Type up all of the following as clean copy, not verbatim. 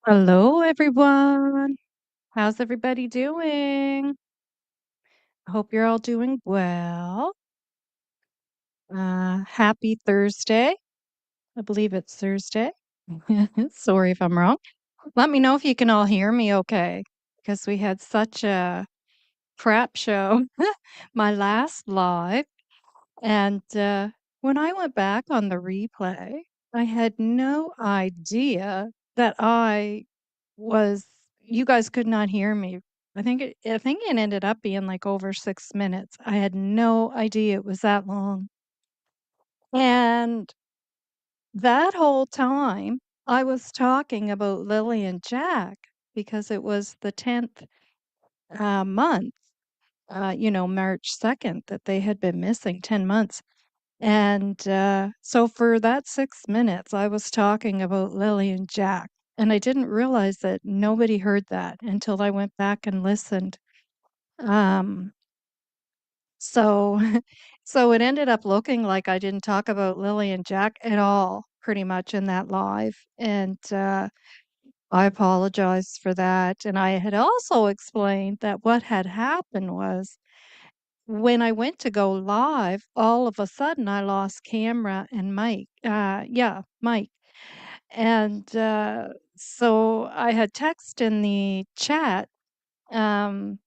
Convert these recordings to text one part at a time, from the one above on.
Hello, everyone. How's everybody doing? I hope you're all doing well. Happy Thursday. I believe it's Thursday. Sorry if I'm wrong. Let me know if you can all hear me okay, because we had such a crap show, my last live. And when I went back on the replay, I had no idea that you guys could not hear me. I think it ended up being like over 6 minutes. I had no idea it was that long. And that whole time I was talking about Lily and Jack because it was the 10th month, March 2nd, that they had been missing 10 months. And so for that 6 minutes, I was talking about Lily and Jack. And I didn't realize that nobody heard that until I went back and listened. Um, so, so it ended up looking like I didn't talk about Lily and Jack at all, pretty much in that live. And I apologize for that. And I had also explained that what had happened was when I went to go live, all of a sudden I lost camera and mic. Mic. And so I had text in the chat, um,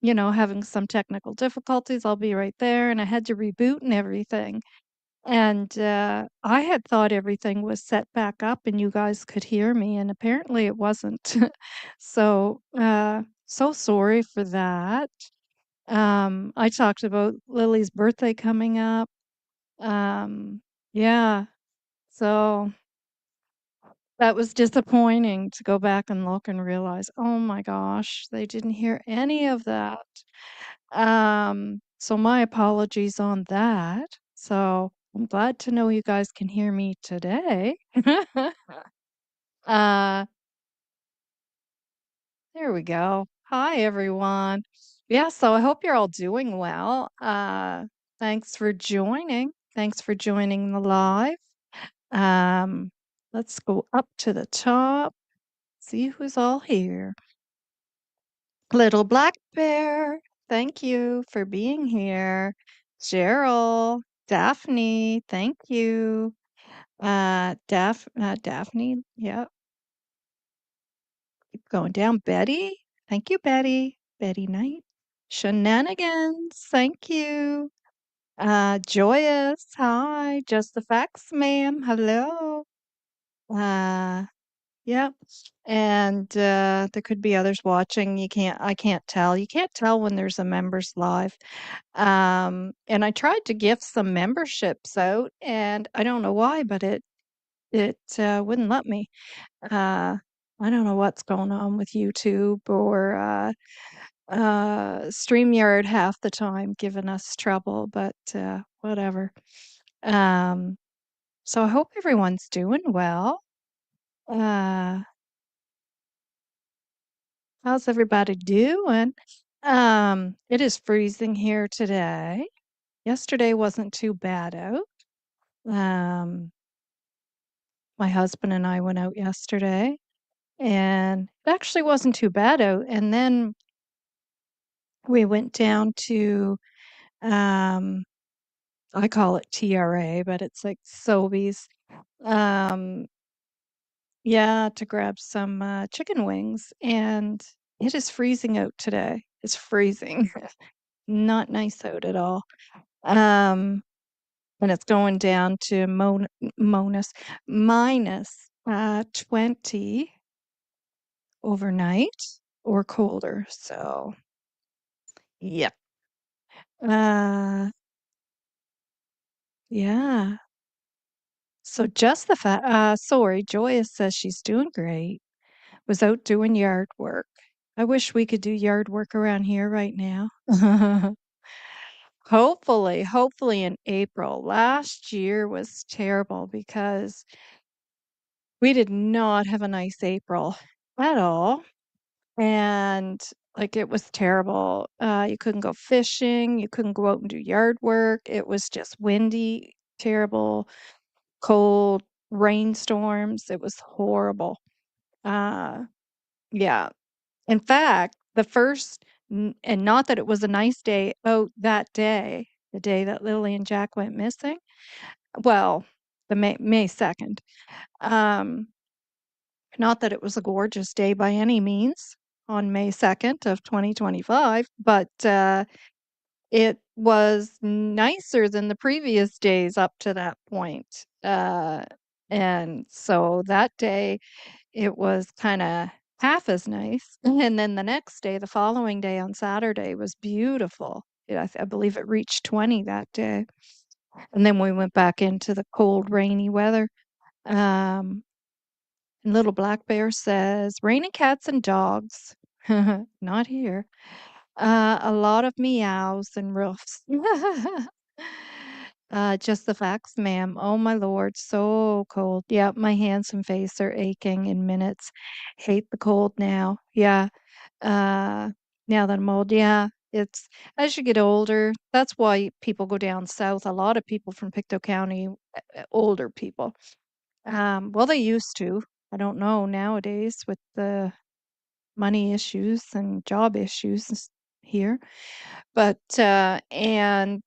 having some technical difficulties. I'll be right there. And I had to reboot and everything. And I had thought everything was set back up and you guys could hear me, and apparently it wasn't. So sorry for that. I talked about Lily's birthday coming up. Yeah, so that was disappointing to go back and look and realize, oh my gosh, they didn't hear any of that. So my apologies on that. So I'm glad to know you guys can hear me today. uh, there we go. Hi, everyone. Yeah, so I hope you're all doing well. Thanks for joining. Thanks for joining the live. Um, let's go up to the top, see who's all here. Little Black Bear, thank you for being here. Cheryl, Daphne, thank you. Daphne, yeah, keep going down. Betty, thank you, Betty. Betty Knight. Shenanigans, thank you. Joyous, hi. Just the facts, ma'am. Hello. Uh, yeah. And there could be others watching. I can't tell. You can't tell when there's a members live. And I tried to gift some memberships out, and I don't know why, but it wouldn't let me. I don't know what's going on with YouTube or StreamYard half the time giving us trouble, but whatever. Um, so I hope everyone's doing well. How's everybody doing? It is freezing here today. Yesterday wasn't too bad out. Um, my husband and I went out yesterday, and it actually wasn't too bad out. And then we went down to, um, I call it TRA, but it's like Sobeys. Um, yeah, to grab some chicken wings, and it is freezing out today. It's freezing. Not nice out at all. And it's going down to minus 20 overnight or colder. So, yep. Uh, yeah. So just the fact, sorry, Joyous says she's doing great. Was out doing yard work. I wish we could do yard work around here right now. Hopefully in April. Last year was terrible because we did not have a nice April at all. And like it was terrible. You couldn't go fishing, you couldn't go out and do yard work. It was just windy, terrible, cold, rainstorms. It was horrible. Uh, yeah. In fact, and not that it was a nice day out that day, the day that Lily and Jack went missing. Well, the May 2nd. Um, Not that it was a gorgeous day by any means on May 2nd of 2025, but it was nicer than the previous days up to that point. And so that day it was kind of half as nice. And then the next day, the following day on Saturday was beautiful. I believe it reached 20 that day. And then we went back into the cold, rainy weather. Um, and Little Black Bear says, raining cats and dogs. Not here. A lot of meows and roofs. Just the facts, ma'am. Oh my lord, so cold. Yeah, my hands and face are aching in minutes. Hate the cold now. Yeah. Uh, Now that I'm old, yeah. It's as you get older, that's why people go down south. A lot of people from Pictou County, older people. Well, they used to. I don't know nowadays with the money issues and job issues here. But and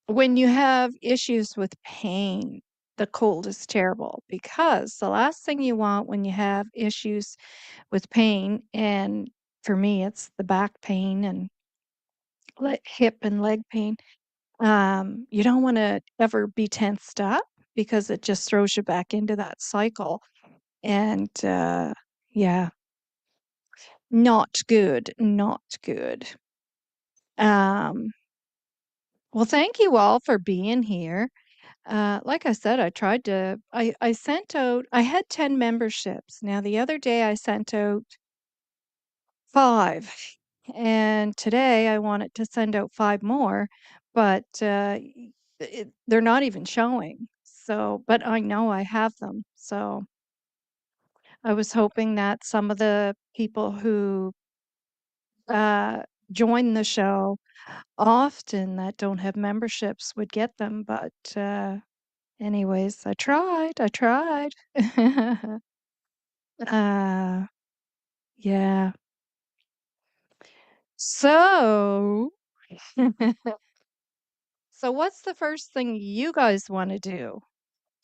when you have issues with pain, the cold is terrible because the last thing you want when you have issues with pain, and for me, it's the back pain and hip and leg pain. You don't want to ever be tensed up because it just throws you back into that cycle. And yeah, not good, not good. Um, well, thank you all for being here. Like I said, I sent out, I had 10 memberships. Now, the other day I sent out 5, and today I wanted to send out 5 more, but they're not even showing. So, but I know I have them. So I was hoping that some of the people who uh, join the show often that don't have memberships would get them, but anyways, I tried. Uh, yeah. So, so what's the first thing you guys want to do?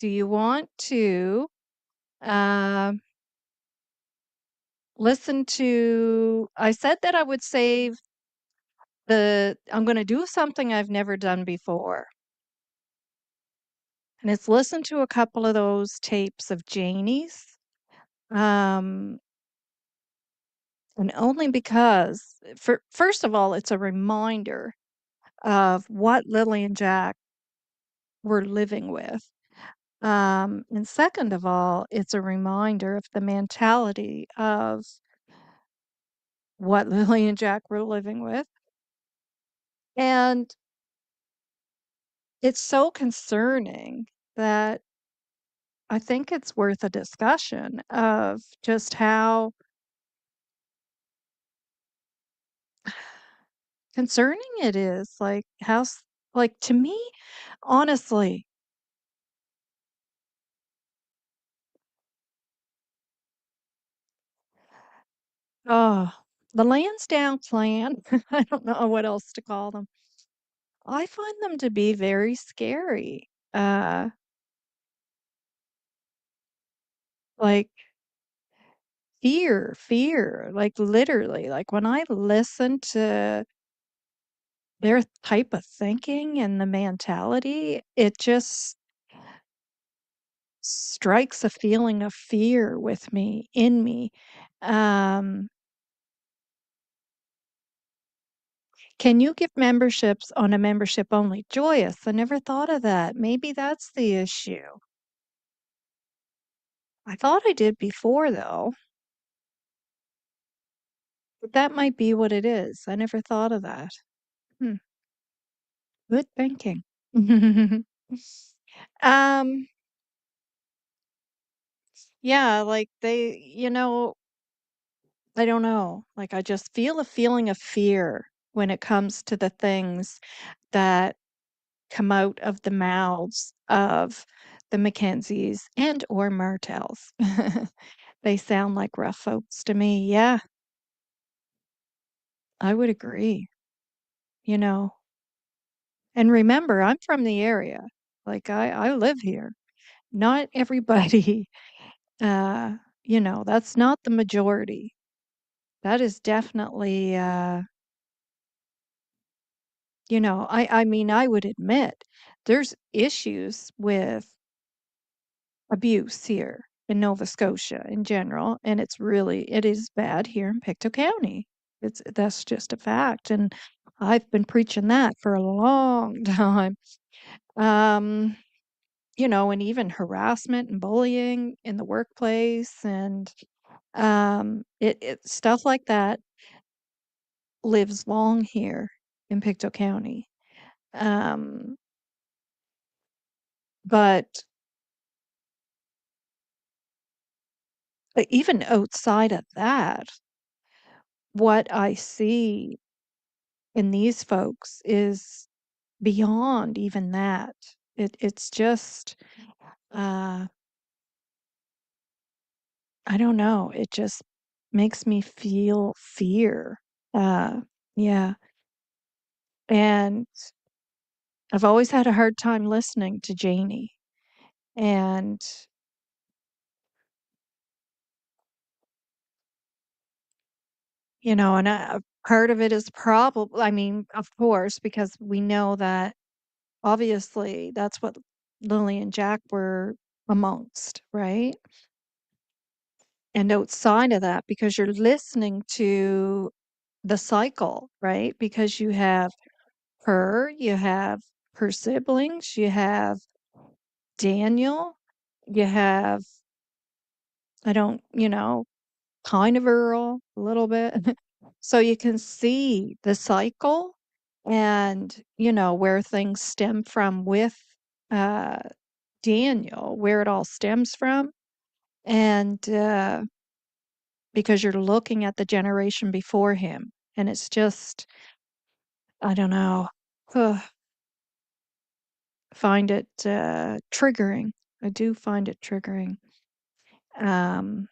Do you want to um listen to I said that I would save I'm going to do something I've never done before. And it's listen to a couple of those tapes of Janie's. Um, and only because, first of all, it's a reminder of what Lily and Jack were living with. And second of all, it's a reminder of the mentality of what Lily and Jack were living with. And it's so concerning that I think it's worth a discussion of just how concerning it is. Like, like to me, honestly, oh, the Lansdowne clan, I don't know what else to call them. I find them to be very scary. Like fear, like literally, like when I listen to their type of thinking and the mentality, it just strikes a feeling of fear with me, in me. Um, can you give memberships on a membership only? Joyous, I never thought of that. Maybe that's the issue. I thought I did before, though. But that might be what it is. I never thought of that. Hmm, good thinking. Um, yeah, like I don't know. Like I just feel a feeling of fear when it comes to the things that come out of the mouths of the Mackenzies and or Martells. They sound like rough folks to me. Yeah, I would agree, you know. And remember, I'm from the area. Like I live here. Not everybody, uh, that's not the majority. That is definitely, I mean, I would admit there's issues with abuse here in Nova Scotia in general, and it is bad here in Pictou County. That's just a fact, and I've been preaching that for a long time. Um, and even harassment and bullying in the workplace and it stuff like that lives long here in Pictou County. Um, but even outside of that, what I see in these folks is beyond even that. It's just uh I don't know, it just makes me feel fear. Yeah. And I've always had a hard time listening to Janie. And part of it is probably, I mean, of course, because we know that obviously that's what Lily and Jack were amongst, right? And outside of that, because you're listening to the cycle, right? Because you have her siblings, you have Daniel, you have, I don't, kind of Earl a little bit. So you can see the cycle and, where things stem from with uh, Daniel, where it all stems from. And because you're looking at the generation before him. And it's just, I don't know, ugh, find it triggering. I do find it triggering. Um,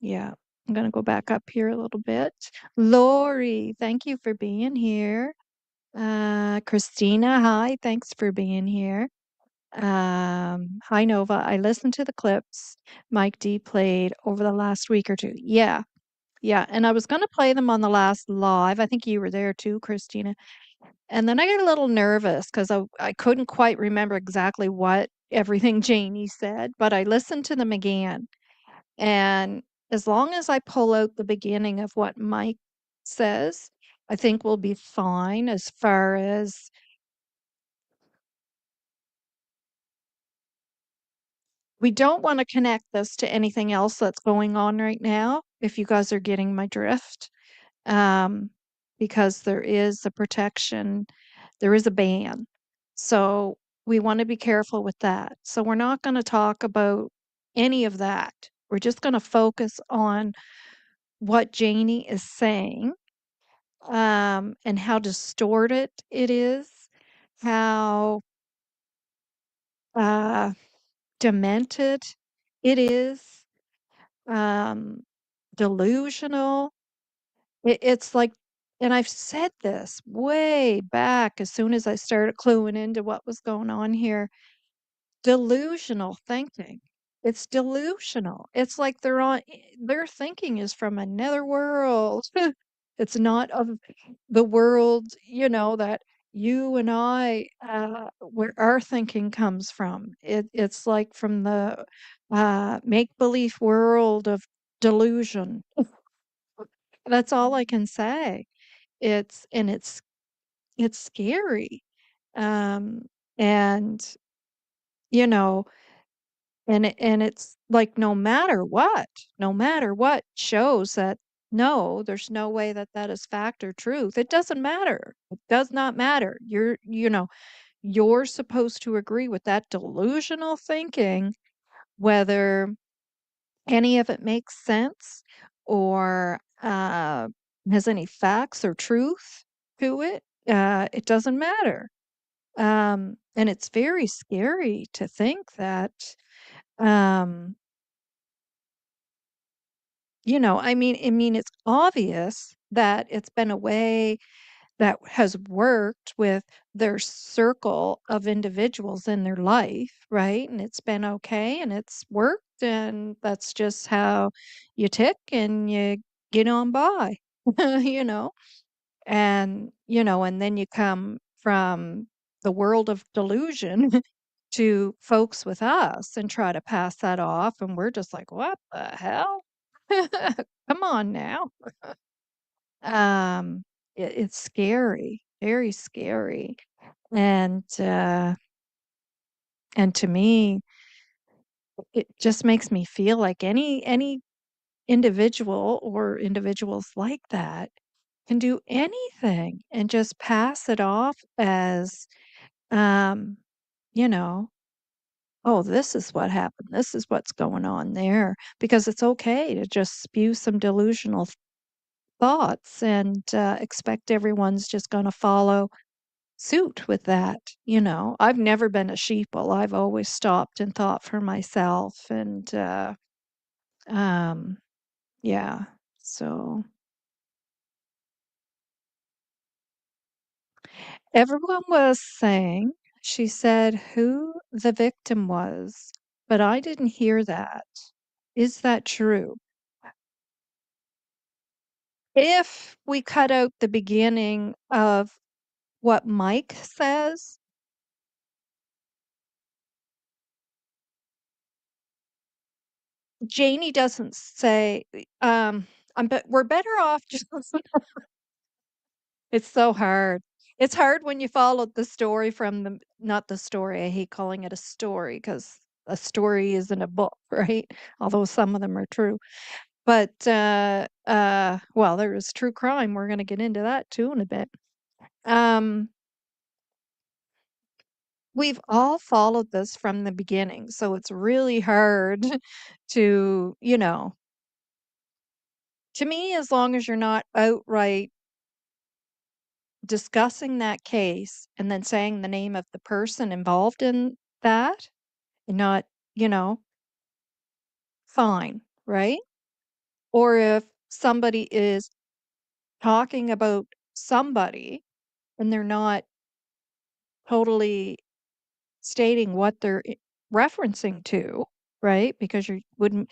yeah, I'm going to go back up here a little bit. Lori, thank you for being here. Christina, hi, thanks for being here. Hi, Nova. I listened to the clips Mike D played over the last week or two. Yeah, yeah. And I was going to play them on the last live. I think you were there too, Christina. And then I got a little nervous because I couldn't quite remember exactly what everything Janie said, but I listened to them again. And as long as I pull out the beginning of what Mike says, I think we'll be fine as far as we don't want to connect this to anything else that's going on right now, if you guys are getting my drift. Um, because there is a protection, there is a ban. So we want to be careful with that. So we're not going to talk about any of that. We're just going to focus on what Janie is saying, and how distorted it is, how uh, demented it is, um, delusional. It's like, and I've said this way back as soon as I started cluing into what was going on here. Delusional thinking. It's delusional. It's like their thinking is from another world. It's not of the world, that you and I, where our thinking comes from. It's like from the make-believe world of delusion. That's all I can say. It's scary. Um, and, you know, And it's like no matter what shows that no, there's no way that that is fact or truth. It doesn't matter. It does not matter. You're supposed to agree with that delusional thinking, whether any of it makes sense or has any facts or truth to it. It doesn't matter. And it's very scary to think that, um, I mean, it's obvious that it's been a way that has worked with their circle of individuals in their life, right? And it's been okay and it's worked, and that's just how you tick and you get on by, you know? And then you come from the world of delusion to folks with us and try to pass that off. And we're just like, what the hell? Come on now. It's scary, very scary. And to me, it just makes me feel like any individual or individuals like that can do anything and just pass it off as, um, you know, oh, this is what happened. This is what's going on there. Because it's okay to just spew some delusional thoughts and expect everyone's just going to follow suit with that. I've never been a sheeple. I've always stopped and thought for myself. And um, yeah, so everyone was saying, she said who the victim was, but I didn't hear that. Is that true? If we cut out the beginning of what Mike says, Janie doesn't say, but we're better off just, it's so hard. It's hard when you followed the story from not the story. I hate calling it a story because a story isn't a book, right? Although some of them are true. But well, there is true crime. We're going to get into that too in a bit. Um, we've all followed this from the beginning, so it's really hard to, to me, as long as you're not outright discussing that case and then saying the name of the person involved in that and not, you know, fine, right? Or if somebody is talking about somebody and they're not totally stating what they're referencing to, right? Because you wouldn't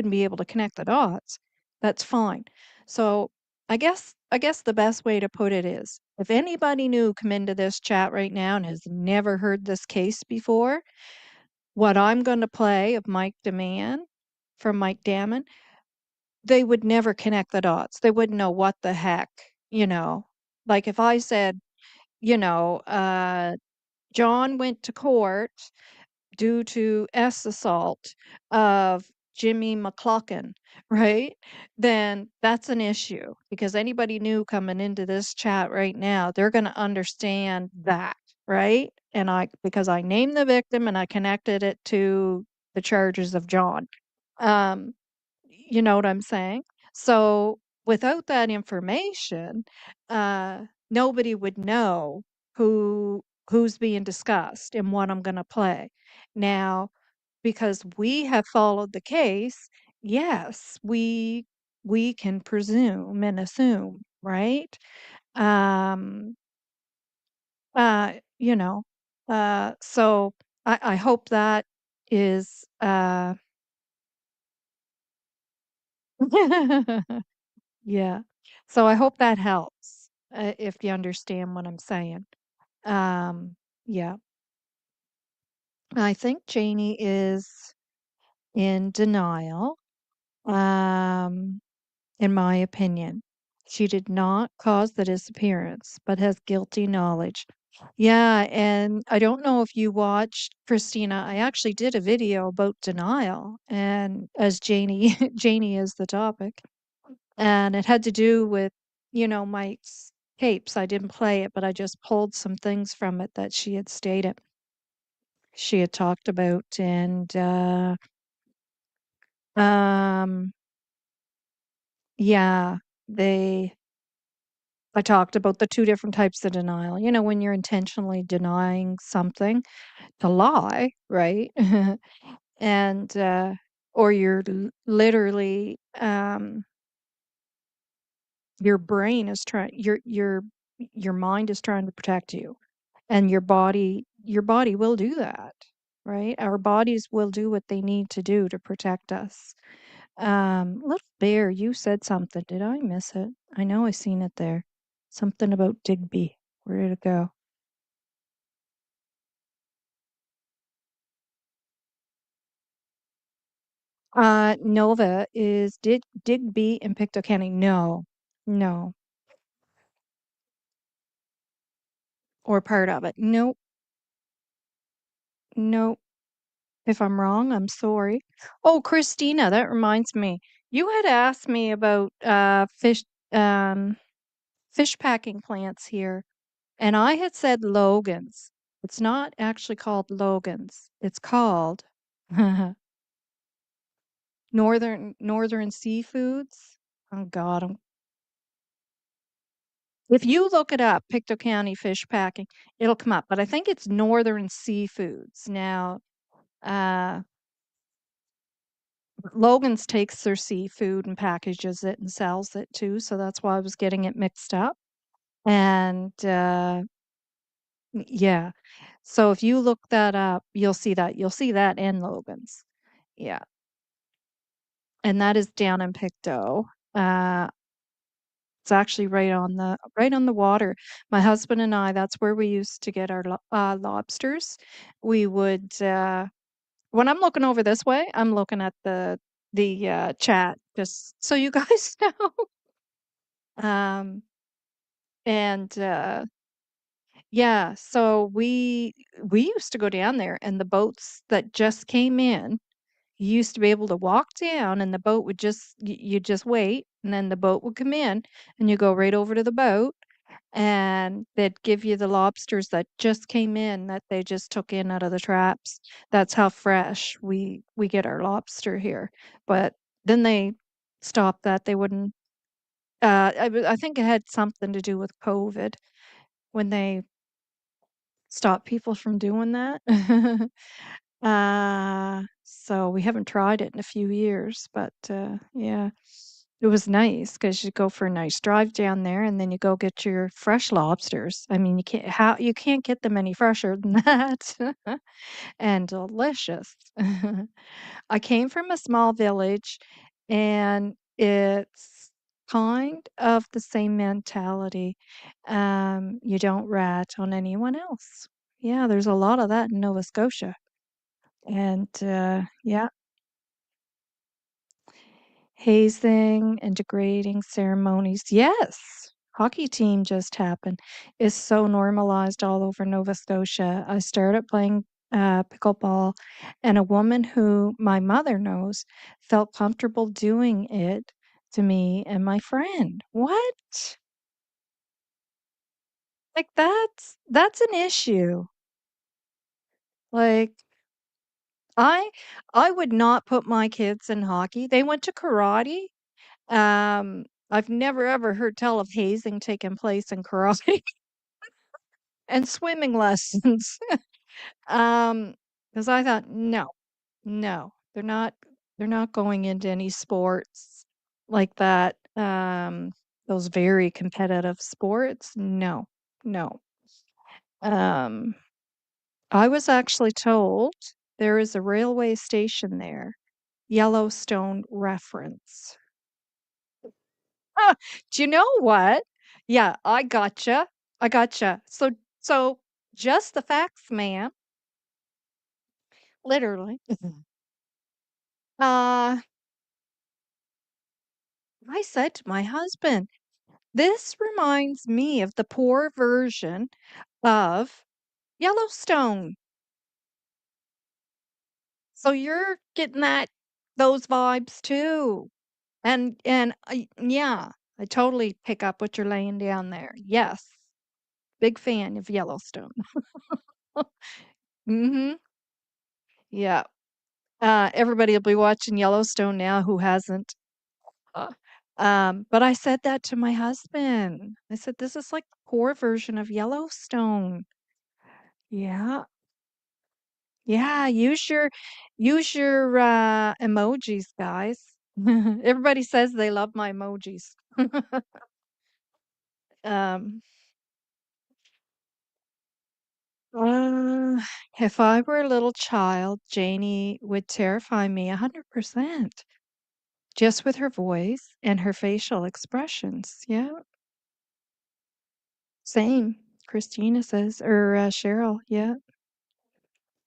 be able to connect the dots. That's fine. So I guess the best way to put it is if anybody new come into this chat right now and has never heard this case before, what I'm going to play of Mike Dammann from Mike Dammann, they would never connect the dots. They wouldn't know what the heck, you know. Like if I said, you know, John went to court due to S assault of Jimmy McClucken, right? Then that's an issue because anybody new coming into this chat right now, they're going to understand that, right? And because I named the victim and I connected it to the charges of John. Um, you know what I'm saying? So without that information, nobody would know who's being discussed and what I'm going to play. Now, because we have followed the case, yes, we can presume and assume, right? Um, you know, so I hope that is yeah. So I hope that helps, if you understand what I'm saying. Um, yeah. I think Janie is in denial, um, in my opinion. She did not cause the disappearance, but has guilty knowledge. Yeah, and I don't know if you watched Christina. I actually did a video about denial, and as Janie, Janie is the topic, and it had to do with, Mike's tapes. I didn't play it, but I just pulled some things from it that she had stated, she had talked about, and um, yeah, they. I talked about the two different types of denial. When you're intentionally denying something to lie, right? And or you're literally your brain is trying your mind is trying to protect you, and your body will do that, right? Our bodies will do what they need to do to protect us. Little bear, you said something, did I miss it? I know I seen it there, something about Digby. Where did it go? Nova is Digby in Pictou County. No, no, or part of it. Nope, nope. If I'm wrong, I'm sorry. Oh, Christina, that reminds me. You had asked me about um fish packing plants here, and I had said Logan's. It's not actually called Logan's. It's called Northern Seafoods. Oh God, if you look it up, Pictou County fish packing, it'll come up. But I think it's Northern Seafoods. Now, uh, Logan's takes their seafood and packages it and sells it too. So that's why I was getting it mixed up. And yeah. So if you look that up, you'll see that. You'll see that in Logan's. Yeah. And that is down in Pictou. Uh, it's actually right on the water. My husband and I, that's where we used to get our lobsters. We would when I'm looking over this way, I'm looking at the chat just so you guys know. Um and yeah, so we used to go down there, and the boats that just came in, you used to be able to walk down, and the boat would you just wait, and then the boat would come in, and you go right over to the boat, and they'd give you the lobsters that just came in, that they just took in out of the traps. That's how fresh we get our lobster here. But then they stopped that. They wouldn't. I think it had something to do with COVID when they stopped people from doing that. So we haven't tried it in a few years, but yeah, it was nice because you go for a nice drive down there, and then you go get your fresh lobsters. I mean, you can't get them any fresher than that, and delicious. I came from a small village, and it's kind of the same mentality. You don't rat on anyone else. Yeah, there's a lot of that in Nova Scotia. And yeah, hazing and degrading ceremonies. Yes, hockey team just happened. Is so normalized all over Nova Scotia. I started playing pickleball, and a woman who my mother knows felt comfortable doing it to me and my friend. What? Like that's an issue. Like I I would not put my kids in hockey. They went to karate. I've never ever heard tell of hazing taking place in karate and swimming lessons. Because I thought, no, no, they're not going into any sports like that. Those very competitive sports. No, no. Um, I was actually told there is a railway station there, Yellowstone reference. Do you know what? Yeah, I gotcha. I gotcha. So just the facts, ma'am. Literally. Uh, I said to my husband, this reminds me of the poor version of Yellowstone. So you're getting those vibes too. And yeah, I totally pick up what you're laying down there. Yes. Big fan of Yellowstone. Mhm. Yeah. Everybody will be watching Yellowstone now who hasn't. Uh, but I said that to my husband. I said, "This is like the poor version of Yellowstone." Yeah. Yeah, use your emojis, guys. Everybody says they love my emojis. Um, uh, if I were a little child, Janie would terrify me 100%. Just with her voice and her facial expressions. Yeah, same. Christina says, or Cheryl. Yeah.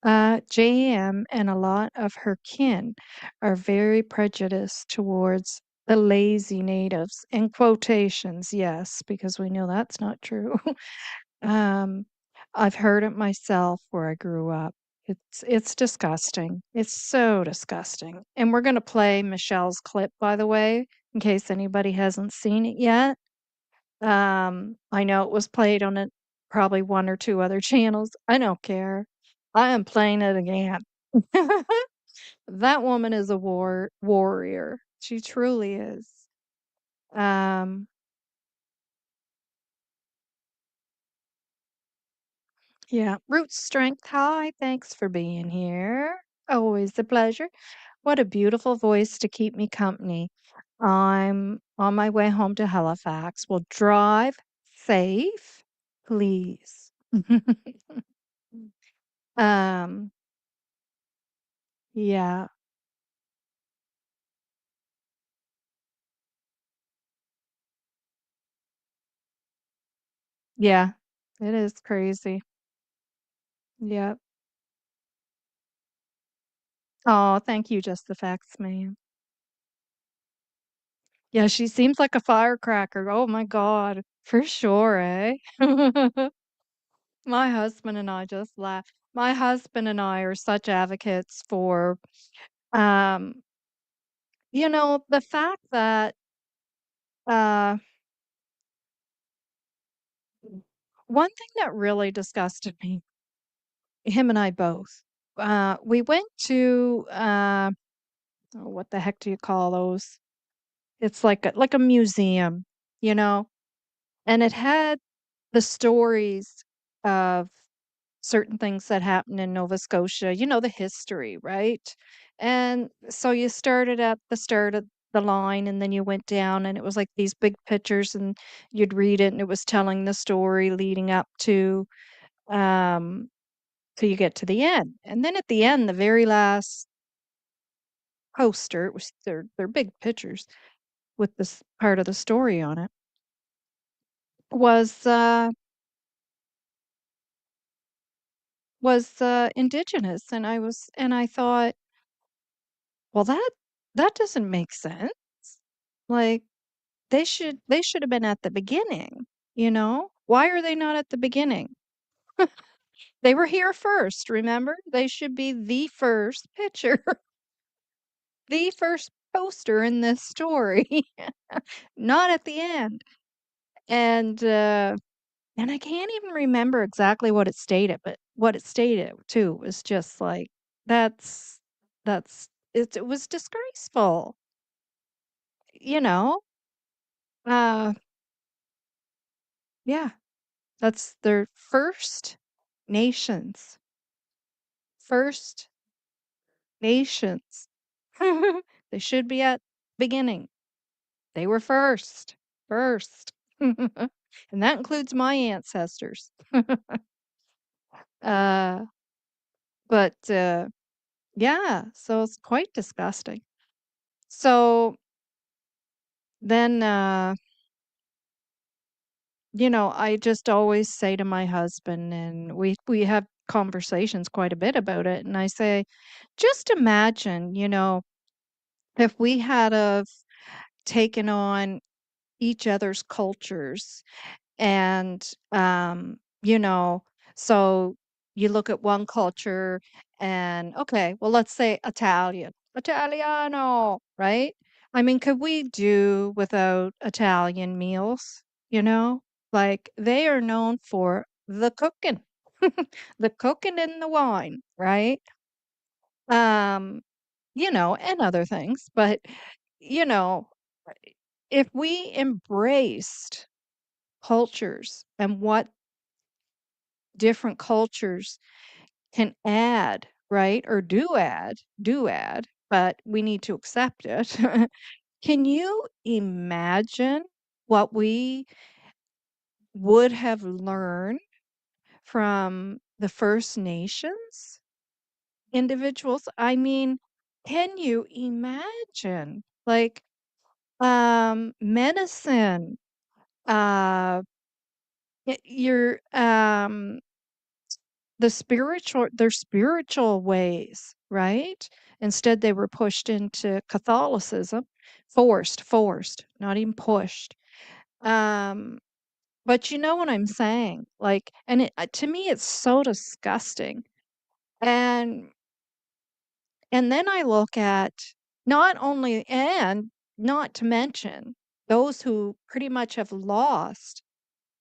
JM and a lot of her kin are very prejudiced towards the lazy natives. In quotations, yes, because we know that's not true. um, I've heard it myself where I grew up. It's disgusting. It's so disgusting. And we're gonna play Michelle's clip, by the way, in case anybody hasn't seen it yet. I know it was played on probably one or two other channels. I don't care. I am playing it again. That woman is a warrior. She truly is. Um, yeah. Root Strength. Hi, thanks for being here. Always a pleasure. What a beautiful voice to keep me company. I'm on my way home to Halifax. Will drive safe, please. um, yeah. Yeah. It is crazy. Yep. Oh, thank you, Just the Facts, man. Yeah, she seems like a firecracker. Oh my God. For sure, eh? My husband and I just laugh. My husband and I are such advocates for, um, the fact that, uh, one thing that really disgusted me, him and I both, we went to, oh, what the heck do you call those? It's like a museum, you know, and it had the stories of certain things that happened in Nova Scotia, the history, right? And so you started at the start of the line and then you went down and it was like these big pictures and you'd read it and it was telling the story leading up um till you get to the end. And then at the end, the very last poster, it was they're big pictures with this part of the story on it, was indigenous, and I thought, "Well, that doesn't make sense." Like, they should have been at the beginning, you know? Why are they not at the beginning? They were here first, remember? They should be the first picture, the first poster in this story, not at the end. And I can't even remember exactly what it stated, but what it stated too was just like, that's it was disgraceful, you know? Uh, yeah, that's their First Nations. First Nations. They should be at beginning. They were first. First. And that includes my ancestors. Uh, but yeah, so it's quite disgusting. So then, I just always say to my husband, and we have conversations quite a bit about it, and I say, just imagine, if we had of taken on each other's cultures and you know, so you look at one culture and okay, well, let's say Italian, Italiano, right? I mean, could we do without Italian meals? You know, like they are known for the cooking, the cooking and the wine, right? Um, and other things, but you know, if we embraced cultures and what different cultures can add, right? Or do add, but we need to accept it. Can you imagine what we would have learned from the First Nations individuals? I mean, can you imagine? Like, medicine, uh, your their spiritual ways, right? Instead, they were pushed into Catholicism, forced, not even pushed. Um, but you know what I'm saying? Like, and to me, it's so disgusting. And then I look at not to mention those who pretty much have lost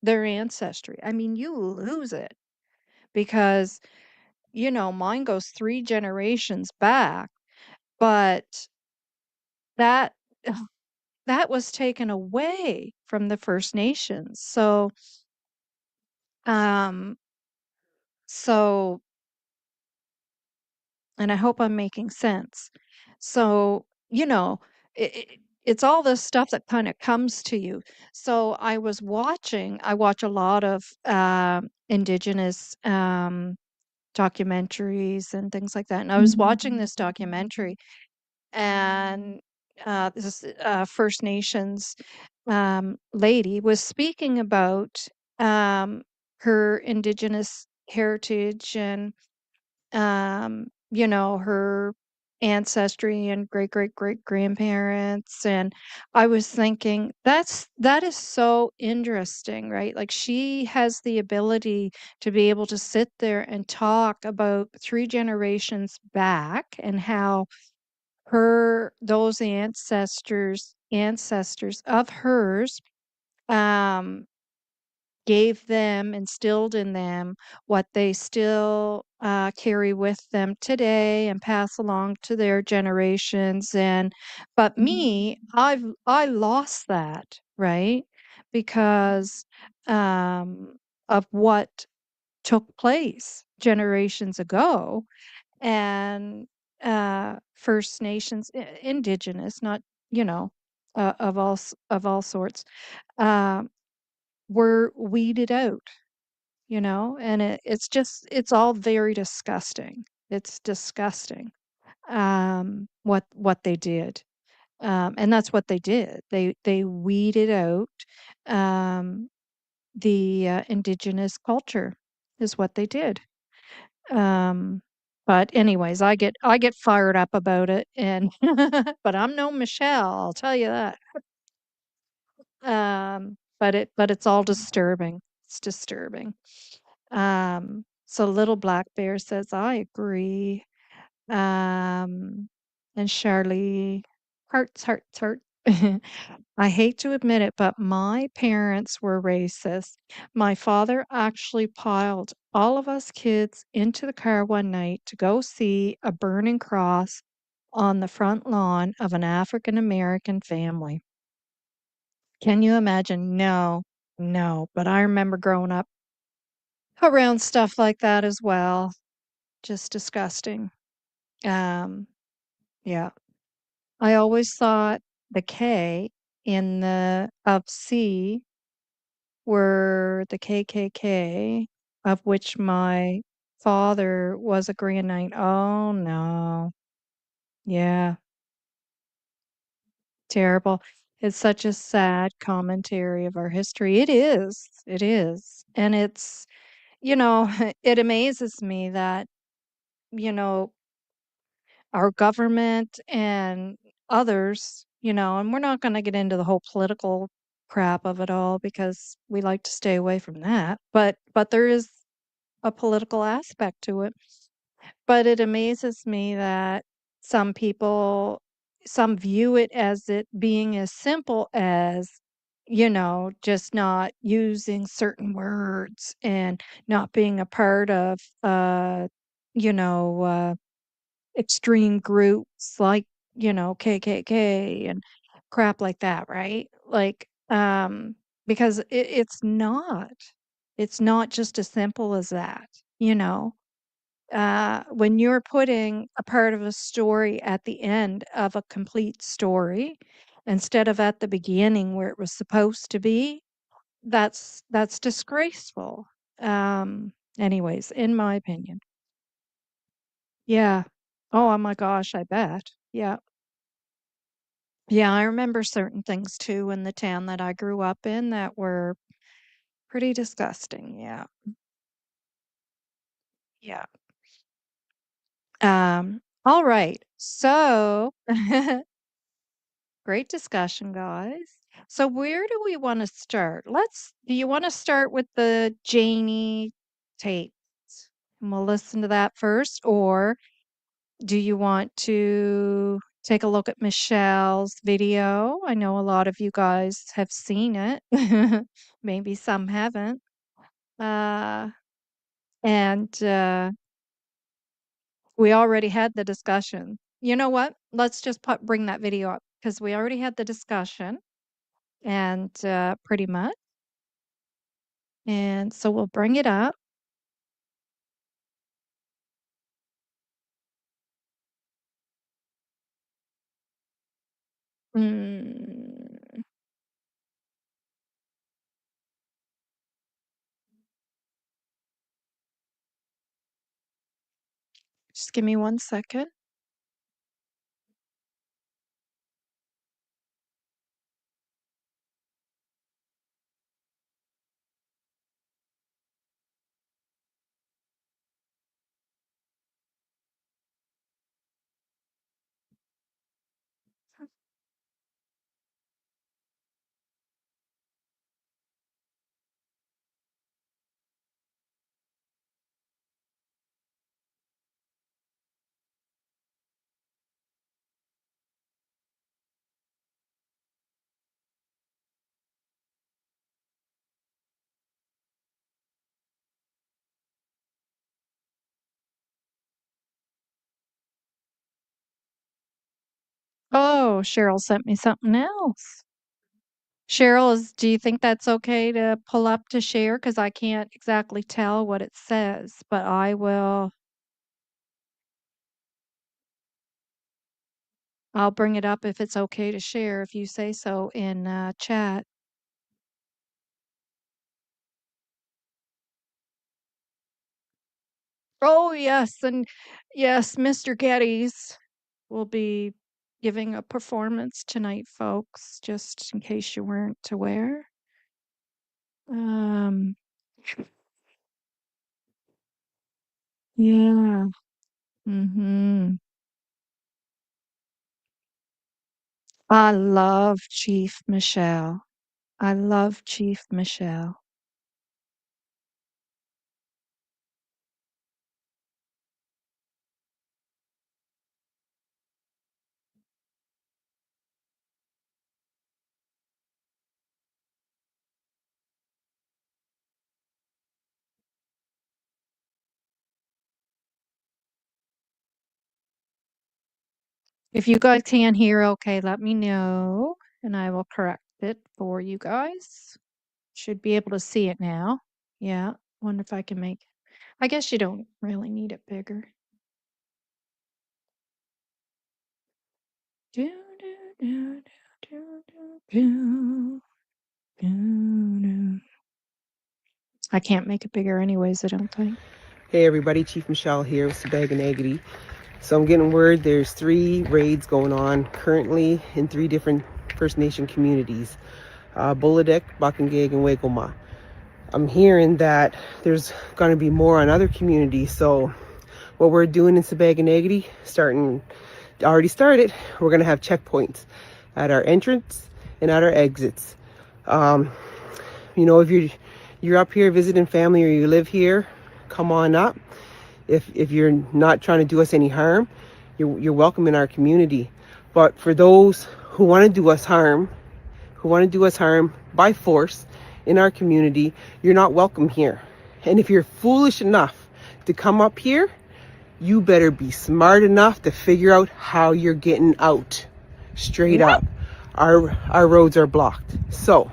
their ancestry. I mean, you lose it because mine goes 3 generations back, but that that was taken away from the First Nations. Um, so, and I hope I'm making sense. So, it's all this stuff that kind of comes to you. So I watch a lot of indigenous documentaries and things like that. And I was watching this documentary and this First Nations lady was speaking about um, her indigenous heritage and her ancestry and great great great grandparents. And I was thinking that is so interesting, right? Like she has the ability to be able to sit there and talk about 3 generations back and how those ancestors of hers um instilled in them what they still carry with them today and pass along to their generations. And but me, I lost that, right? Because um of what took place generations ago. And First Nations, indigenous, not of all sorts, uh, were weeded out, and it's all very disgusting. It's disgusting, what they did, and that's what they did. They weeded out um, the indigenous culture, is what they did. Um, but anyways, I get fired up about it, and but I'm no Michelle, I'll tell you that. But it's all disturbing. It's disturbing. So Little Black Bear says, I agree. And Charlie, heart. I hate to admit it, but my parents were racist. My father actually piled all of us kids into the car one night to go see a burning cross on the front lawn of an African American family. Can you imagine? No, no. But I remember growing up around stuff like that as well. Just disgusting. Um, yeah. I always thought the K in the of C were the KKK, of which my father was a Green Knight. Oh no. Yeah, terrible. It's such a sad commentary of our history. It is. It is. And it amazes me that, you know, our government and others, and we're not going to get into the whole political crap of it all because we like to stay away from that. But there is a political aspect to it. But it amazes me that some people, some view it as it being as simple as, just not using certain words and not being a part of, you know, uh, extreme groups like, KKK and crap like that, right? Like, because it's not just as simple as that, you know? When you're putting a part of a story at the end of a complete story instead of at the beginning where it was supposed to be, that's disgraceful. Anyways, in my opinion. Yeah. Oh my gosh, I bet. Yeah. Yeah, I remember certain things too in the town that I grew up in that were pretty disgusting. Yeah. Yeah. All right. So great discussion, guys. So where do we want to start? Do you want to start with the Janie tapes? And we'll listen to that first, or do you want to take a look at Michelle's video? I know a lot of you guys have seen it. Maybe some haven't. Uh, and we already had the discussion. You know what? Let's just bring that video up because we already had the discussion. And pretty much. And so we'll bring it up. Mm, just give me 1 second. Oh, Cheryl sent me something else. Cheryl, do you think that's okay to pull up to share? Because I can't exactly tell what it says, but I'll bring it up if it's okay to share, if you say so in chat. Oh, yes. And yes, Mr. Geddes will be giving a performance tonight, folks, just in case you weren't aware. Um, yeah. Mm-hmm. I love Chief Michelle. I love Chief Michelle. If you guys can't hear, okay, let me know and I will correct it for you guys. Should be able to see it now. Yeah. Wonder if I can make, I guess you don't really need it bigger. Do, do, do, do, do, do, do, do. I can't make it bigger anyways, I don't think. Hey everybody, Chief Michelle here with Sabaganaggity. So I'm getting word there's 3 raids going on currently in 3 different First Nation communities. Bulladeck, Bakangag, and Wekoma. I'm hearing that there's going to be more on other communities. So what we're doing in Sabaganaggity, already started, we're going to have checkpoints at our entrance and at our exits. Um, if you're up here visiting family or you live here, come on up. If you're not trying to do us any harm, you're welcome in our community. But for those who want to do us harm, by force in our community, you're not welcome here. And if you're foolish enough to come up here, you better be smart enough to figure out how you're getting out. Straight What? up. Our roads are blocked. So,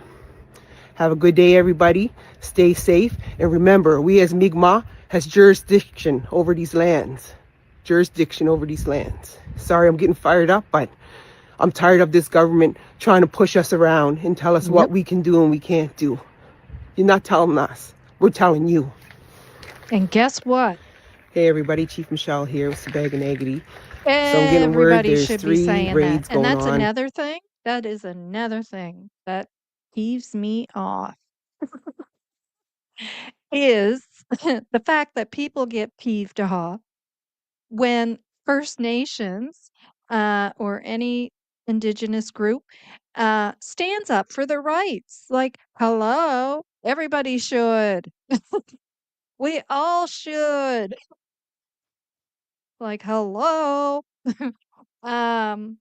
have a good day, everybody. Stay safe. And remember, we as Mi'kmaq has jurisdiction over these lands. Sorry, I'm getting fired up, but I'm tired of this government trying to push us around and tell us what Yep. we can do and we can't do. You're not telling us. We're telling you. And guess what? Hey, everybody. Chief Michelle here with Sabag. So I'm getting word Everybody there's should be 3 saying that. raids And going that's on. another thing. That is another thing that peeves me off is the fact that people get peeved off when First Nations or any Indigenous group stands up for their rights. Like, hello, everybody should. We all should. Like, hello. um,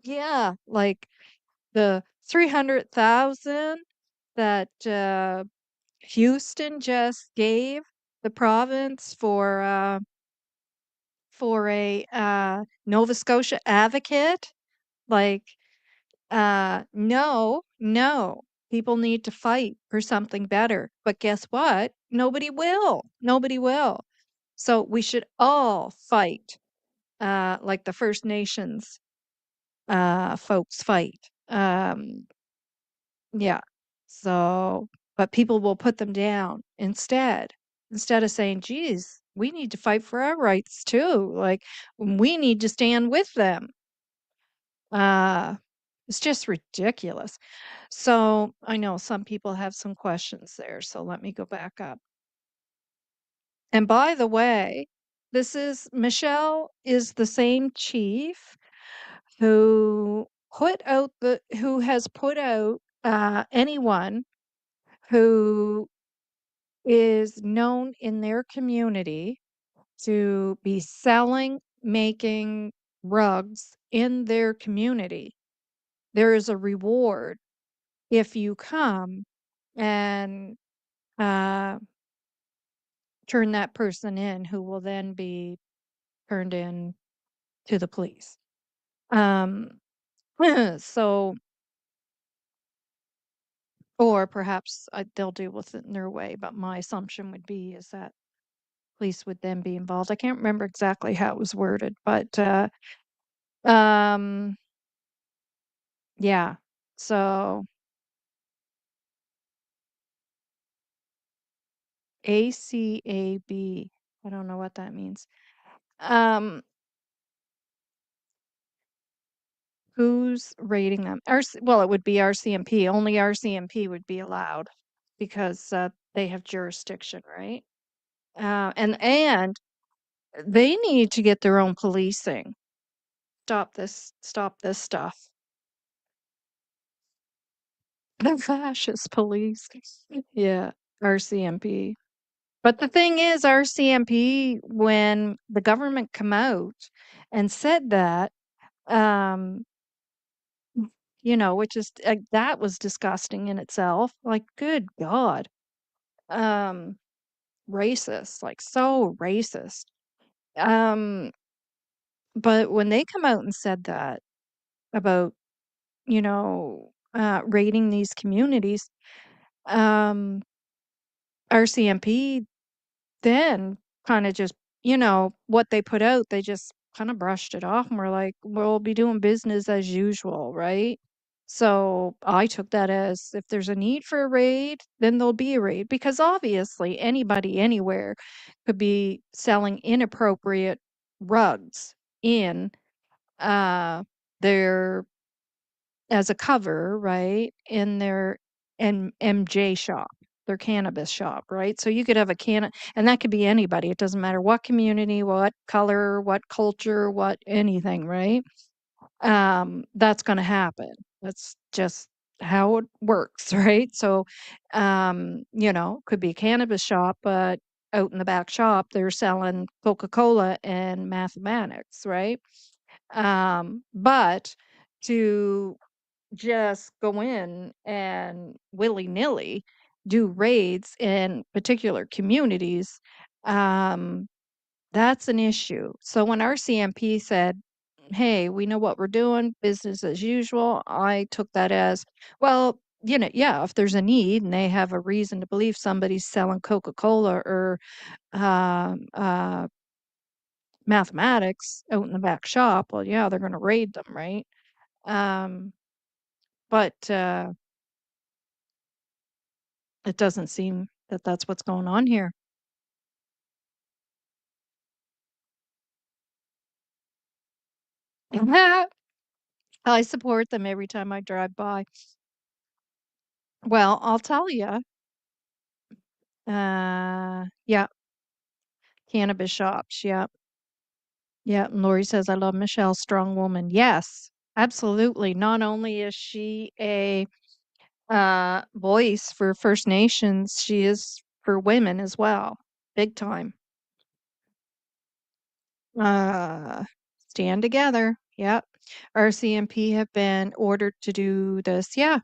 yeah, like the 300,000 that Houston just gave the province for a Nova Scotia advocate. Like, no, no. People need to fight for something better. But guess what? Nobody will. Nobody will. So we should all fight like the First Nations folks fight. Yeah. So, but people will put them down instead of saying, geez, we need to fight for our rights too. Like, we need to stand with them. Uh, it's just ridiculous. So I know some people have some questions there. So let me go back up. And by the way, Michelle is the same chief who has put out anyone who is known in their community to be making rugs in their community. There is a reward if you come and uh, turn that person in, who will then be turned in to the police. Um, so, or perhaps they'll deal with it in their way. But my assumption would be is that police would then be involved. I can't remember exactly how it was worded, but um, yeah. So ACAB. I don't know what that means. Um, who's rating them? Well, it would be RCMP. Only RCMP would be allowed because they have jurisdiction, right? And they need to get their own policing. Stop this stuff. The fascist police. Yeah, RCMP. But the thing is, RCMP, when the government come out and said that, um, which is that was disgusting in itself. Like, good God, um, racist, like so racist. Um, but when they come out and said that about, raiding these communities, um, RCMP then kind of just, what they put out, they just kind of brushed it off and were like, we'll be doing business as usual, right? So I took that as if there's a need for a raid, then there'll be a raid because obviously anybody anywhere could be selling inappropriate rugs in uh their as a cover, right? In their MJ shop, their cannabis shop, right? So you could have and that could be anybody. It doesn't matter what community, what color, what culture, what anything, right? That's going to happen. That's just how it works, right? So, could be a cannabis shop, but out in the back shop, they're selling Coca-Cola and mathematics, right? But to just go in and willy-nilly do raids in particular communities, um, that's an issue. So when our CMP said, "Hey, we know what we're doing, business as usual," I took that as, well, yeah, if there's a need and they have a reason to believe somebody's selling Coca-Cola or uh, mathematics out in the back shop, well, yeah, they're going to raid them, right? Um, but it doesn't seem that that's what's going on here. I support them every time I drive by. Well, I'll tell you. Yeah, cannabis shops. Yeah. Yeah. And Lori says, I love Michelle, strong woman. Yes, absolutely. Not only is she a voice for First Nations, she is for women as well. Big time. Uh, stand together. Yep. RCMP have been ordered to do this. Yeah.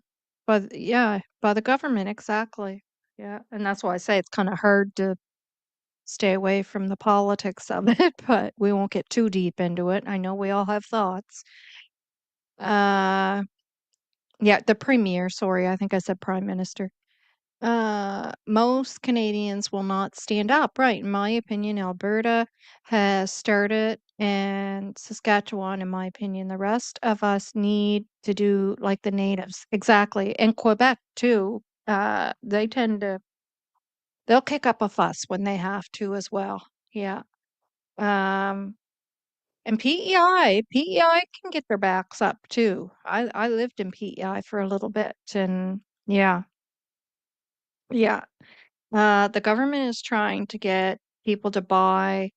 By the government, exactly. Yeah. And that's why I say it's kind of hard to stay away from the politics of it, but we won't get too deep into it. I know we all have thoughts. Uh, yeah, the premier, sorry, I think I said prime minister. Most Canadians will not stand up, right? In my opinion, Alberta has started, and Saskatchewan, in my opinion, the rest of us need to do like the natives. Exactly. And Quebec too. They tend to, they'll kick up a fuss when they have to as well. Yeah. Um, and PEI can get their backs up too. I lived in PEI for a little bit, and yeah, yeah. The government is trying to get people to buy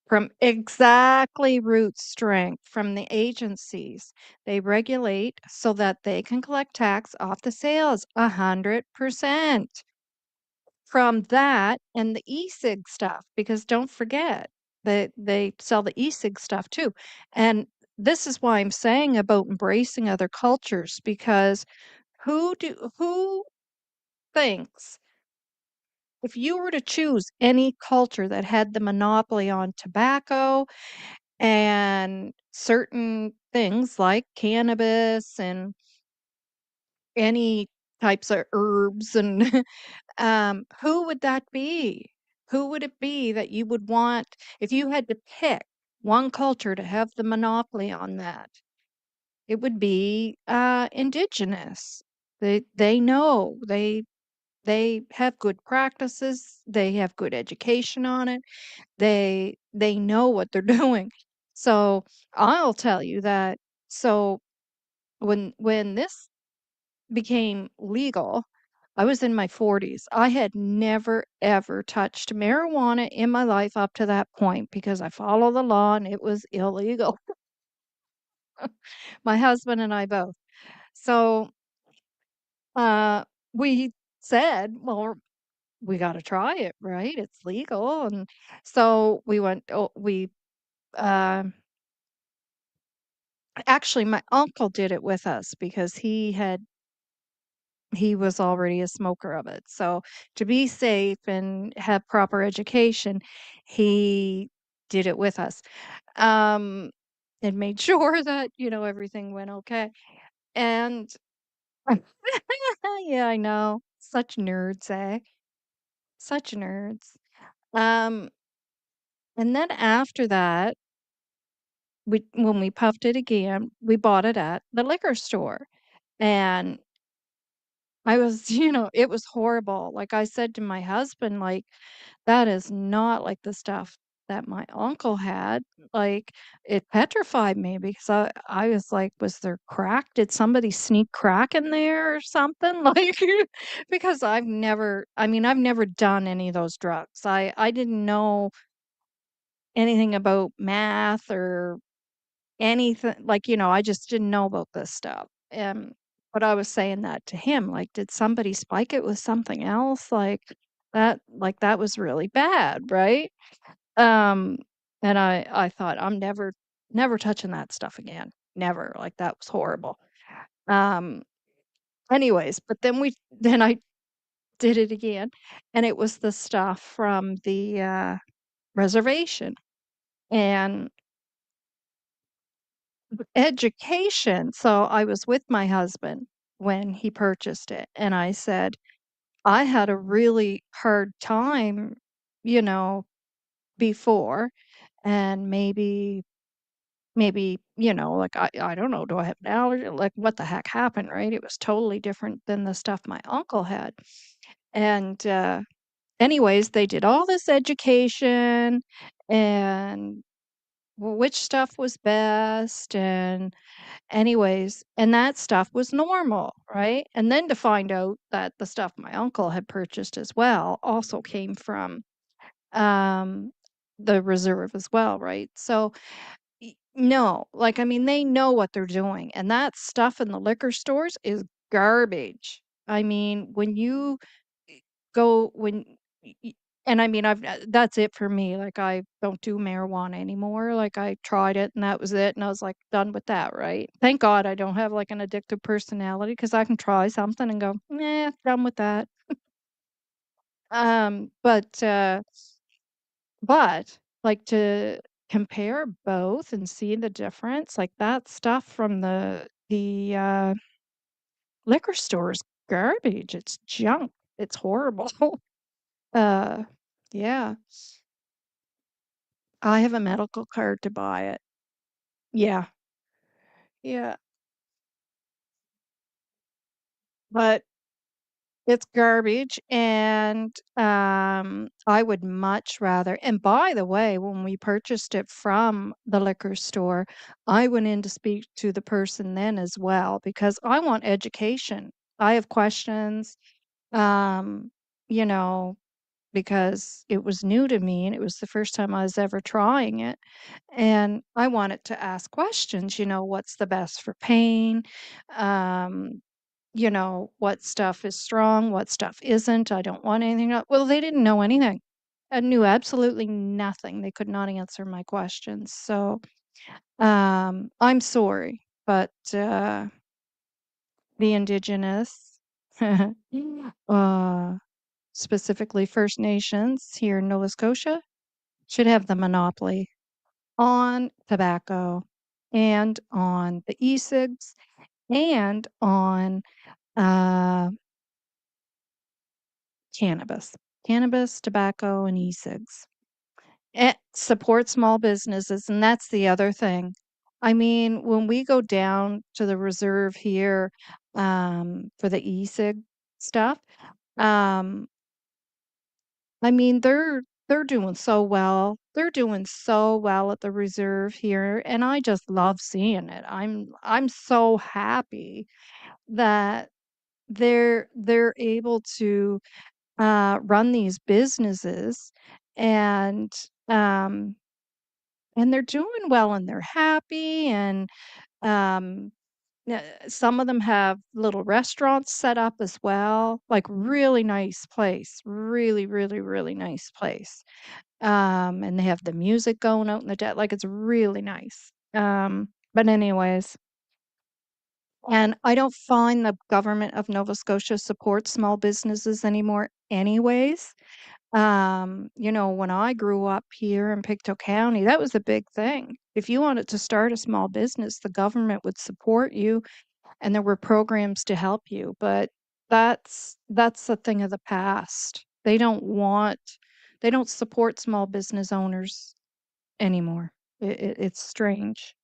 from exactly root strength from the agencies. They regulate so that they can collect tax off the sales 100% from that and the e-cig stuff, because don't forget that they sell the e-cig stuff too. And this is why I'm saying about embracing other cultures, because who thinks, if you were to choose any culture that had the monopoly on tobacco and certain things like cannabis and any types of herbs and who would that be? Who would it be that you would want if you had to pick one culture to have the monopoly on that? It would be indigenous. They know they have good practices. They have good education on it. They know what they're doing. So I'll tell you that. So when this became legal, I was in my 40s. I had never ever touched marijuana in my life up to that point because I follow the law and it was illegal. My husband and I both. So uh we said, well, we got to try it, right? It's legal. And so we went, oh, we um actually my uncle did it with us because he was already a smoker of it. So to be safe and have proper education, he did it with us. Um, and made sure that, everything went okay. And yeah, I know. Such nerds, eh? Such nerds. Um, and then after that, when we puffed it again, we bought it at the liquor store. And I was, it was horrible. Like I said to my husband, like, that is not like the stuff that my uncle had. Like, it petrified me because I was like, was there crack? Did somebody sneak crack in there or something? Like, because I've never done any of those drugs. I didn't know anything about math or anything. Like, I just didn't know about this stuff. but I was saying that to him, like, "Did somebody spike it with something else?" That was really bad, right? Um, and I thought, "I'm never touching that stuff again. Never." Like, that was horrible. Um, anyways, but then I did it again, and it was the stuff from the, reservation, and education. So I was with my husband when he purchased it, and I said, "I had a really hard time, you know, before, and maybe, like, I don't know, do I have an allergy? Like, what the heck happened, right? It was totally different than the stuff my uncle had." And, anyways, they did all this education and which stuff was best, and anyways, and that stuff was normal, right? And then to find out that the stuff my uncle had purchased as well also came from, um, the reserve as well, right? So, no, like, I mean, they know what they're doing, and that stuff in the liquor stores is garbage. I mean, when you go when y y and I mean, that's it for me, like, I don't do marijuana anymore, like, I tried it and that was it, and I was, like, done with that, right? Thank God I don't have, like, an addictive personality because I can try something and go, "Nah, done with that." Um, but, uh but, like, to compare both and see the difference, like, that stuff from the liquor store is garbage, it's junk, it's horrible. Uh, yeah. I have a medical card to buy it. Yeah, yeah, but it's garbage, and, I would much rather and by the way, when we purchased it from the liquor store, I went in to speak to the person then as well because I want education. I have questions, um, you know, because it was new to me and it was the first time I was ever trying it. And I wanted to ask questions, what's the best for pain? Um, what stuff is strong, what stuff isn't. I don't want anything. Well, they didn't know anything. I knew absolutely nothing. They could not answer my questions. So I'm sorry, but the indigenous, uh, specifically First Nations here in Nova Scotia, should have the monopoly on tobacco and on the e-cigs and on uh, cannabis. Cannabis, tobacco, and e-cigs. It supports small businesses, and that's the other thing. I mean, when we go down to the reserve here for the e-cig stuff, um, I mean, they're doing so well. They're doing so well at the reserve here, and I just love seeing it. I'm so happy that they're able to run these businesses and um and they're doing well and they're happy and um some of them have little restaurants set up as well, like really nice place, really, really, really nice place. And they have the music going out in the deck, like it's really nice. But anyways, and I don't find the government of Nova Scotia supports small businesses anymore anyways. When I grew up here in Pictou County, that was a big thing. If you wanted to start a small business, the government would support you and there were programs to help you, but that's a thing of the past. They don't support small business owners anymore. It's strange.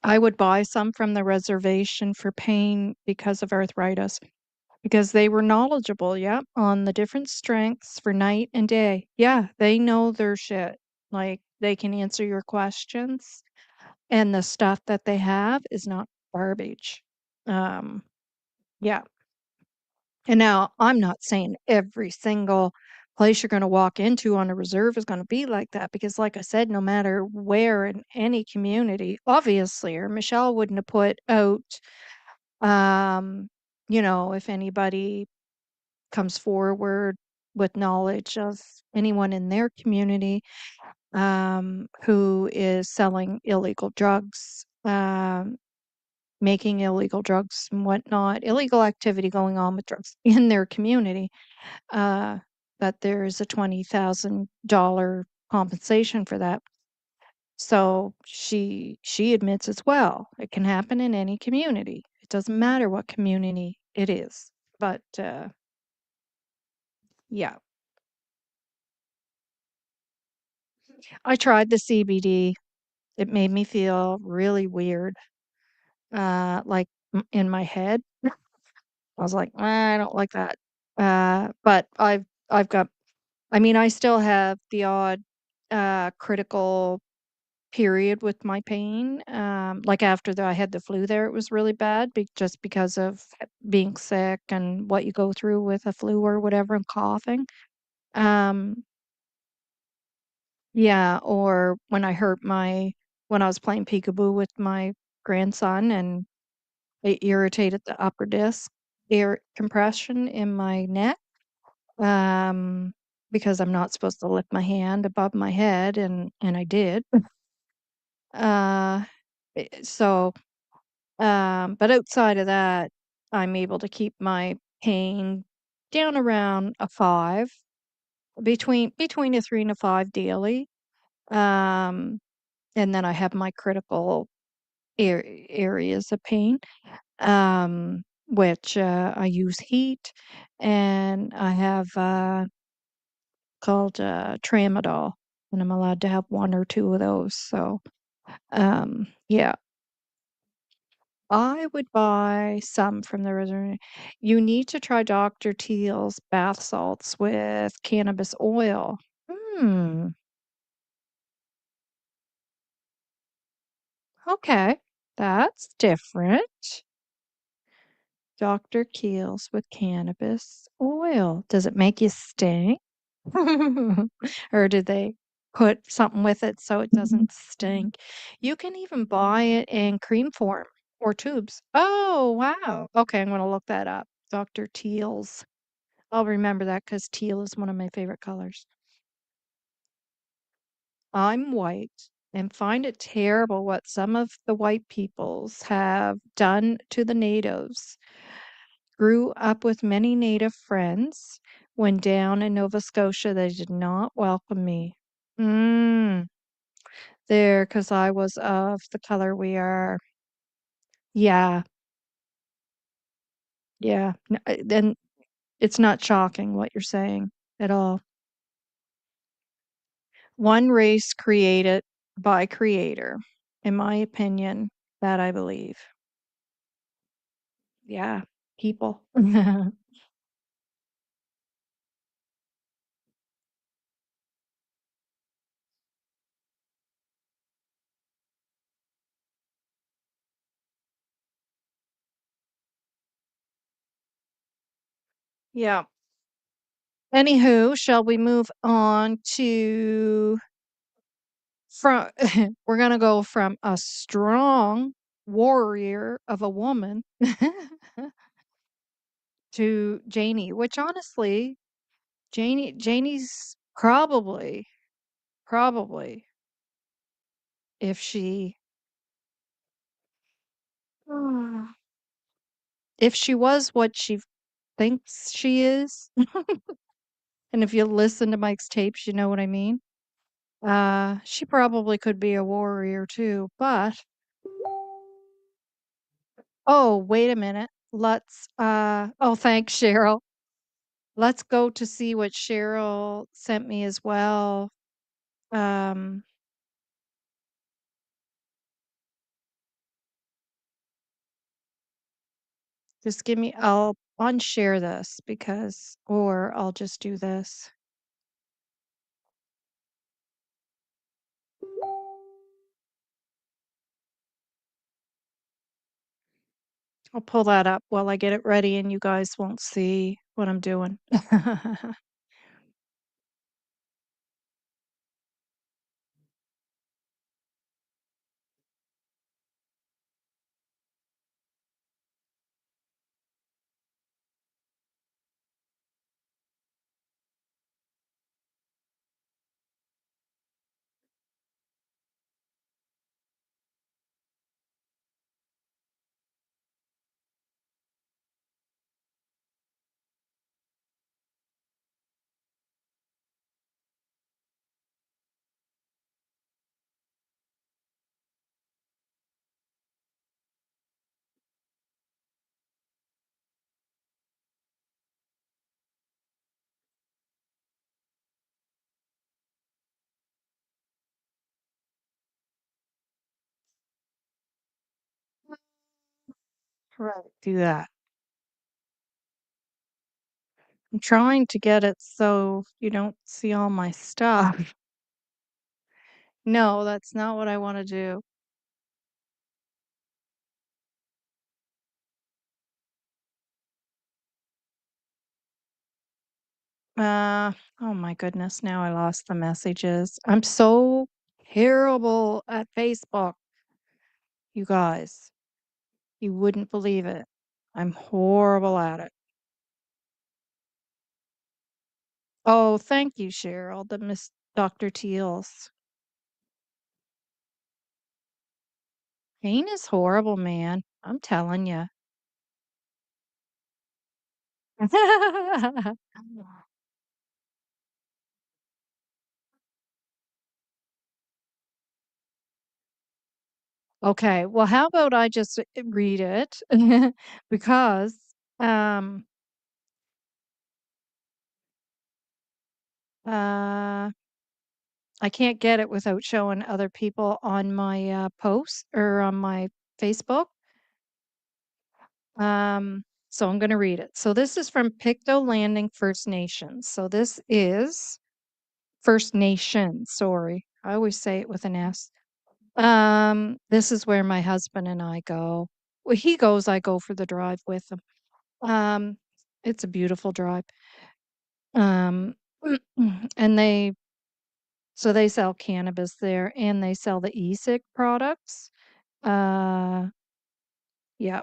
I would buy some from the reservation for pain because of arthritis. Because they were knowledgeable, yep, on the different strengths for night and day. Yeah, they know their shit. Like, they can answer your questions, and the stuff that they have is not garbage. Um, yeah. And now I'm not saying every single place you're gonna walk into on a reserve is gonna be like that because, like I said, no matter where in any community, obviously, or Michelle wouldn't have put out, um, if anybody comes forward with knowledge of anyone in their community, who is selling illegal drugs, making illegal drugs and whatnot, illegal activity going on with drugs in their community, uh, that there is a $20,000 compensation for that. So she admits as well. It can happen in any community. It doesn't matter what community it is. But yeah, I tried the CBD. It made me feel really weird, like in my head. I was like, I don't like that. But I've got I mean, I still have the odd critical period with my pain. Like after I had the flu there, it was really bad just because of being sick and what you go through with a flu or whatever and coughing. Um, yeah, or when I was playing peekaboo with my grandson and it irritated the upper disc ear compression in my neck. Um, because I'm not supposed to lift my hand above my head and I did. Uh, so but outside of that, I'm able to keep my pain down around a 5, between a 3 and a 5 daily. Um, and then I have my critical areas of pain, which I use heat, and I have called tramadol, and I'm allowed to have 1 or 2 of those. So, yeah, I would buy some from the reserve. You need to try Dr. Teal's bath salts with cannabis oil. Hmm. Okay. That's different. Dr. Keel's with cannabis oil. Does it make you stink? Or did they put something with it so it doesn't stink? You can even buy it in cream form or tubes. Oh, wow. Okay, I'm gonna look that up. Dr. Teal's. I'll remember that because teal is one of my favorite colors. I'm white and find it terrible what some of the white peoples have done to the natives. Grew up with many native friends. When down in Nova Scotia, they did not welcome me. Mm, there, because I was of the color we are. Yeah, yeah. Then it's not shocking what you're saying at all. One race created by creator, in my opinion, that I believe. Yeah, people. Yeah. Anywho, shall we move on to from we're gonna go from a strong warrior of a woman to Janie, which honestly, Janie's probably if she if she was what she thinks she is, and if you listen to Mike's tapes, you know what I mean. She probably could be a warrior too, but oh, wait a minute. Oh, thanks, Cheryl. Let's go to see what Cheryl sent me as well. Um, just give me, I'll unshare this or I'll just do this. I'll pull that up while I get it ready and you guys won't see what I'm doing. Right. Do that. I'm trying to get it so you don't see all my stuff. No, that's not what I wanna do. Uh, oh my goodness, now I lost the messages. I'm so terrible at Facebook, you guys. You wouldn't believe it. I'm horrible at it. Oh, thank you, Cheryl, the Miss Dr. Teals. Pain is horrible, man. I'm telling you. Okay, well, how about I just read it because um uh I can't get it without showing other people on my post or on my Facebook. So I'm going to read it. So this is from Pictou Landing First Nations. So this is First Nation, sorry. I always say it with an S. This is where my husband and I go. Well, he goes, I go for the drive with him. Um, it's a beautiful drive. Um, and they sell cannabis there and they sell the e-cig products. Uh, yeah.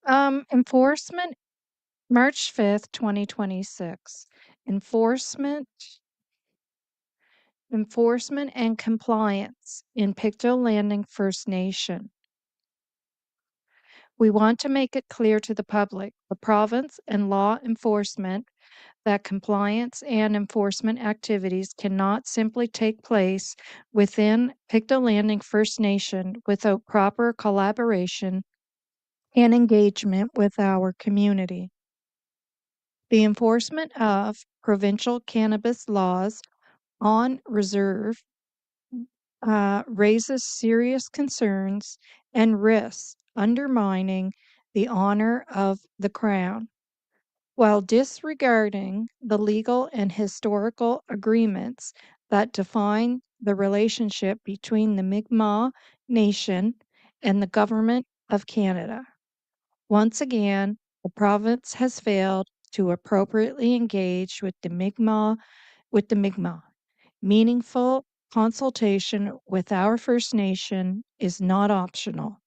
Enforcement, March 5th, 2026. Enforcement, enforcement and compliance in Pictou Landing First Nation. We want to make it clear to the public, the province and law enforcement that compliance and enforcement activities cannot simply take place within Pictou Landing First Nation without proper collaboration and engagement with our community. The enforcement of provincial cannabis laws on reserve raises serious concerns and risks undermining the honor of the Crown, while disregarding the legal and historical agreements that define the relationship between the Mi'kmaq Nation and the Government of Canada. Once again, the province has failed to appropriately engage with the Mi'kmaq. Meaningful consultation with our First Nation is not optional.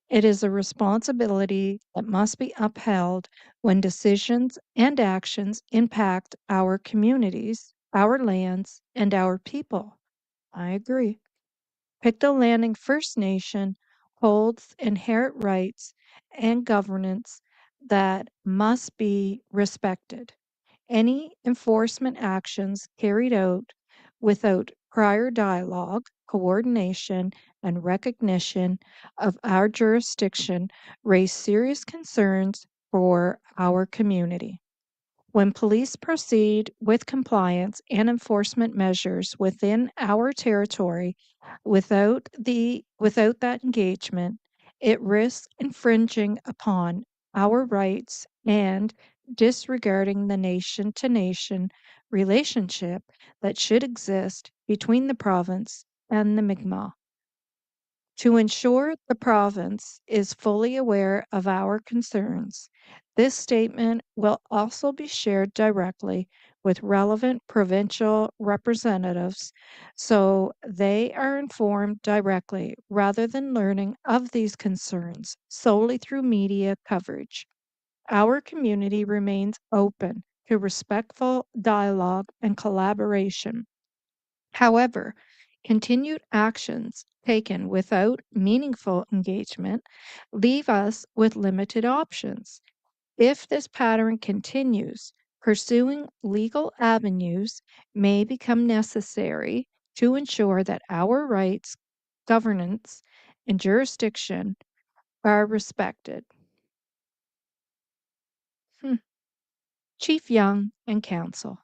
It is a responsibility that must be upheld when decisions and actions impact our communities, our lands, and our people. I agree. Pictou Landing First Nation holds inherent rights and governance that must be respected. Any enforcement actions carried out without prior dialogue, coordination, and recognition of our jurisdiction raise serious concerns for our community. When police proceed with compliance and enforcement measures within our territory without that engagement, it risks infringing upon our rights and disregarding the nation to nation relationship that should exist between the province and the Mi'kmaq. To ensure the province is fully aware of our concerns, this statement will also be shared directly with relevant provincial representatives so they are informed directly rather than learning of these concerns solely through media coverage. Our community remains open to respectful dialogue and collaboration. However, continued actions taken without meaningful engagement leave us with limited options. If this pattern continues, pursuing legal avenues may become necessary to ensure that our rights, governance, and jurisdiction are respected. Hmm. Chief Young and Counsel.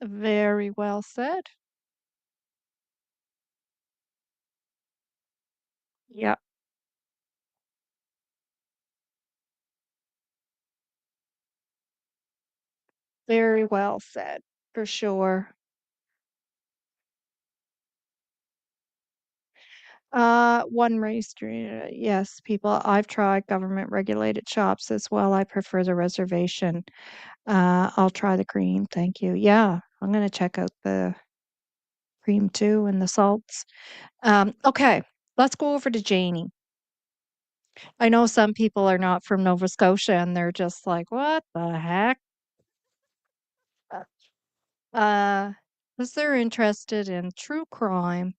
Very well said. Yep. Very well said, for sure. One race, yes, people. I've tried government regulated shops as well. I prefer the reservation. I'll try the cream, thank you. Yeah, I'm gonna check out the cream too and the salts. Okay, let's go over to Janie. I know some people are not from Nova Scotia and they're just like, what the heck? Uh, because they're interested in true crime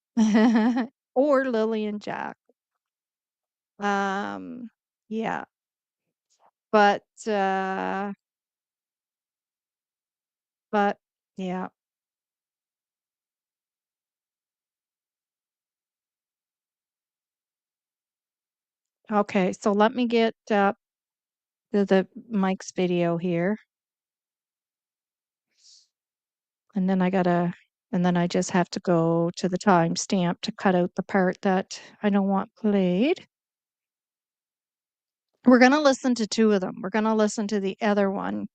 or Lilly&Jack. Um, yeah, but but yeah. Okay, so let me get the Mike's video here, and then I just have to go to the timestamp to cut out the part that I don't want played. We're gonna listen to two of them. We're gonna listen to the other one.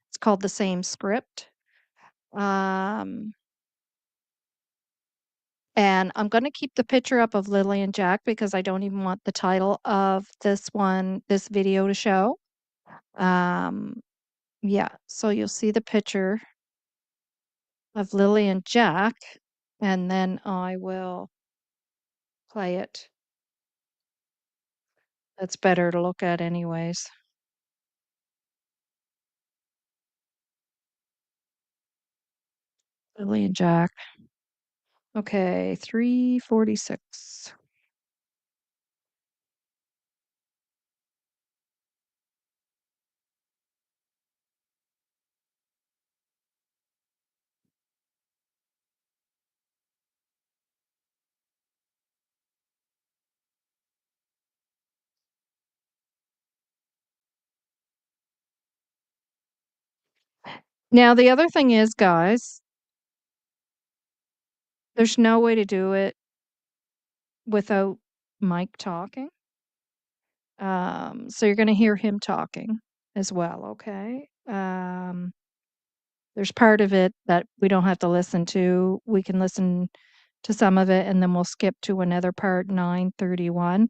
It's called The Same Script. Um, and I'm gonna keep the picture up of Lilly&Jack because I don't even want the title of this video to show. Yeah, so you'll see the picture of Lilly&Jack, and then I will play it. That's better to look at anyways. Lilly&Jack. Okay, 3:46. Now, the other thing is, guys, there's no way to do it without Mike talking. So you're going to hear him talking as well, okay? There's part of it that we don't have to listen to. We can listen to some of it and then we'll skip to another part, 9:31.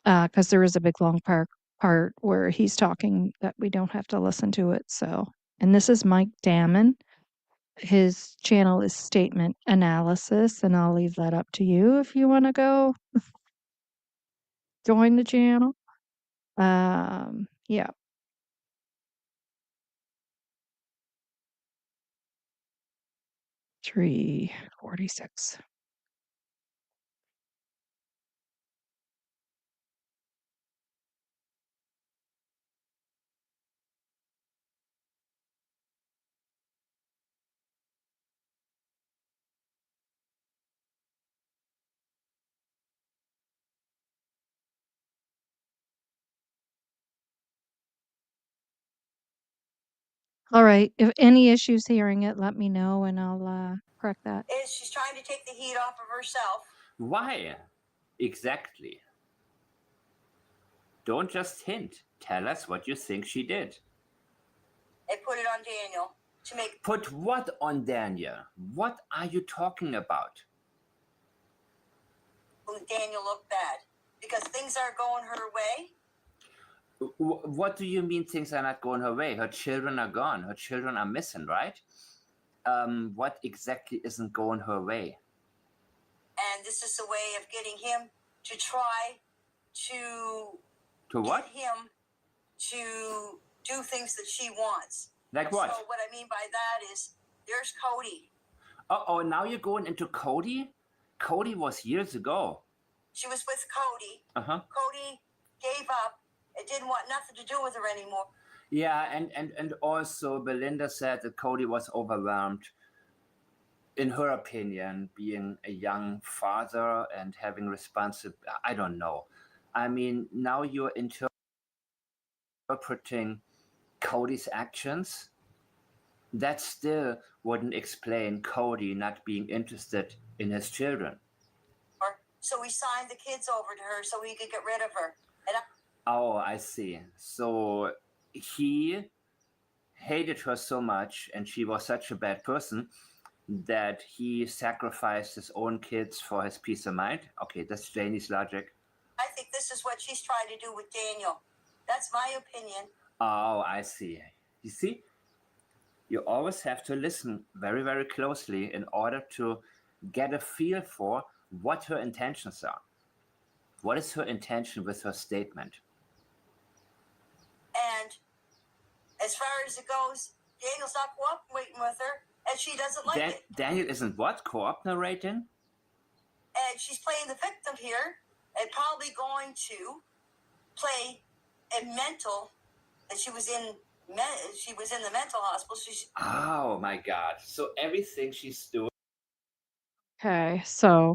Because there is a big long part where he's talking that we don't have to listen to it. So, and this is Mike Dammann. His channel is Statement Analysis, and I'll leave that up to you if you want to go join the channel. Yeah. 3:46. All right. If any issues hearing it, let me know and I'll correct that. She's trying to take the heat off of herself. Why? Exactly. Don't just hint. Tell us what you think she did. They put it on Daniel to make... Put what on Daniel? What are you talking about? Daniel look bad because things aren't going her way. What do you mean things are not going her way? Her children are gone. Her children are missing, right? What exactly isn't going her way? And this is a way of getting him to try to what? get him to do things that she wants. Like what? So what I mean by that is there's Cody. Oh, now you're going into Cody? Cody was years ago. She was with Cody. Uh-huh. Cody gave up. It didn't want nothing to do with her anymore. Yeah, and also Belinda said that Cody was overwhelmed, in her opinion, being a young father and having responsibility. I don't know. I mean, now you're interpreting Cody's actions. That still wouldn't explain Cody not being interested in his children. So we signed the kids over to her so we could get rid of her. And Oh, I see. So he hated her so much and she was such a bad person that he sacrificed his own kids for his peace of mind. Okay, that's Janie's logic. I think this is what she's trying to do with Daniel. That's my opinion. Oh, I see. You see, you always have to listen very, very closely in order to get a feel for what her intentions are. What is her intention with her statement? And as far as it goes, Daniel's not cooperating with her, and she doesn't like it. Daniel isn't what? Co-operating? And she's playing the victim here, and probably going to play a mental. And she was in the mental hospital. Oh my God! So everything she's doing. Okay, so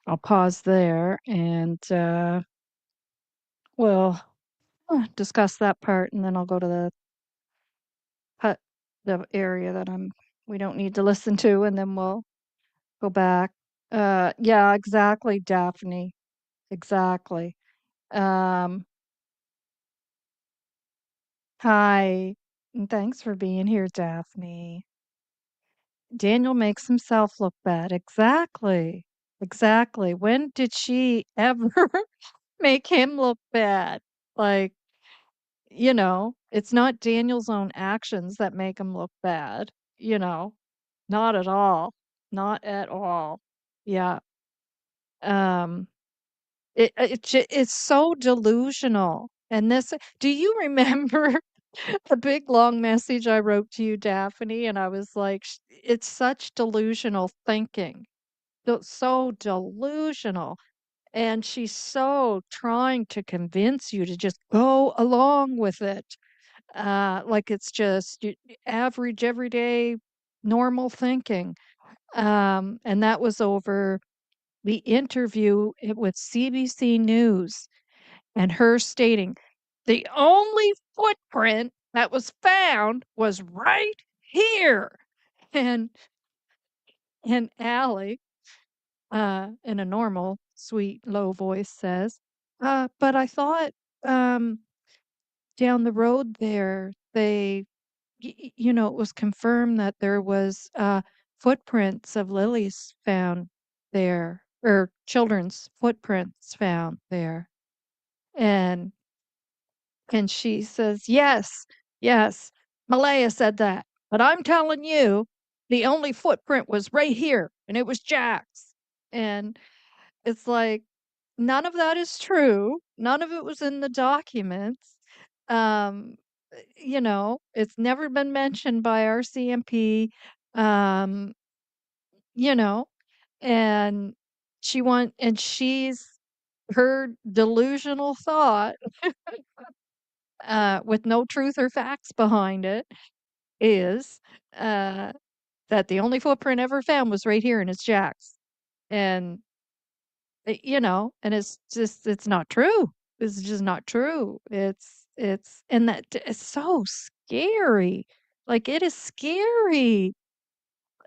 I'll pause there and we'll discuss that part, and then I'll go to the area that we don't need to listen to, and then we'll go back. Yeah, exactly, Daphne. Exactly. Um, Hi, and thanks for being here, Daphne. Daniel makes himself look bad. Exactly. Exactly. When did she ever make him look bad? Like, it's not Daniel's own actions that make him look bad, you know, not at all. Not at all. Yeah. Um, it's so delusional. And do you remember the big long message I wrote to you, Daphne? And I was like, it's such delusional thinking. So delusional. And she's so trying to convince you to just go along with it. Like it's just average, everyday, normal thinking. And that was over the interview with CBC News and her stating the only footprint that was found was right here. And Allie, in a normal, sweet, low voice says, but I thought down the road there, it was confirmed that there was footprints of lilies found there, or children's footprints found there. And she says, "Yes, yes, Malaya said that. But I'm telling you, the only footprint was right here, and it was Jack's." And it's like, none of that is true. None of it was in the documents. Um, it's never been mentioned by our CMP. Um, you know, and she's her delusional thought, with no truth or facts behind it, is uh, that the only footprint ever found was right here and it's Jack's. And, and it's not true. It's just not true. And it's so scary. Like, it is scary.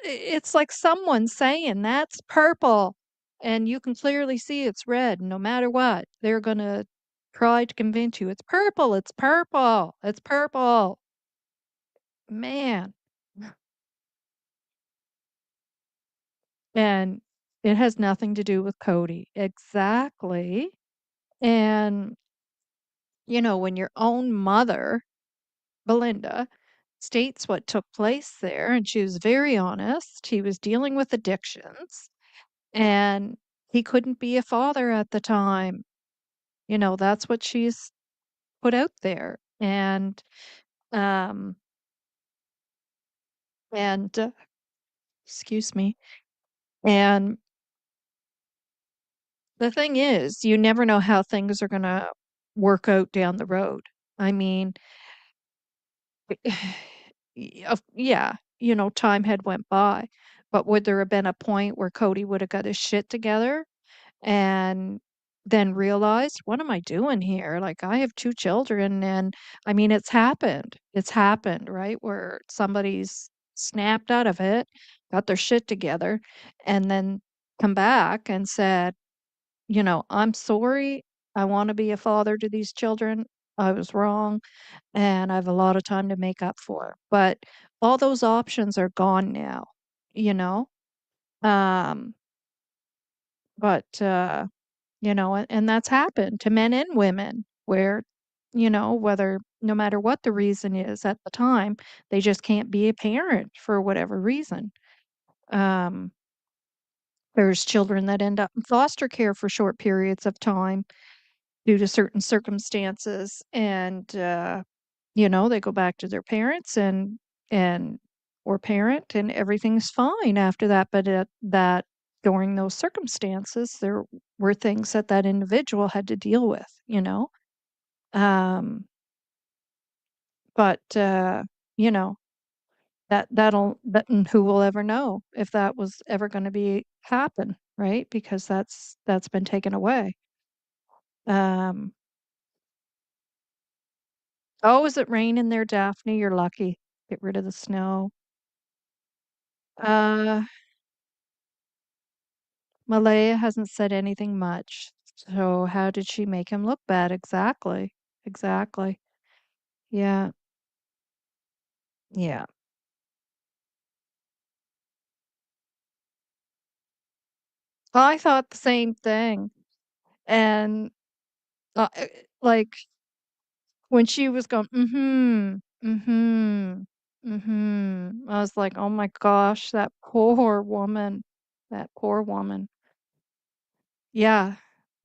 It's like someone saying that's purple and you can clearly see it's red. No matter what, they're going to try to convince you it's purple. It's purple. It's purple. Man. And it has nothing to do with Cody. Exactly. And, when your own mother, Belinda, states what took place there, and she was very honest, he was dealing with addictions and he couldn't be a father at the time. That's what she's put out there. Um, and, excuse me. And the thing is, you never know how things are going to work out down the road. I mean, yeah, time had went by, but would there have been a point where Cody would have got his shit together and then realized, what am I doing here? Like, I have two children, and I mean, it's happened. It's happened, right? Where somebody's snapped out of it, got their shit together, and then come back and said, I'm sorry. I want to be a father to these children. I was wrong, and I have a lot of time to make up for. But all those options are gone now, you know? Um, but and that's happened to men and women where, whether no matter what the reason is at the time, they just can't be a parent for whatever reason. Um, there's children that end up in foster care for short periods of time due to certain circumstances, and they go back to their parents and or parent, and everything's fine after that. But that during those circumstances, there were things that that individual had to deal with. Um, but you know, and who will ever know if that was ever going to be happen, right? Because that's been taken away. Um, oh, is it raining there, Daphne? You're lucky. Get rid of the snow. Uh, Malaya hasn't said anything much. So how did she make him look bad? Exactly. Exactly. Yeah. Yeah. I thought the same thing. And like when she was going, I was like, oh my gosh, that poor woman. That poor woman. Yeah.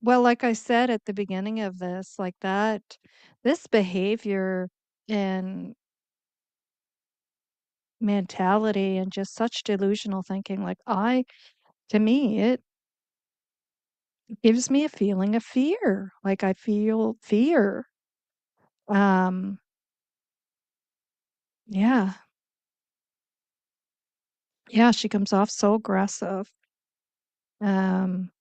Well, like I said at the beginning of this, like this behavior and mentality and just such delusional thinking, to me, it gives me a feeling of fear. Like I feel fear. Um, yeah. Yeah, she comes off so aggressive. Um,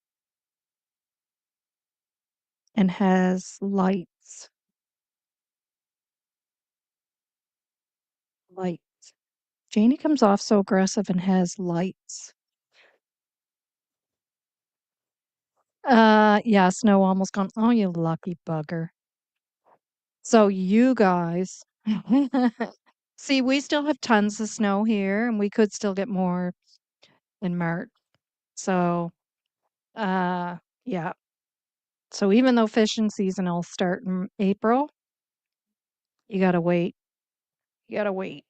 and has lights. Light. Janie comes off so aggressive and has lights. Yeah, snow almost gone. Oh, you lucky bugger. So you guys, see, we still have tons of snow here, and we could still get more in March. So, uh, yeah. So even though fishing season will start in April, you gotta wait. You gotta wait.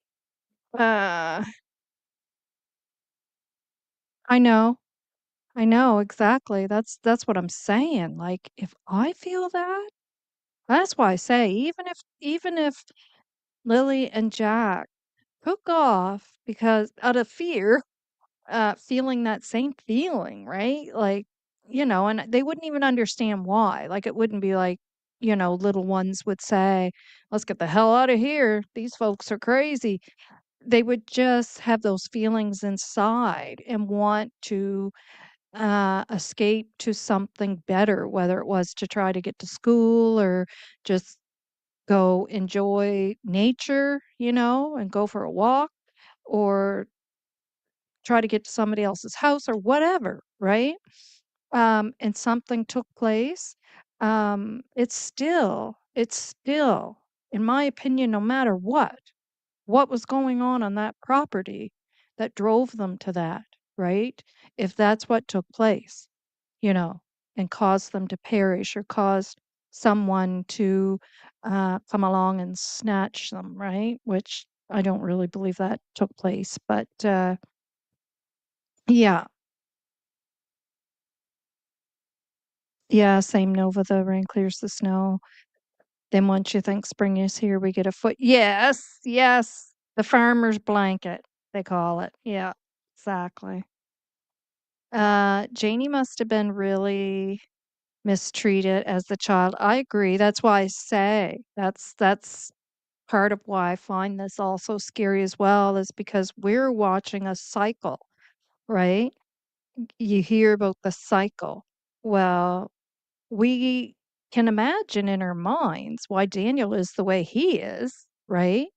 Uh, I know. I know exactly. That's what I'm saying. Like if I feel that, that's why I say even if Lily and Jack took off because out of fear, feeling that same feeling, right? Like, and they wouldn't even understand why. Like, it wouldn't be like, little ones would say, let's get the hell out of here. These folks are crazy. They would just have those feelings inside and want to escape to something better, whether it was to try to get to school or just go enjoy nature, and go for a walk or try to get to somebody else's house or whatever, right? And something took place. It's still, in my opinion, no matter what was going on that property that drove them to that, right? If that's what took place, you know, and caused them to perish or caused someone to come along and snatch them, right? Which I don't really believe that took place, but yeah, yeah, same Nova. The rain clears the snow. Then once you think spring is here, we get a foot. Yes, yes, the farmer's blanket, they call it. Yeah, exactly. Janie must have been really mistreated as the child. I agree. That's why I say that's part of why I find this also scary as well, is because we're watching a cycle, right? You hear about the cycle. Well, we can imagine in our minds why Daniel is the way he is, right?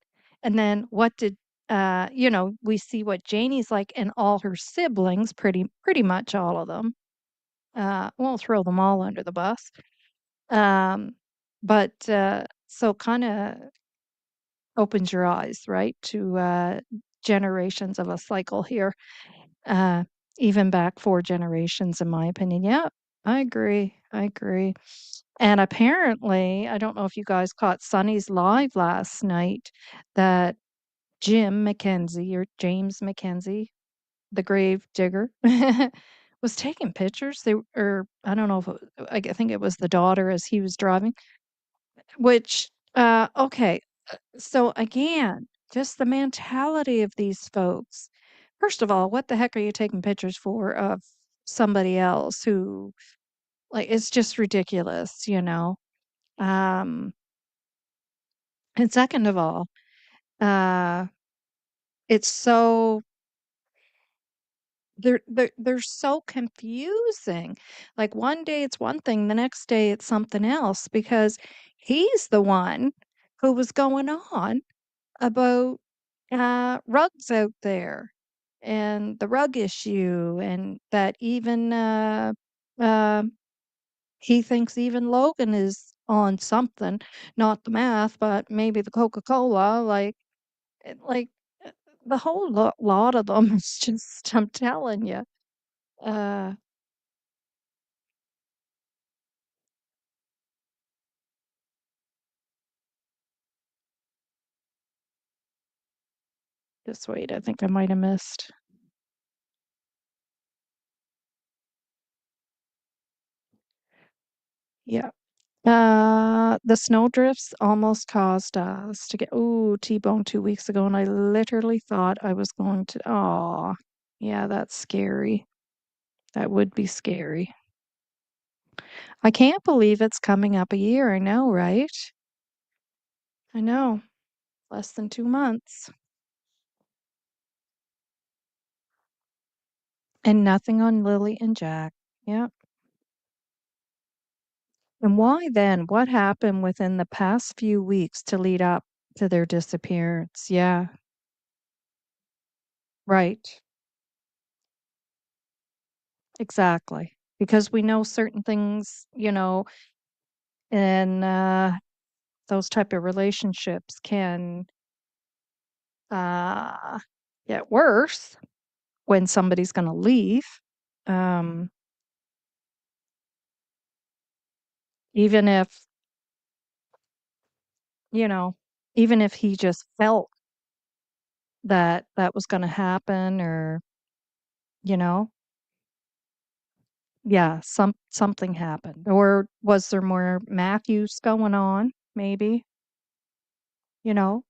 And then we see what Janie's like and all her siblings, pretty much all of them. Won't throw them all under the bus. Um, but so kind of opens your eyes, right, to generations of a cycle here. Uh, even back 4 generations, in my opinion. Yeah, I agree. I agree. And apparently, I don't know if you guys caught Sonny's live last night, that Jim McKenzie or James McKenzie, the grave digger, was taking pictures. Or I don't know if I think it was the daughter as he was driving, which, okay. So again, just the mentality of these folks. First of all, what the heck are you taking pictures for of somebody else who, like, it's just ridiculous, you know? Um, and second of all, uh, it's so they're so confusing. Like one day it's one thing, the next day it's something else because he's the one who was going on about rugs out there and the rug issue, and that even uh, he thinks even Logan is on something, not the math, but maybe the Coca-Cola. Like uh, the whole lot of them is just, I'm telling you, uh, just wait, I think I might have missed. Yeah. The snowdrifts almost caused us to get, ooh, T-bone 2 weeks ago, and I literally thought I was going to, oh, yeah, that's scary. That would be scary. I can't believe it's coming up a year. I know, right? I know. Less than 2 months. And nothing on Lily and Jack. Yeah. And why then? What happened within the past few weeks to lead up to their disappearance? Yeah, right. Exactly. Because we know certain things, and those type of relationships can uh, get worse when somebody's going to leave. Um, even if, you know, even if he just felt that that was going to happen, or, you know, yeah, something happened. Or was there more Matthews going on, maybe? You know,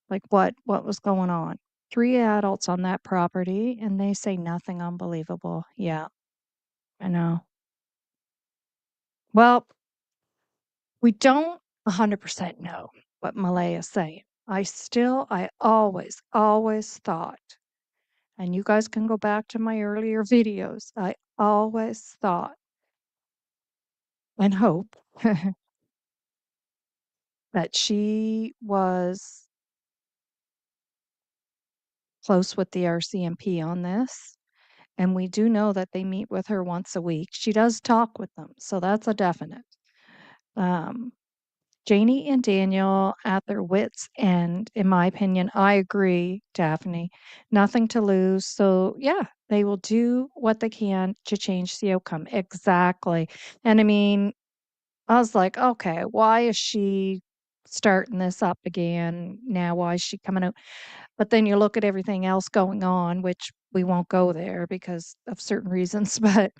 like what was going on? 3 adults on that property and they say nothing unbelievable. Yeah, I know. Well, we don't 100% know what Malay is saying. I always thought, and you guys can go back to my earlier videos, I always thought and hope that she was close with the RCMP on this. And we do know that they meet with her once a week. She does talk with them, so that's a definite. Um, Janie and Daniel at their wits' end, in my opinion. I agree, Daphne. Nothing to lose. So, yeah, they will do what they can to change the outcome. Exactly. And I mean, I was like, okay, why is she starting this up again now? Why is she coming out? But then you look at everything else going on, which we won't go there because of certain reasons, but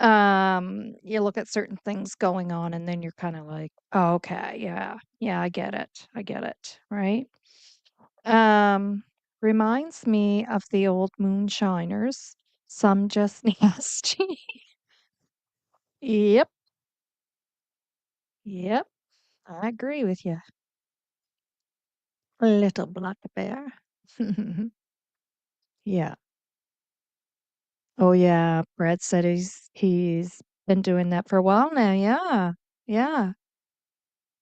you look at certain things going on and then you're kind of like, oh, okay, yeah, yeah, I get it. I get it, right? Um, Reminds me of the old moonshiners. Some just nasty. Yep, yep, I agree with you. Little black bear. Yeah. Oh yeah, Brad said he's been doing that for a while now. Yeah. Yeah.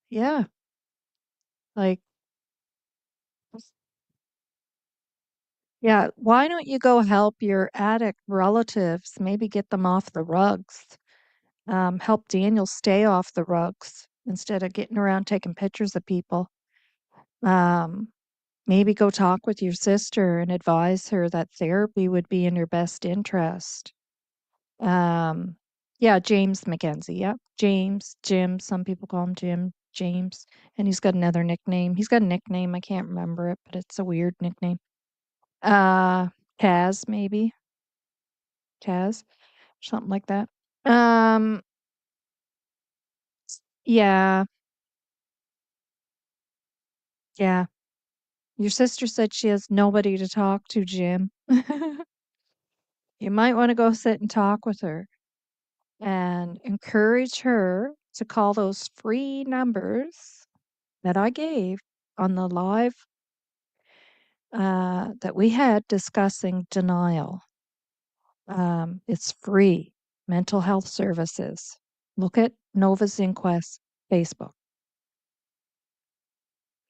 Yeah. Like Yeah, why don't you go help your addict relatives, maybe get them off the rugs? Help Daniel stay off the rugs instead of getting around taking pictures of people. Um, Maybe go talk with your sister and advise her that therapy would be in your best interest. Um, yeah, James McKenzie. Yep. Jim. Some people call him Jim, James. And he's got another nickname. He's got a nickname. I can't remember it, but it's a weird nickname. Uh, Kaz, maybe. Kaz, something like that. Um, yeah, yeah. Your sister said she has nobody to talk to, Jim. You might want to go sit and talk with her and encourage her to call those free numbers that I gave on the live that we had discussing denial. It's free mental health services. Look at Novah's Inquest Facebook.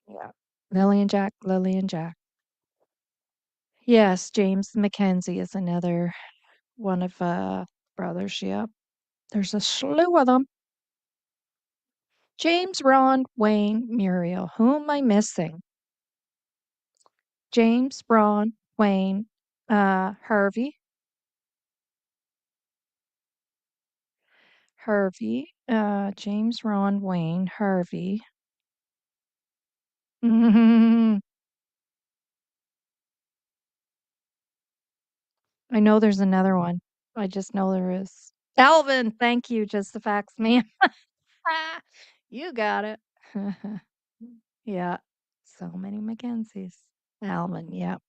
Yeah. Lilly&Jack, Lilly&Jack. Yes, James Mackenzie is another one of brothers. Yep. There's a slew of them. James, Ron, Wayne, Muriel. Who am I missing? James, Ron, Wayne, Harvey, James, Ron, Wayne, Harvey. I know there's another one. I just know there is. Alvin, thank you, just the facts, man. You got it. Yeah, so many Mackenzies. Alvin, yep,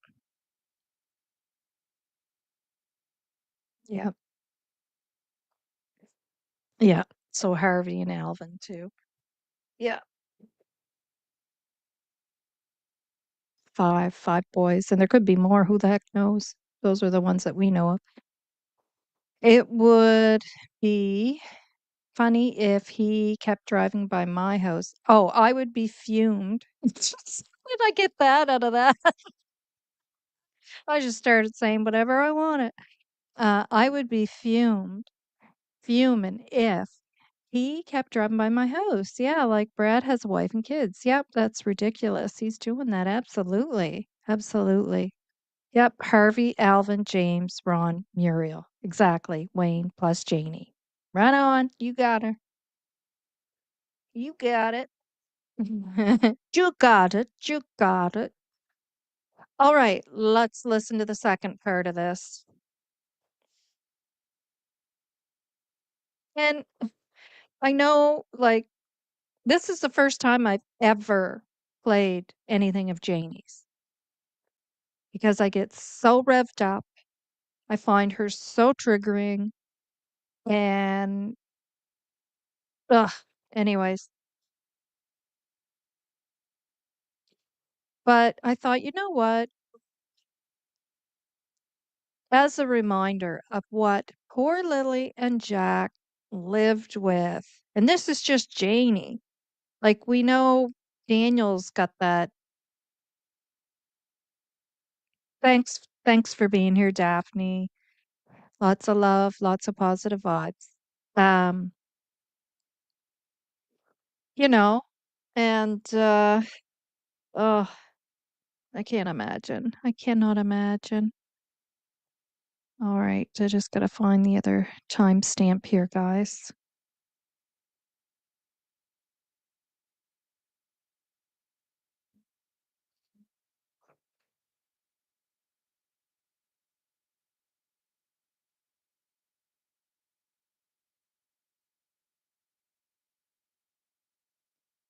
yep, yeah. So Harvey and Alvin too. Yeah, five boys, and there could be more. Who the heck knows? Those are the ones that we know of. It would be funny if he kept driving by my house. Oh, I would be fumed. Did I get that out of that? I just started saying whatever I wanted. I would be fuming if he kept driving by my house. Yeah, like Brad has a wife and kids. Yep, that's ridiculous. He's doing that. Absolutely. Absolutely. Yep, Harvey, Alvin, James, Ron, Muriel. Exactly. Wayne plus Janie. Right on. You got her. You got it. You got it. You got it. All right, let's listen to the second part of this. And I know, like, this is the first time I've ever played anything of Janie's because I get so revved up. I find her so triggering. And, ugh, anyways. But I thought, you know what? As a reminder of what poor Lily and Jack lived with. And this is just Janie. Like we know Daniel's got that. Thanks for being here, Daphne. Lots of love, lots of positive vibes. Um, you know, and oh, I can't imagine. I cannot imagine. All right, I just gotta find the other timestamp here, guys.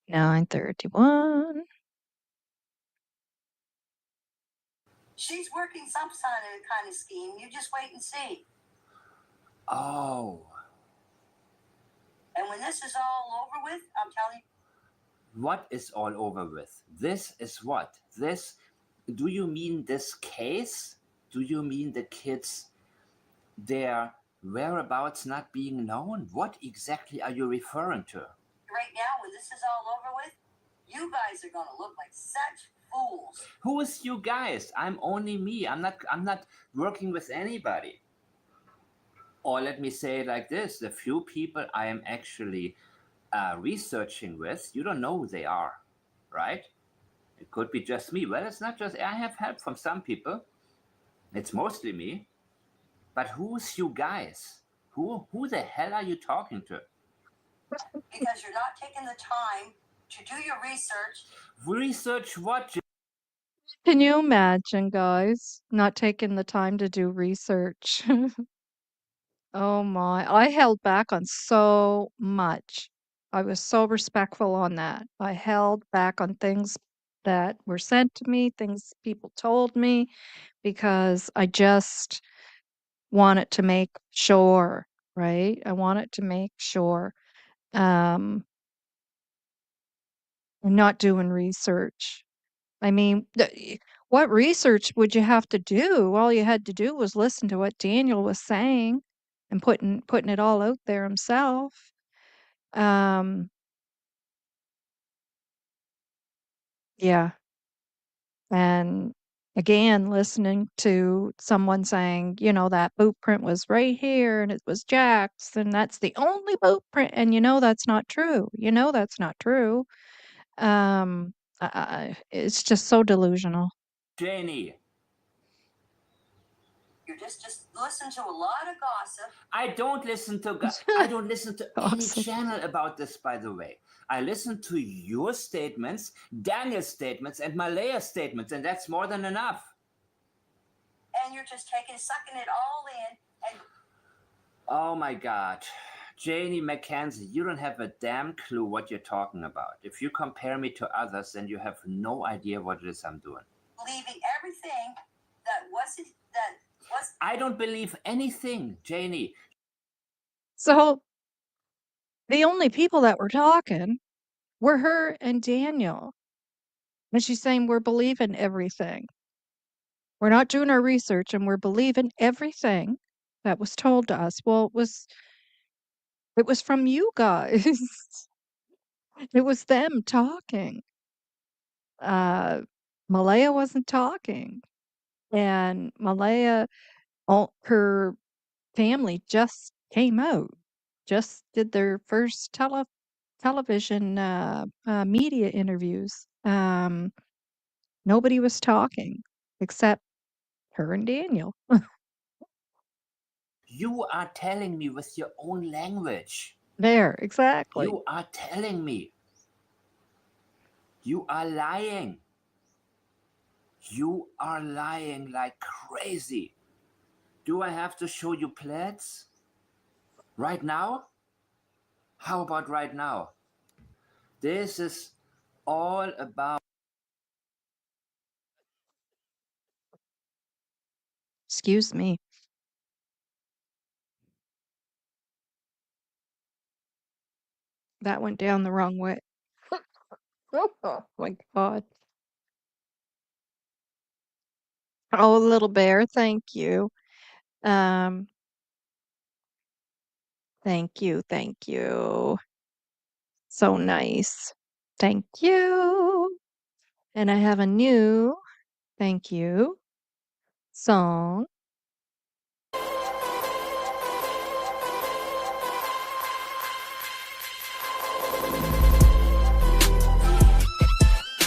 $9:31. She's working some kind of scheme. You just wait and see. Oh, And when this is all over with, I'm telling you. what is all over with? This is what? This, do you mean this case? Do you mean the kids, their whereabouts not being known? What exactly are you referring to? Right now, when this is all over with, You guys are gonna look like such fools. Who is you guys? I'm only me. I'm not working with anybody. Or let me say it like this: the few people I am actually researching with, you don't know who they are, right? It could be just me. Well, it's not just. I have help from some people. It's mostly me. But who's you guys? Who the hell are you talking to? Because you're not taking the time to do your research. Research what? Can you imagine, guys, not taking the time to do research? Oh my, I held back on so much. I was so respectful on that. I held back on things that were sent to me, things people told me, because I just wanted to make sure, right? I wanted to make sure. I'm not doing research. I mean, what research would you have to do? All you had to do was listen to what Daniel was saying and putting it all out there himself. Um, yeah. And again, listening to someone saying, that boot print was right here and it was Jack's and that's the only boot print. And that's not true. That's not true. It's just so delusional. Janie. You just listen to a lot of gossip. I don't listen to I don't listen to any Awesome. channel about this, by the way. I listen to your statements, Daniel's statements, and Malaya's statements, and that's more than enough. And you're just sucking it all in. And oh my God. Janie McKenzie, you don't have a damn clue what you're talking about. If you compare me to others, then you have no idea what it is I'm doing. Believing everything that was. I don't believe anything, Janie. So the only people that were talking were her and Daniel. And she's saying we're believing everything. We're not doing our research and we're believing everything that was told to us. Well, it was from you guys. It was them talking. Malaya wasn't talking. And Malaya, her family just came out, just did their first television media interviews. Nobody was talking except her and Daniel. You are telling me with your own language. There, exactly. You are telling me. You are lying. You are lying like crazy. Do I have to show you plaids? Right now? How about right now? This is all about. Excuse me. That went down the wrong way. Oh my God. Oh, little bear, thank you. Thank you, thank you. So nice. Thank you. And I have a new thank you song.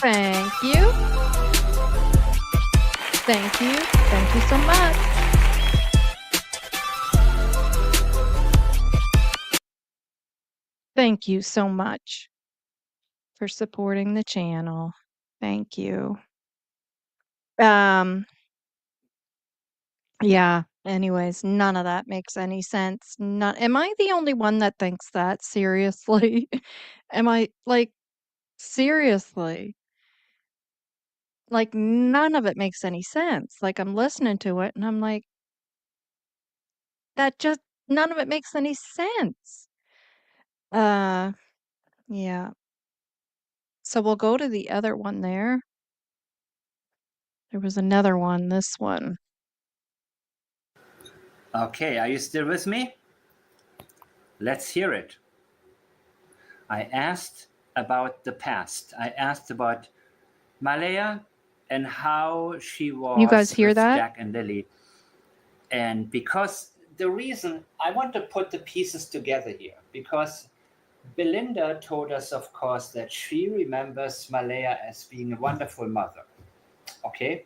Thank you. Thank you. Thank you so much. Thank you so much for supporting the channel. Thank you. Yeah, anyways, none of that makes any sense. Am I the only one that thinks that? Seriously? Am I seriously? Like none of it makes any sense. Like I'm listening to it and I'm like, that just none of it makes any sense. Yeah. So we'll go to the other one there. There was another one, this one. Okay, are you still with me? Let's hear it. I asked about the past. I asked about Malaya and how she You guys was hear with that? Jack and Lily. And because the reason I want to put the pieces together here, because Belinda told us, of course, that she remembers Malaya as being a wonderful mother. Okay.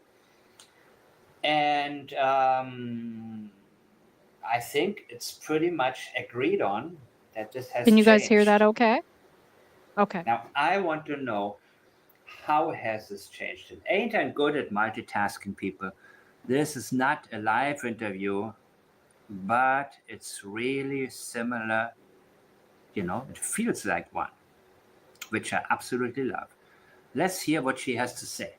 And I think it's pretty much agreed on that this has Can you guys hear that changed. okay? Okay. Now, I want to know, how has this changed? And ain't I good at multitasking, people? This is not a live interview, but it's really similar. It feels like one, which I absolutely love. Let's hear what she has to say.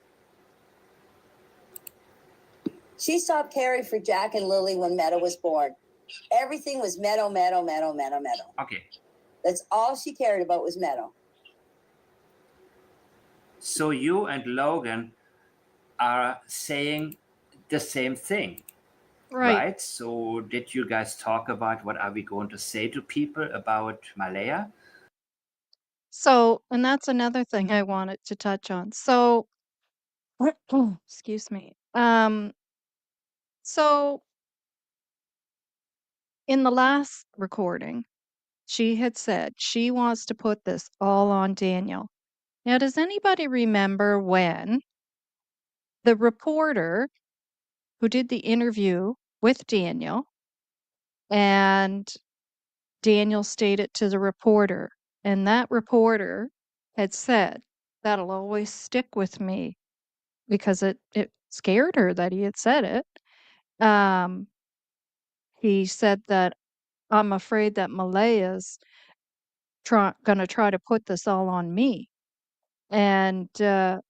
She stopped caring for Jack and Lily when Meadow was born. Everything was Meadow, Meadow, Meadow, Meadow, Meadow. Okay. That's all she cared about was Meadow. So you and Logan are saying the same thing, right? So did you guys talk about what are we going to say to people about Malaya? So, and that's another thing I wanted to touch on. So, excuse me. So in the last recording, she had said she wants to put this all on Daniel. Now, does anybody remember when the reporter who did the interview with Daniel and Daniel stated to the reporter, and that reporter had said, "That'll always stick with me," because it scared her that he had said it. He said that, "I'm afraid that Malaya's gonna try to put this all on me." And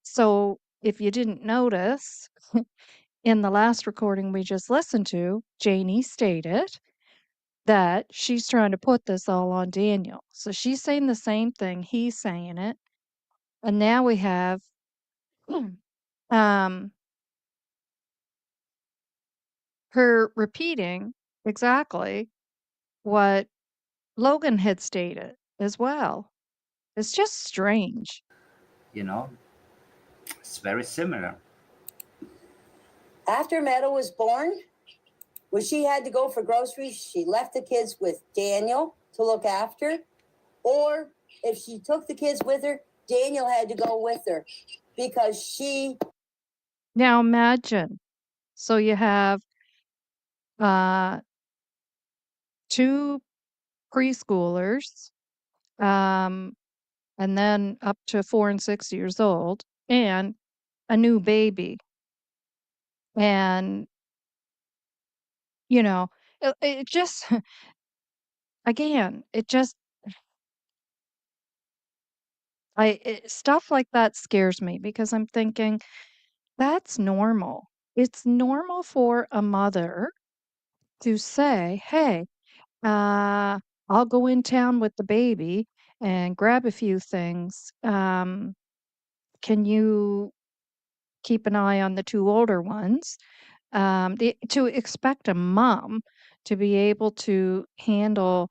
so if you didn't notice, in the last recording we just listened to, Janie stated that she's trying to put this all on Daniel. So she's saying the same thing, he's saying it. And now we have um, her repeating exactly what Logan had stated as well. It's just strange. It's very similar. After Meadow was born, when she had to go for groceries, she left the kids with Daniel to look after. Or if she took the kids with her, Daniel had to go with her because she. Now imagine. So you have uh, two preschoolers, and then up to 4 and 6 years old, and a new baby. And, it just, again, stuff like that scares me because I'm thinking that's normal. It's normal for a mother to say, "Hey, I'll go in town with the baby and grab a few things. Can you keep an eye on the two older ones?" To expect a mom to be able to handle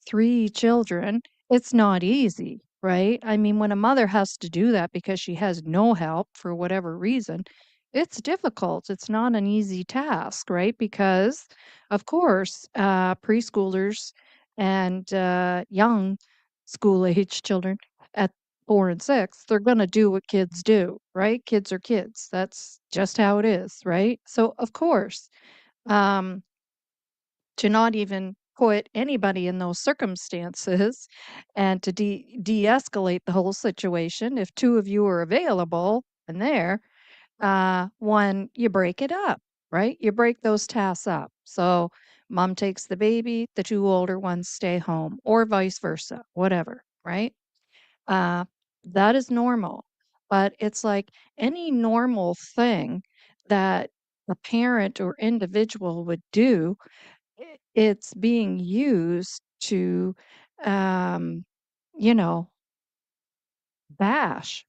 3 children, it's not easy, right? I mean, when a mother has to do that because she has no help for whatever reason, it's difficult. It's not an easy task, right? Because, of course, preschoolers and young school age children at 4 and 6, they're going to do what kids do, right? Kids are kids. That's just how it is, right? So, of course, um, to not even put anybody in those circumstances and to de-escalate the whole situation, if two of you are available and there, one, you break it up, right? You break those tasks up. So mom takes the baby, the two older ones stay home, or vice versa, whatever, right? uh, that is normal. But it's like any normal thing that a parent or individual would do, it's being used to, um, you know, bash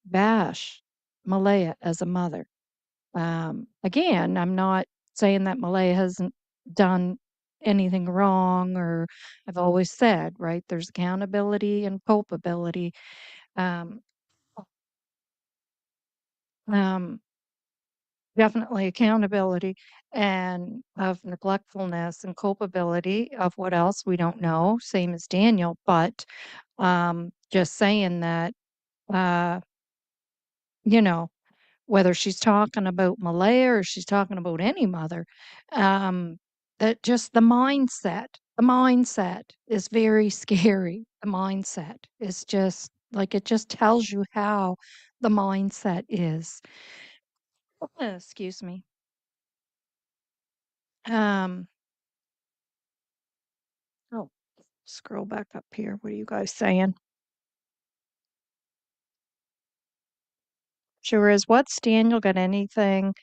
Malaya as a mother. Again, I'm not saying that Malaya hasn't done anything wrong, or I've always said, right, there's accountability and culpability. Um, um, definitely accountability and of neglectfulness and culpability of what else we don't know, same as Daniel, but just saying that, uh, you know, whether she's talking about Malaya or she's talking about any mother, um, that just the mindset is very scary. The mindset is just like it just tells you how the mindset is. Excuse me. Um, oh, scroll back up here. What are you guys saying? Sure is. What's Daniel got anything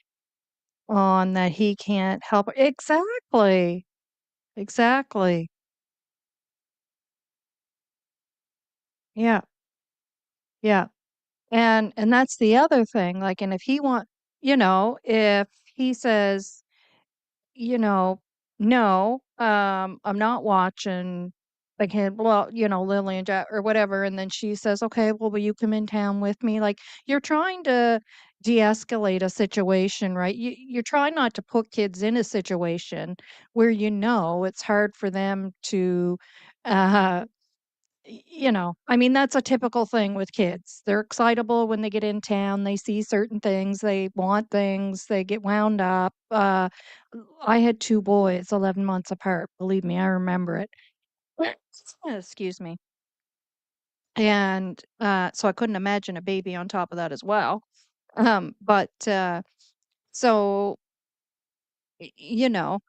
on that he can't help? Exactly. Exactly. Yeah. Yeah. And that's the other thing, like, and if he want if he says, you know, "No, I'm not watching the kid," well, Lily and Jack or whatever, and then she says, "Okay, well, will you come in town with me?" Like, you're trying to de-escalate a situation, right? You're trying not to put kids in a situation where it's hard for them to, uh I mean, that's a typical thing with kids. They're excitable when they get in town. They see certain things. They want things. They get wound up. I had two boys, 11 months apart. Believe me, I remember it. Excuse me. And so I couldn't imagine a baby on top of that as well. But so, you know,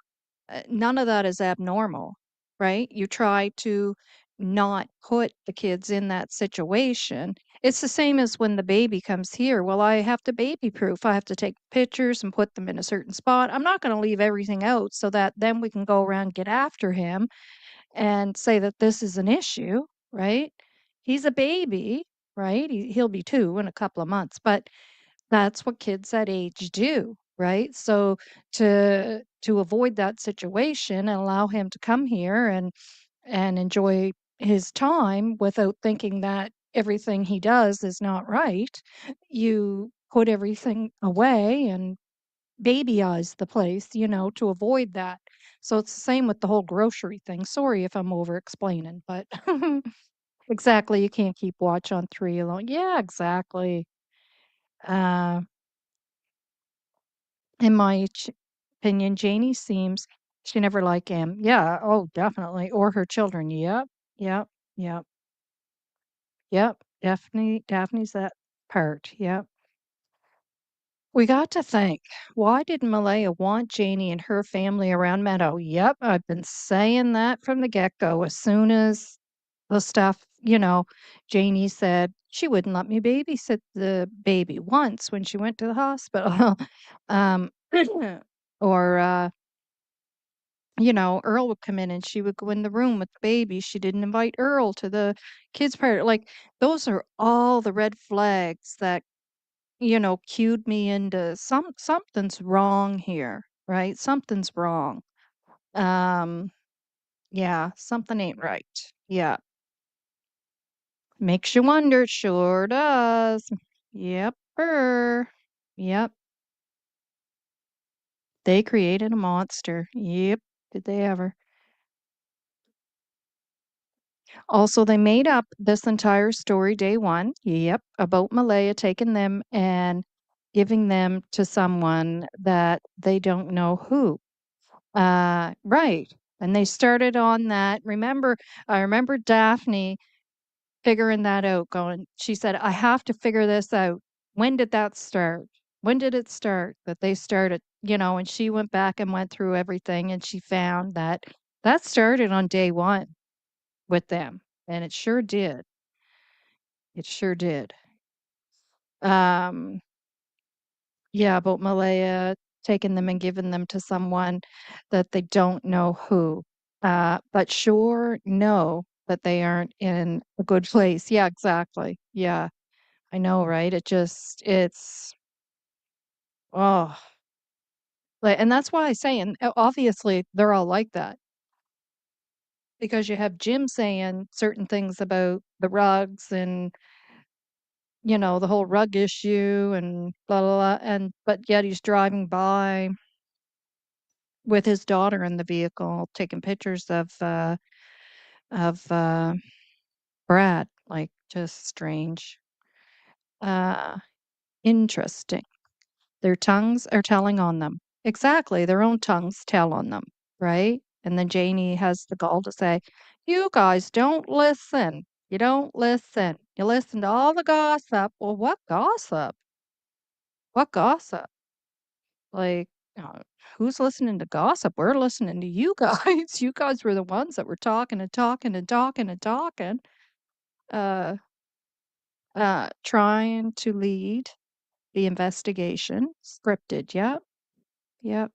none of that is abnormal, right? You try to not put the kids in that situation. It's the same as when the baby comes here. Well, I have to baby proof. I have to take pictures and put them in a certain spot. I'm not going to leave everything out so that then we can go around and get after him and say that this is an issue, right? He's a baby, right? He'll be 2 in a couple of months, but that's what kids that age do, right? So to avoid that situation and allow him to come here and enjoy his time without thinking that everything he does is not right, you put everything away and babyize the place, to avoid that. So it's the same with the whole grocery thing. Sorry if I'm over explaining, but exactly, you can't keep watch on 3 alone. Yeah, exactly. Uh In my opinion, Janie seems she never like him. Yeah, oh, definitely. Or her children. Yep, yep, yep, yep. Daphne's that part. Yep. We got to think, why did Malaya want Janie and her family around Meadow? Yep, I've been saying that from the get-go. As soon as the stuff, Janie said she wouldn't let me babysit the baby once when she went to the hospital. um, or Earl would come in and she would go in the room with the baby. She didn't invite Earl to the kids' party. Like, those are all the red flags that, cued me into something's wrong here, right? Something's wrong. Um, yeah, something ain't right. Yeah. Makes you wonder, sure does. Yep. Yep. They created a monster. Yep. Did they ever? Also, they made up this entire story day one. Yep, about Malaya taking them and giving them to someone that they don't know who. Right. And they started on that. I remember Daphne figuring that out, going, she said, I have to figure this out. When did that start? When did it start that they started? And she went back and went through everything and she found that that started on day one with them. And it sure did. It sure did. Um, yeah, about Malaya taking them and giving them to someone that they don't know who. But sure know that they aren't in a good place. Yeah, exactly. Yeah, I know, right? Oh, like, and that's why I say, and obviously they're all like that because you have Jim saying certain things about the rugs and the whole rug issue and blah, blah, blah. But yet he's driving by with his daughter in the vehicle, taking pictures of Brad. Like, just strange. Uh, Interesting. Their tongues are telling on them. Exactly, their own tongues tell on them, right? And then Janie has the gall to say, "You guys don't listen. You don't listen. You listen to all the gossip." Well, what gossip? What gossip? Like, uh, who's listening to gossip? We're listening to you guys. You guys were the ones that were talking and talking and talking and talking, uh, trying to lead the investigation. Scripted. Yep. Yep.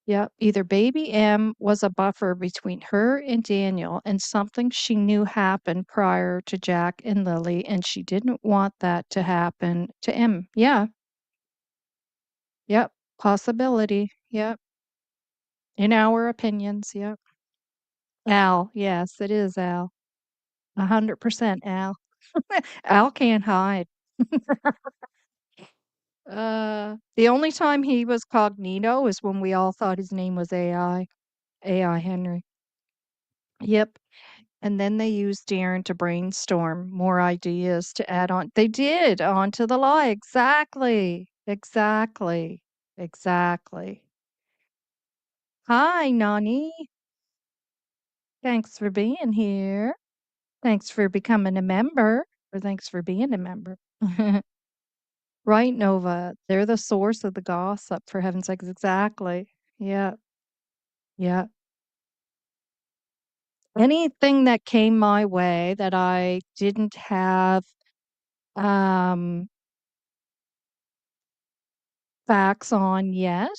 Yep. Either baby M was a buffer between her and Daniel and something she knew happened prior to Jack and Lily, and she didn't want that to happen to M. Yeah. Yep. Possibility. Yep. In our opinions. Yep. Al. Yes, it is Al. 100% Al. Al can't hide. The only time he was cognito is when we all thought his name was AI. AI Henry. Yep. And then they used Darren to brainstorm more ideas to add on. They did onto the lie. Exactly. Exactly. Exactly. Hi, Nani. Thanks for being here. Thanks for becoming a member, or thanks for being a member. Right, Nova. They're the source of the gossip, for heaven's sakes. Exactly. Yeah. Yeah. Anything that came my way that I didn't have um facts on yet.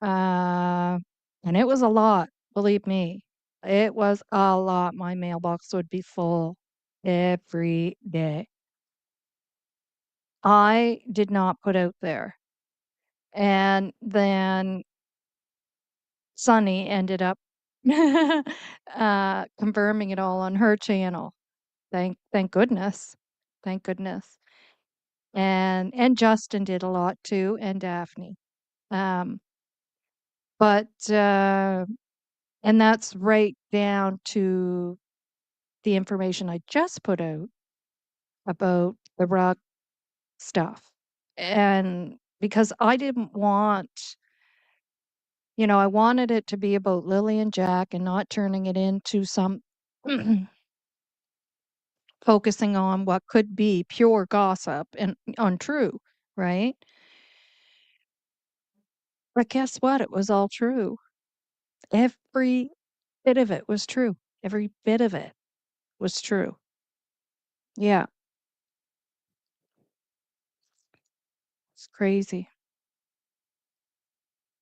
Uh, and it was a lot, believe me. It was a lot. My mailbox would be full every day. I did not put out there. And then Sunny ended up confirming it all on her channel. Thank goodness. Thank goodness. And Justin did a lot too, and Daphne. Um, but and that's right down to the information I just put out about the rug stuff. And because I didn't want, I wanted it to be about Lily and Jack and not turning it into some focusing on what could be pure gossip and untrue, right? But guess what? It was all true. Every bit of it was true. Every bit of it was true. Yeah, it's crazy.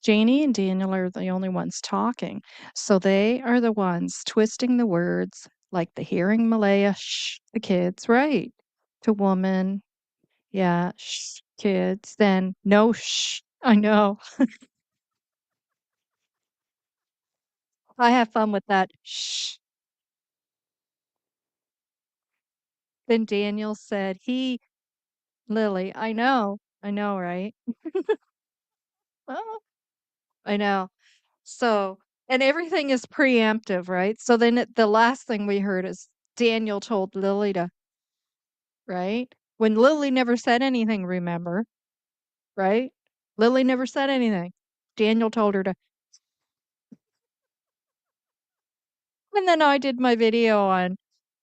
Janie and Daniel are the only ones talking. So they are the ones twisting the words like the hearing Malaya, shh, the kids, right? To woman, yeah, shh, kids. Then no, shh, I know. I have fun with that, shh. Then Daniel said, Lily, I know, right? Oh, I know. So, and everything is preemptive, right? So then the last thing we heard is Daniel told Lily to, right? When Lily never said anything, remember, right? Lily never said anything. Daniel told her to. And then I did my video on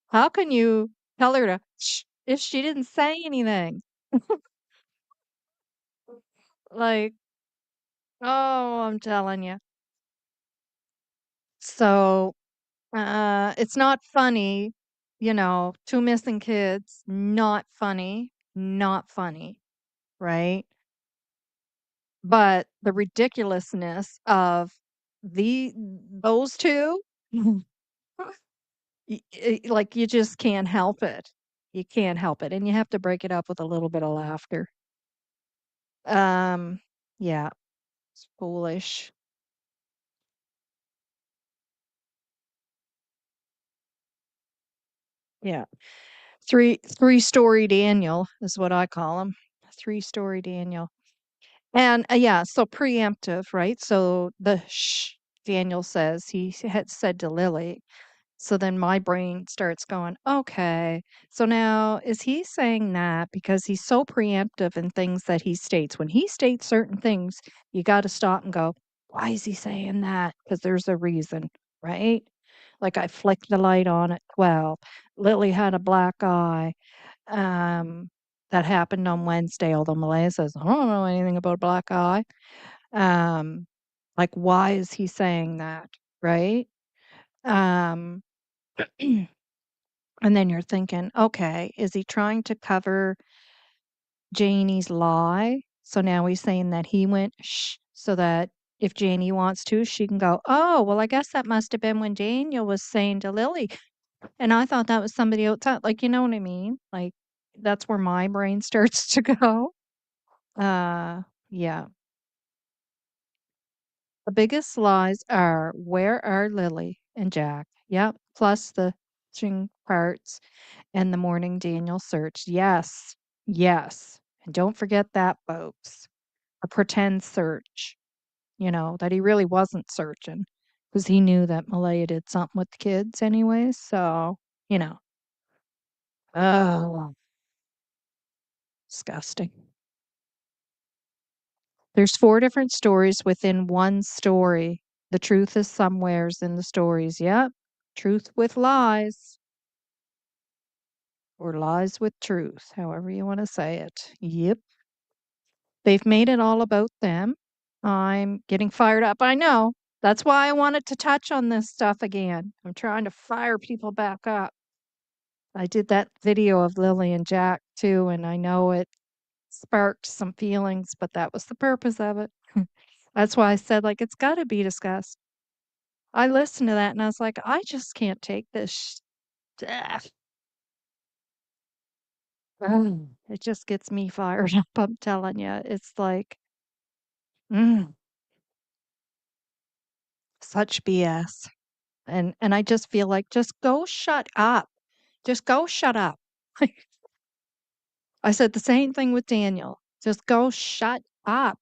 how can you tell her to shh if she didn't say anything? Like, oh, I'm telling you. So, it's not funny, two missing kids, not funny, not funny, right? But the ridiculousness of those two, like, you just can't help it. You can't help it, and you have to break it up with a little bit of laughter. Um, yeah, it's foolish. Yeah. Three-story Daniel is what I call him. Three-story Daniel. And yeah, so preemptive, right? So the shh Daniel says he had said to Lily. So then my brain starts going, okay, so now is he saying that because he's so preemptive in things that he states? When he states certain things, you got to stop and go, why is he saying that? Because there's a reason, right? Like I flicked the light on at 12. Lily had a black eye. Um, that happened on Wednesday, although Malaya says, I don't know anything about a black eye. Um, like, why is he saying that? Right? Um, and then you're thinking, okay, is he trying to cover Janie's lie? So now he's saying that he went shh, so that if Janie wants to, she can go, oh, well, I guess that must have been when Daniel was saying to Lily. And I thought that was somebody outside. Like, you know what I mean? Like, that's where my brain starts to go. Yeah. The biggest lies are where are Lily and Jack? Yep. Plus the string parts and the morning Daniel search. Yes. Yes. And don't forget that, folks. A pretend search, that he really wasn't searching because he knew that Malaya did something with the kids anyway. So, you know, oh, disgusting. There's 4 different stories within one story. The truth is somewheres in the stories. Yep. Truth with lies. Or lies with truth, however you want to say it. Yep. They've made it all about them. I'm getting fired up. I know. That's why I wanted to touch on this stuff again. I'm trying to fire people back up. I did that video of Lily and Jack too, and I know it sparked some feelings, but that was the purpose of it. That's why I said, like, it's got to be discussed. I listened to that and I was like, I just can't take this. Ugh. It just gets me fired up. I'm telling you. It's like, mm, such BS. And I just feel like, just go shut up. Just go shut up. I said the same thing with Daniel. Just go shut up.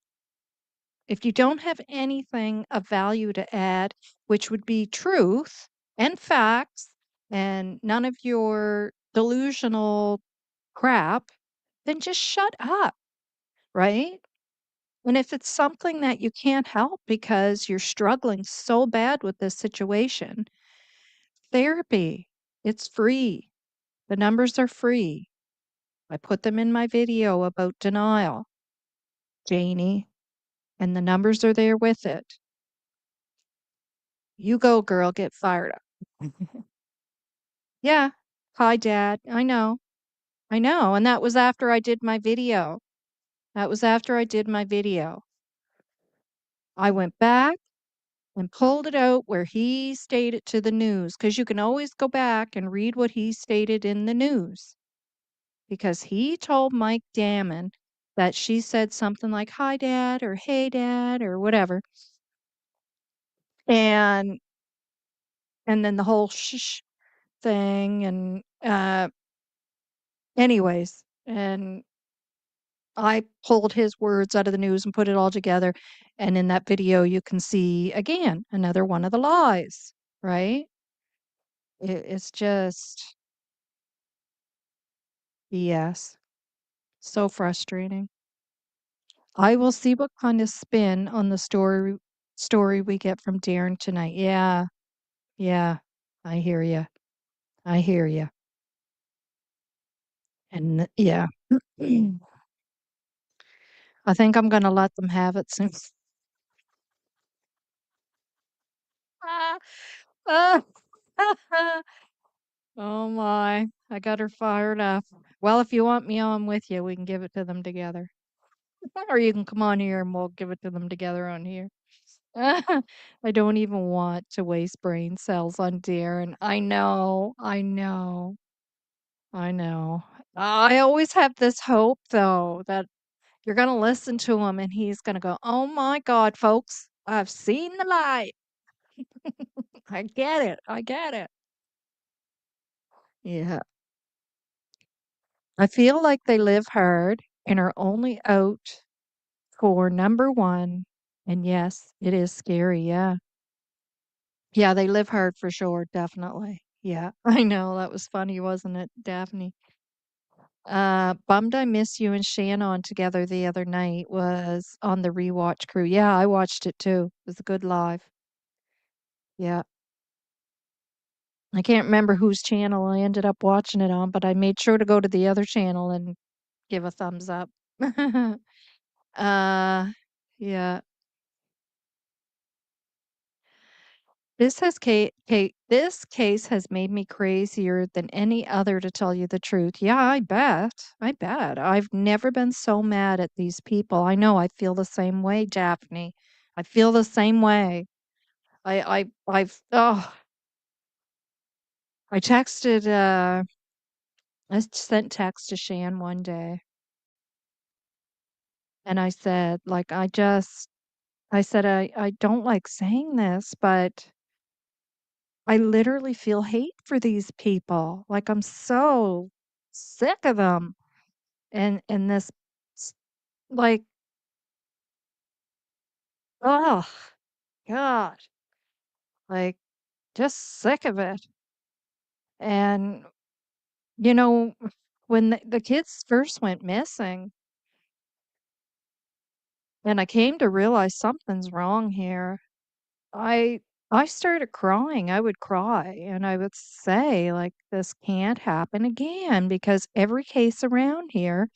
If you don't have anything of value to add, which would be truth and facts and none of your delusional crap, then just shut up, right? And if it's something that you can't help because you're struggling so bad with this situation, therapy, it's free. The numbers are free. I put them in my video about denial, Janie, and the numbers are there with it. You go, girl, get fired up. Yeah. Hi, Dad. I know. I know. And that was after I did my video. That was after I did my video. I went back and pulled it out where he stated to the news, because you can always go back and read what he stated in the news. Because he told Mike Dammann that she said something like, hi, Dad, or hey, Dad, or whatever. And then the whole shh thing. And anyways, and I pulled his words out of the news and put it all together. And in that video, you can see again another one of the lies, right? It's just BS. So frustrating. I will see what kind of spin on the story we get from Darren tonight. Yeah, yeah, I hear you. I hear you. And yeah, I think I'm gonna let them have it soon. Ah, oh my, I got her fired up. Well, if you want me on with you, we can give it to them together. Or you can come on here and we'll give it to them together on here. I don't even want to waste brain cells on Darren. I know, I know, I know. I always have this hope, though, that you're going to listen to him and he's going to go, oh my God, folks, I've seen the light. I get it. I get it. Yeah. I feel like they live hard and are only out for number one. And yes, it is scary. Yeah. Yeah, they live hard for sure. Definitely. Yeah. I know. That was funny, wasn't it, Daphne? Bummed I Miss You and Shannon together the other night was on the rewatch crew. Yeah, I watched it too. It was a good live. Yeah. I can't remember whose channel I ended up watching it on, but I made sure to go to the other channel and give a thumbs up. Uh, yeah. This case has made me crazier than any other, to tell you the truth. Yeah, I bet. I bet. I've never been so mad at these people. I know I feel the same way, Daphne. I feel the same way. Oh, I texted, I sent text to Shan one day and I said, like, I said, I don't like saying this, but I literally feel hate for these people. Like, I'm so sick of them. And this, s- like, oh, God, like, just sick of it. And, you know, when the kids first went missing, and I came to realize something's wrong here, I I started crying. I would cry and I would say, like, this can't happen again because every case around here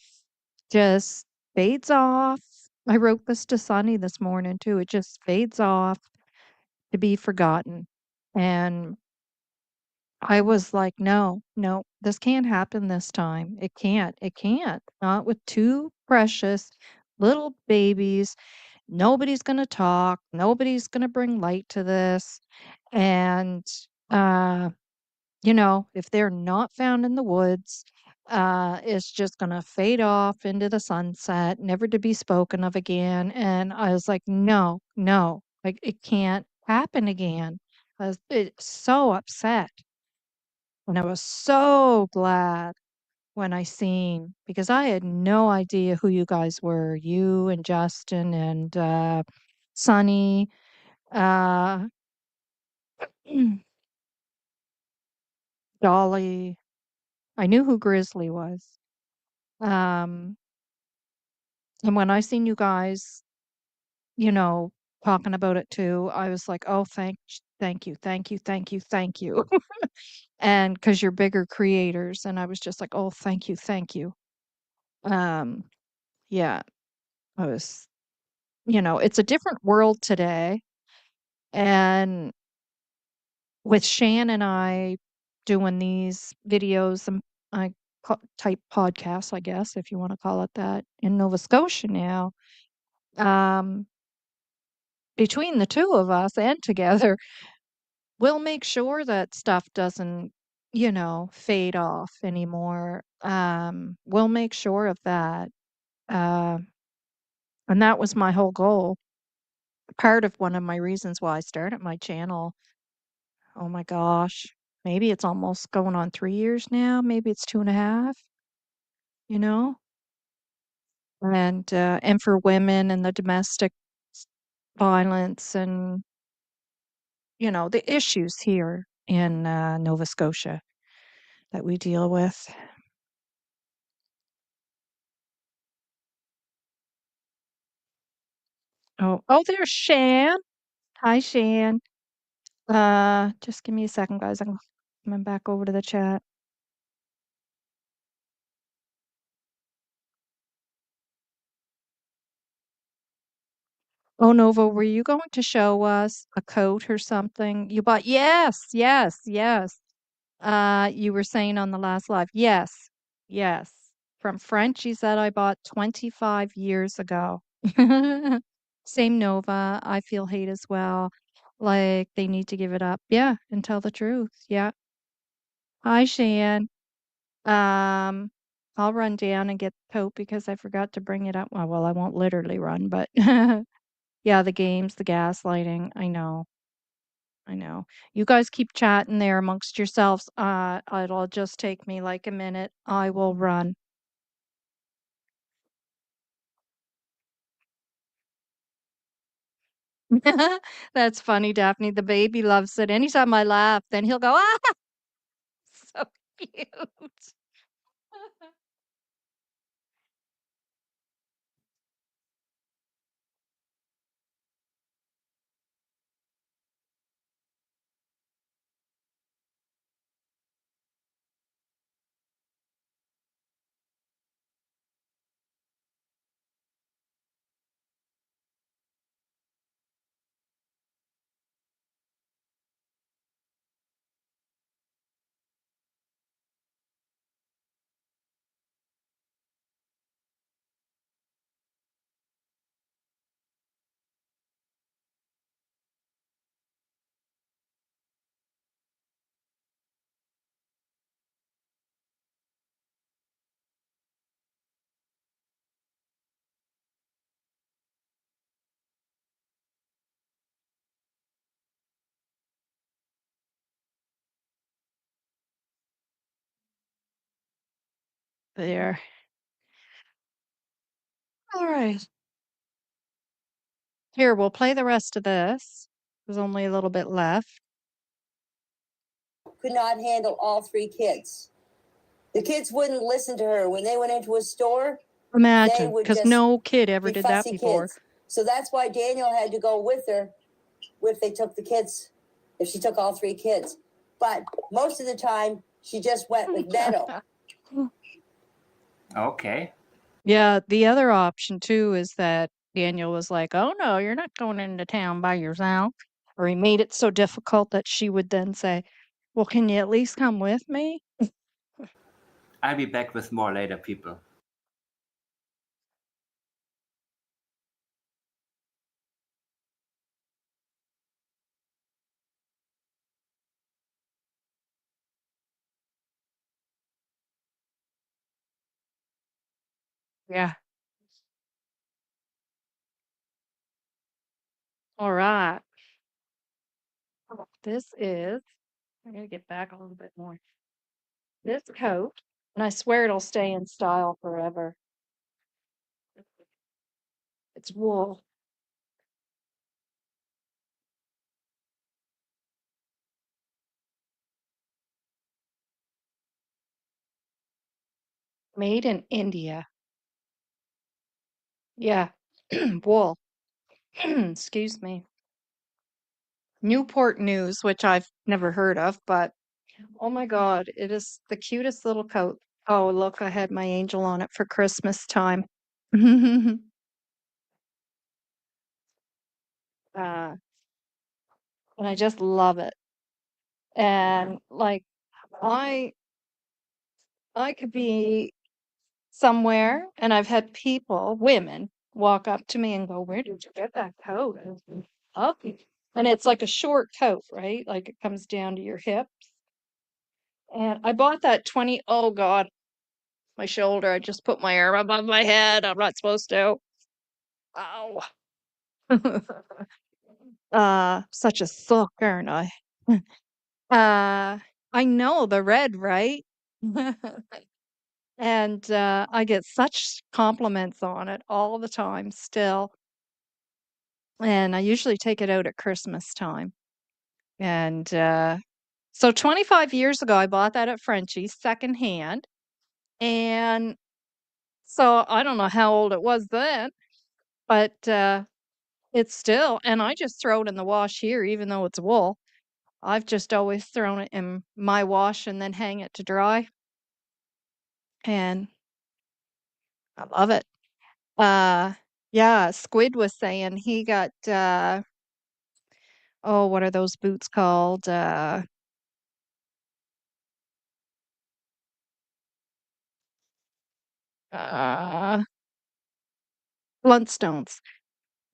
just fades off. I wrote this to Sunny this morning too. It just fades off to be forgotten. And I was like, no, no, this can't happen this time. It can't. It can't. Not with two precious little babies. Nobody's going to talk. Nobody's going to bring light to this. And, uh, if they're not found in the woods, it's just gonna fade off into the sunset, never to be spoken of again. And I was like, no, no, like it can't happen again. I was so upset. And I was so glad when I seen, because I had no idea who you guys were, you and Justin and Sonny, uh, Dolly. I knew who Grizzly was. Um, And when I seen you guys, you know, talking about it too, I was like, "Oh, thank you, thank you, thank you, thank you." And because you're bigger creators, and I was just like, "Oh, thank you, thank you." Um, yeah, I was, it's a different world today, and with Shan and I doing these videos and I type podcasts, I guess, if you want to call it that, in Nova Scotia now. Um, Between the two of us and together, we'll make sure that stuff doesn't, fade off anymore. We'll make sure of that. Uh, and that was my whole goal. Part of one of my reasons why I started my channel. Oh my gosh. Maybe it's almost going on 3 years now. Maybe it's 2.5, you know? And for women and the domestic violence and, the issues here in Nova Scotia that we deal with. Oh, there's Shan. Hi, Shan. Just give me a second, guys. I'm coming back over to the chat. Oh, Nova, were you going to show us a coat or something you bought? Yes, yes, yes. You were saying on the last live. Yes, yes. From Frenchies that I bought 25 years ago. Same Nova. I feel hate as well. Like they need to give it up. Yeah, and tell the truth. Yeah. Hi, Shan. Um, I'll run down and get the coat because I forgot to bring it up. Well, I won't literally run, but yeah, the games, the gaslighting. I know. I know. You guys keep chatting there amongst yourselves. It'll just take me like a minute. I will run. That's funny, Daphne. The baby loves it. Anytime I laugh, then he'll go, "Ah!" So cute. There. All right. Here, we'll play the rest of this. There's only a little bit left. Could not handle all three kids. The kids wouldn't listen to her. When they went into a store, they Imagine, would because just no kid ever be did that fussy before. kids. So that's why Daniel had to go with her if they took the kids, if she took all three kids. But most of the time, she just went with Meadow. Okay. Yeah, the other option too is that Daniel was like, "Oh no, you're not going into town by yourself." Or he made it so difficult that she would then say, "Well, can you at least come with me?" I'll be back with more later, people. Yeah. All right. This is, I gotta get back a little bit more. This coat, and I swear it'll stay in style forever. It's wool. Made in India. Yeah. Wool. Excuse me. Newport News, which I've never heard of, but oh my God, it is the cutest little coat. Oh, look, I had my angel on it for Christmas time. uh, and I just love it. And like I I could be somewhere and I've had people, women, walk up to me and go, "Where did you get that coat?" And I was, "Oh." And it's like a short coat, right? Like it comes down to your hips. And I bought that 20, oh God, my shoulder. I just put my arm above my head. I'm not supposed to. Ow. Such a suck, aren't I? Uh, I know the red, right? And I get such compliments on it all the time still. And I usually take it out at Christmas time. And so 25 years ago, I bought that at Frenchie's secondhand. And so I don't know how old it was then, but it's still, and I just throw it in the wash here, even though it's wool. I've just always thrown it in my wash and then hang it to dry. And I love it. Uh, yeah, Squid was saying he got, oh, what are those boots called? Uh, Flintstones.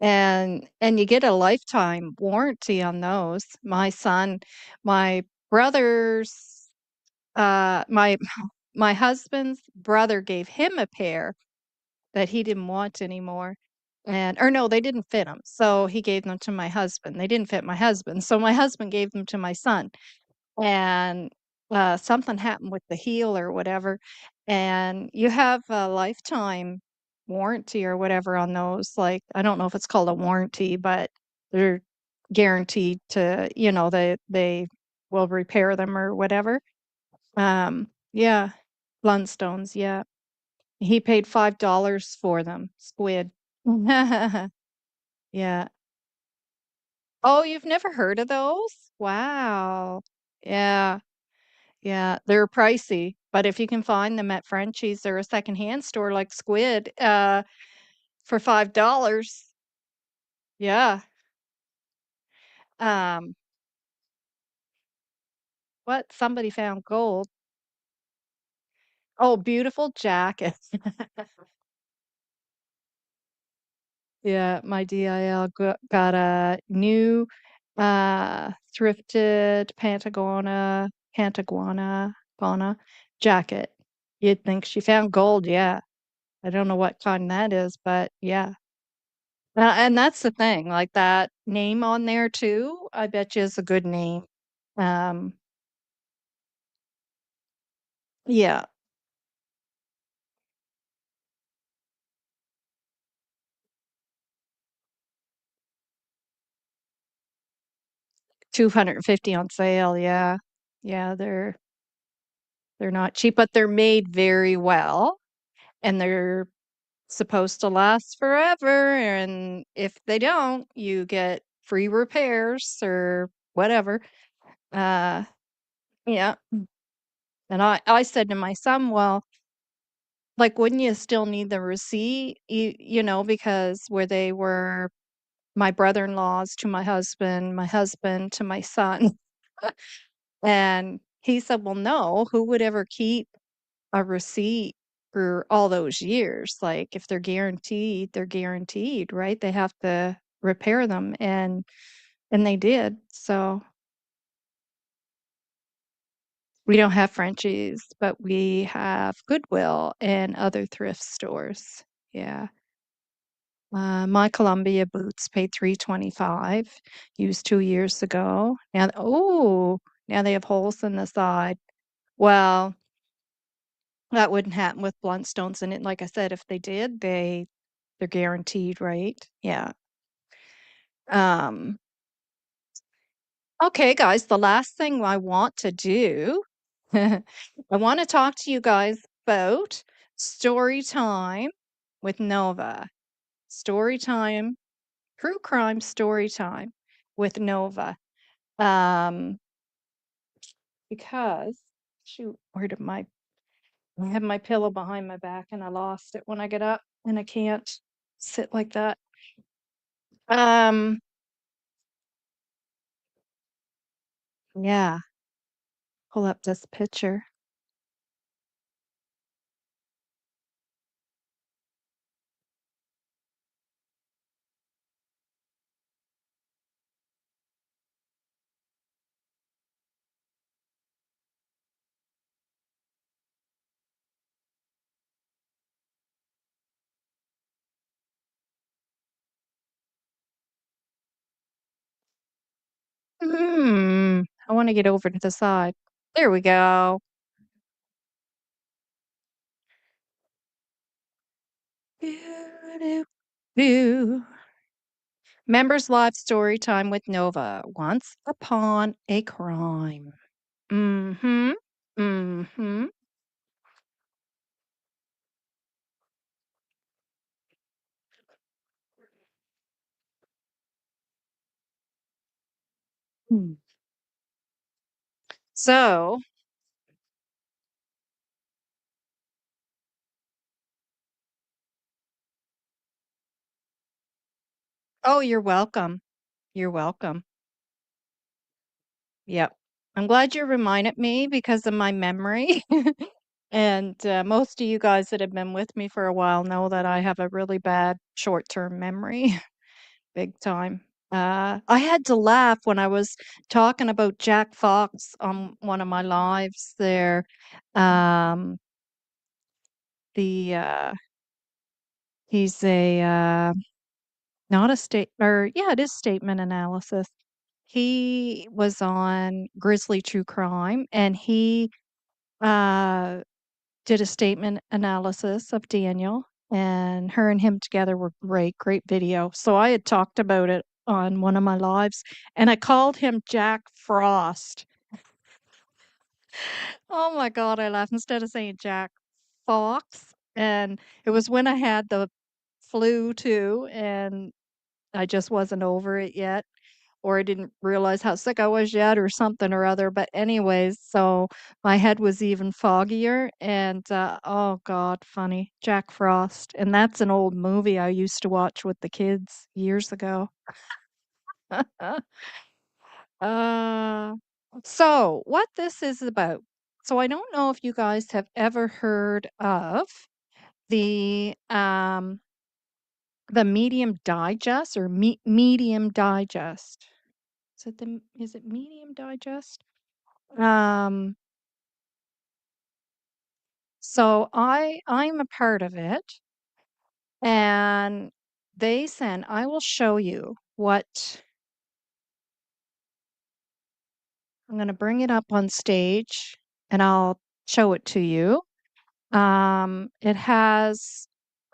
And you get a lifetime warranty on those. My brother's, my my husband's brother gave him a pair that he didn't want anymore. And or no, they didn't fit him. So he gave them to my husband. They didn't fit my husband. So my husband gave them to my son. And something happened with the heel or whatever. And you have a lifetime warranty or whatever on those. Like, I don't know if it's called a warranty, but they're guaranteed to, they will repair them or whatever. Yeah, Blundstones, yeah. He paid $5 for them, squid. Yeah. Oh, you've never heard of those? Wow. Yeah, yeah, they're pricey, but if you can find them at Frenchie's or a secondhand store like Squid, for $5, yeah. Um, what? Somebody found gold. Oh, beautiful jacket. Yeah, my DIL got a new, thrifted Patagonia jacket. You'd think she found gold, yeah. I don't know what kind that is, but yeah. And that's the thing, like that name on there too, I bet you is a good name. Um, yeah, 250 on sale, yeah. Yeah, they're not cheap, but they're made very well, and they're supposed to last forever, and if they don't, you get free repairs or whatever. Uh, yeah, and I said to my son, "Well, like, wouldn't you still need the receipt?" Because where they were my brother-in-laws to my husband to my son. And he said, "Well, no, who would ever keep a receipt for all those years? Like, if they're guaranteed, right? They have to repair them." And they did. So we don't have Frenchies, but we have Goodwill and other thrift stores. Yeah. My Columbia boots paid 325, used 2 years ago. Now they have holes in the side. Well, that wouldn't happen with Bluntstones in it. Like I said, if they did, they're guaranteed, right? Yeah. Um, okay, guys, the last thing I want to do, I want to talk to you guys about story time with Nova. Story time, true crime story time with Nova. Um, because shoot, where did I have my pillow behind my back and I lost it when I get up and I can't sit like that. Um, yeah, pull up this picture. I want to get over to the side. There we go. Doo-doo-doo. Members live story time with Nova. Once upon a crime. Mm-hmm. Mm-hmm. Mm. So, oh, you're welcome. You're welcome. Yep. I'm glad you reminded me because of my memory. And most of you guys that have been with me for a while know that I have a really bad short-term memory, big time. I had to laugh when I was talking about Jack Fox on one of my lives there. Um, the he's a not a state or yeah, it is statement analysis. He was on Grizzly True Crime and he uh did a statement analysis of Daniel, and her and him together were great, great video. So I had talked about it on one of my lives, and I called him Jack Frost. Oh my god, I laughed instead of saying Jack Fox, and it was when I had the flu too, and I just wasn't over it yet, or I didn't realize how sick I was yet or something or other, but anyways, so my head was even foggier and, oh god, funny, Jack Frost, and that's an old movie I used to watch with the kids years ago. Uh, so what this is about. So I don't know if you guys have ever heard of the um the Medium Digest or Medium Digest. Is it Medium Digest? Um I'm a part of it, and I will show you what I'm going to bring it up on stage and I'll show it to you. It has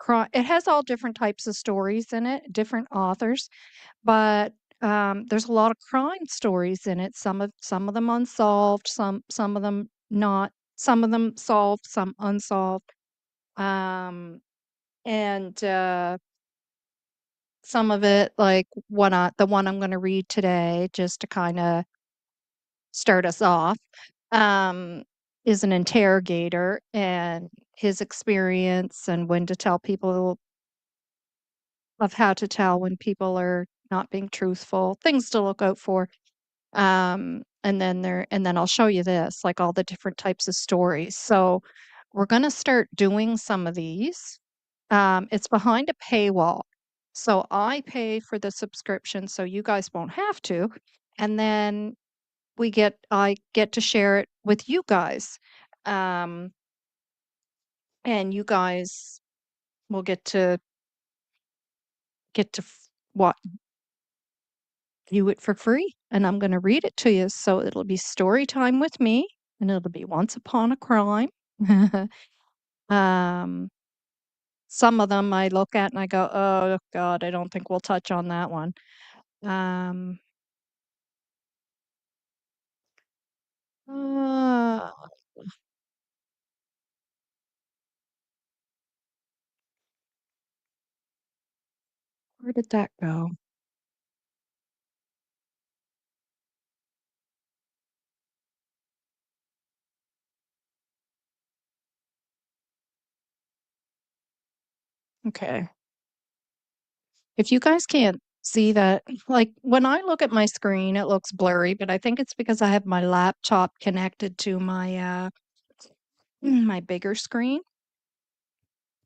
it has all different types of stories in it, different authors, but there's a lot of crime stories in it. Some of them unsolved, some of them not, some of them solved, some unsolved. Um, and some of it, like the one I'm going to read today, just to kind of start us off, um, is an interrogator and his experience and when to tell people of how to tell when people are not being truthful, things to look out for. And then I'll show you this, like all the different types of stories. So we're going to start doing some of these. It's behind a paywall. So I pay for the subscription so you guys won't have to. And then I get to share it with you guys. Um, and you guys will get to what view it for free. And I'm going to read it to you. So it'll be story time with me and it'll be Once Upon a Crime. um, some of them I look at and I go, oh God, I don't think we'll touch on that one. Um, uh, where did that go? Okay. If you guys can't see that, like when I look at my screen, it looks blurry, but I think it's because I have my laptop connected to my bigger screen,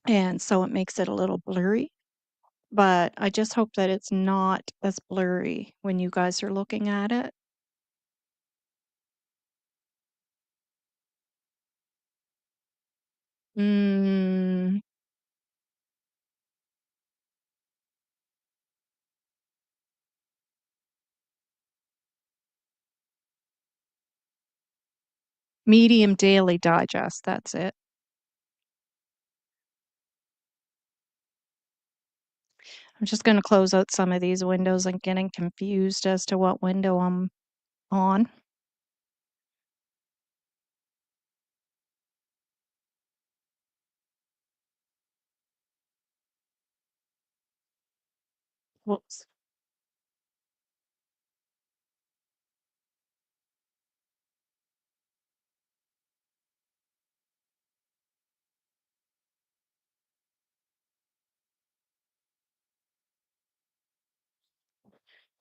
and so it makes it a little blurry. But I just hope that it's not as blurry when you guys are looking at it. Mm, Medium Daily Digest, that's it. I'm just going to close out some of these windows. I'm getting confused as to what window I'm on. Whoops.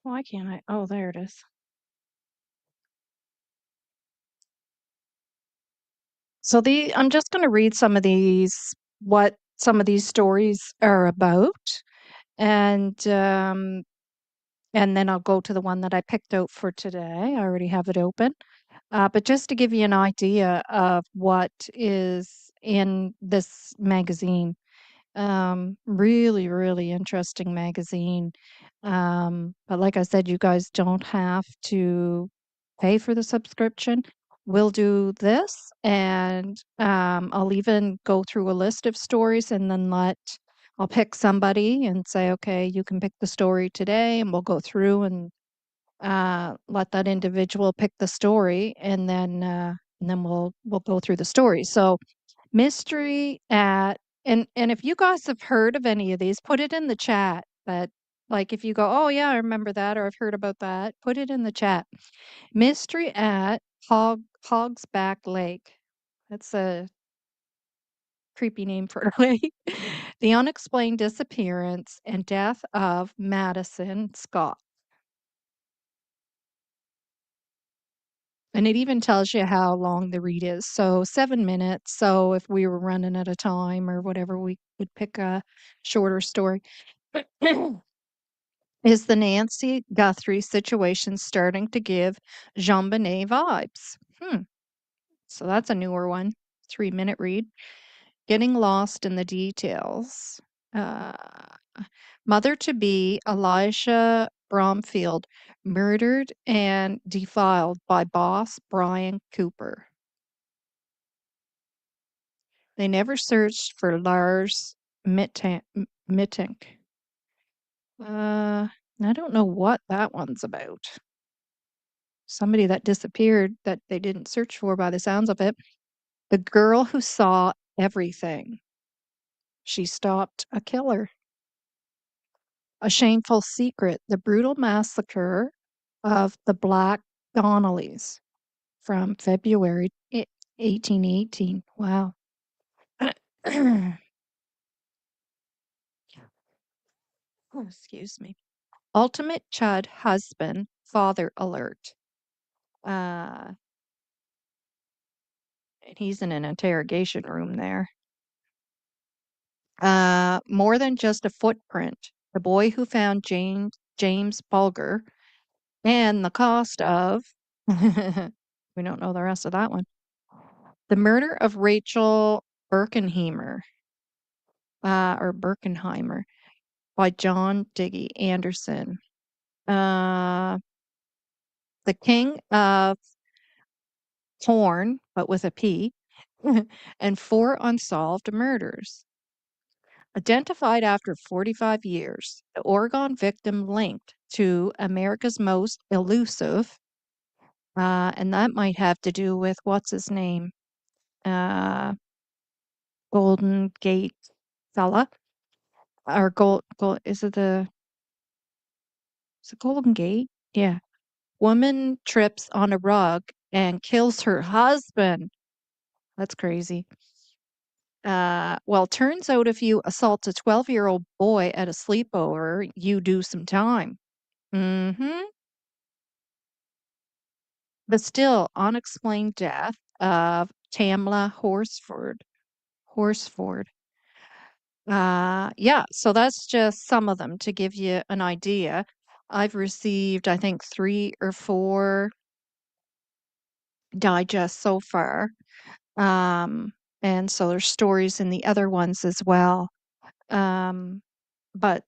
Why can't I? Oh, there it is. So I'm just going to read what some of these stories are about, and and then I'll go to the one that I picked out for today. I already have it open. But just to give you an idea of what is in this magazine, really, really interesting magazine. But like I said, you guys don't have to pay for the subscription. We'll do this, and I'll even go through a list of stories and then I'll pick somebody and say, okay, you can pick the story today, and we'll go through and let that individual pick the story, and then we'll go through the story. So mystery at and if you guys have heard of any of these, put it in the chat. But like if you go, oh yeah, I remember that, or I've heard about that, put it in the chat. Mystery at Hog's Back Lake. That's a creepy name for a lake. The unexplained disappearance and death of Madison Scott. And it even tells you how long the read is. So 7 minutes. So if we were running out of time or whatever, we would pick a shorter story. Is the Nancy Guthrie situation starting to give Jean Bonnet vibes? So that's a newer one. 3-minute read. Getting lost in the details. Uh, Mother to be Elijah Bromfield murdered and defiled by boss Brian Cooper. They never searched for Lars Mittink. I don't know what that one's about. Somebody that disappeared that they didn't search for by the sounds of it. The girl who saw everything. She stopped a killer. A shameful secret. The brutal massacre of the Black Donnellys from February 1818. Wow. Oh, excuse me. Ultimate Chud husband, father alert. And he's in an interrogation room there. More than just a footprint. The boy who found James Bulger, and the cost of. We don't know the rest of that one. The murder of Rachel Birkenheimer, or Birkenheimer, by John Diggy Anderson. The King of Porn, but with a P, and 4 unsolved murders. Identified after 45 years, the Oregon victim linked to America's most elusive, and that might have to do with what's his name, Golden Gate fella, or is it Golden Gate? Yeah. Woman trips on a rug and kills her husband. That's crazy. Well, turns out if you assault a 12-year-old boy at a sleepover, you do some time. Mm-hmm. But still, unexplained death of Tamla Horsford. Yeah, so that's just some of them to give you an idea. I've received, I think, 3 or 4 digests so far. And so there's stories in the other ones as well. But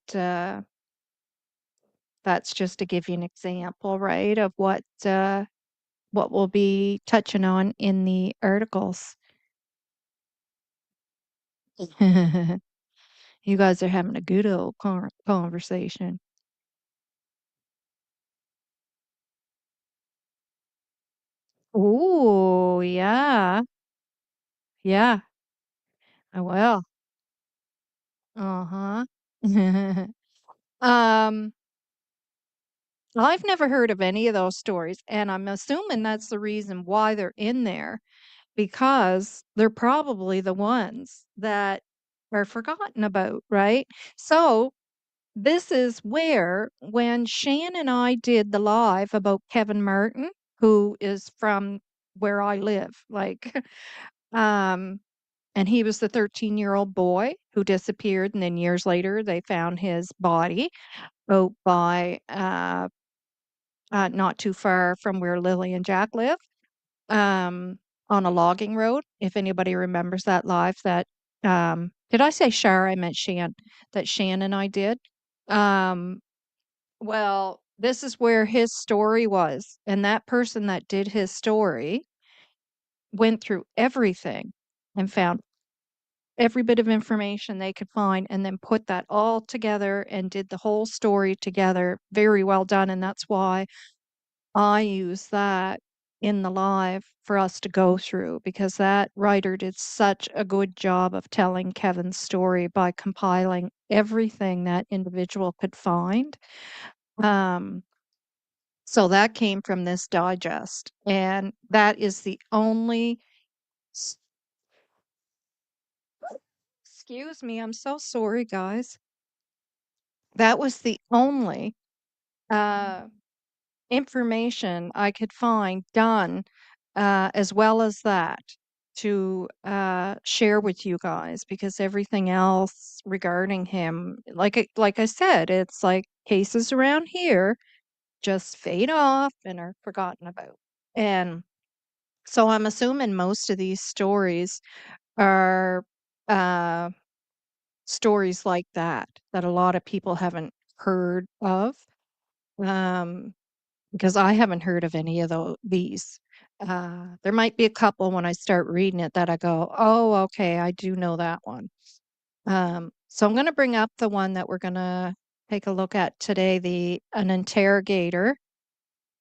that's just to give you an example, right, of what we'll be touching on in the articles. You guys are having a good old conversation. Oh, yeah. Yeah, I will. Uh-huh. Um, I've never heard of any of those stories, and I'm assuming that's the reason why they're in there, because they're probably the ones that are forgotten about, right? So this is where, when Shan and I did the live about Kevin Martin, who is from where I live, like, um, and he was the 13-year-old boy who disappeared, and then years later they found his body out by not too far from where Lily and Jack live, on a logging road. If anybody remembers that live, that did I say Shar? I meant Shan. That Shan and I did. Um, well, this is where his story was, and that person that did his story went through everything and found every bit of information they could find and then put that all together and did the whole story together. Very well done. And that's why I use that in the live for us to go through, because that writer did such a good job of telling Kevin's story by compiling everything that individual could find. So that came from this digest, and that is the only s- excuse me, I'm so sorry, guys. That was the only uh information I could find done as well as that to share with you guys, because everything else regarding him, like I said, it's like cases around here just fade off and are forgotten about. And so I'm assuming most of these stories are uh, stories like that that a lot of people haven't heard of. Um, because I haven't heard of any of these. There might be a couple when I start reading it that I go, oh, okay, I do know that one. So I'm going to bring up the one that we're going to take a look at today, an interrogator.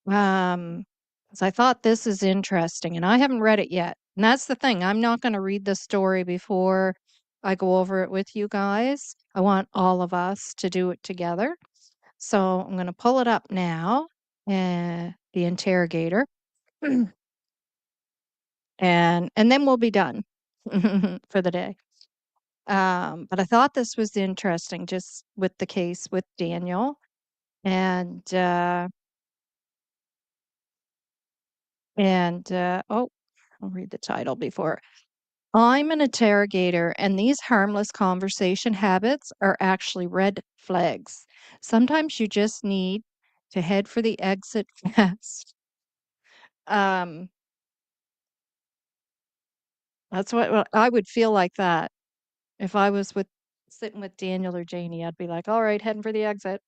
'Cause I thought this is interesting, and I haven't read it yet. And that's the thing. I'm not going to read the story before I go over it with you guys. I want all of us to do it together. So I'm going to pull it up now, the interrogator, and then we'll be done for the day. But I thought this was interesting, just with the case with Daniel, and oh, I'll read the title before. I'm an interrogator, and these harmless conversation habits are actually red flags. Sometimes you just need to head for the exit fast. Um, that's what I would feel like that if I was sitting with Daniel or Janie. I'd be like, all right, heading for the exit.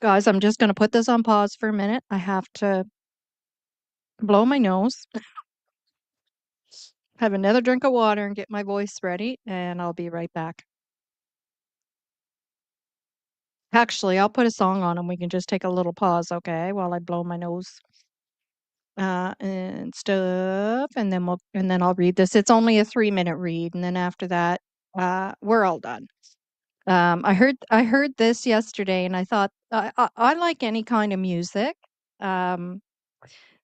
Guys, I'm just going to put this on pause for a minute. I have to blow my nose, have another drink of water, and get my voice ready, and I'll be right back. Actually, I'll put a song on and we can just take a little pause, okay, while I blow my nose and stuff, and then I'll read this. It's only a 3-minute read, and then after that, we're all done. I heard this yesterday, and I thought I like any kind of music. Um,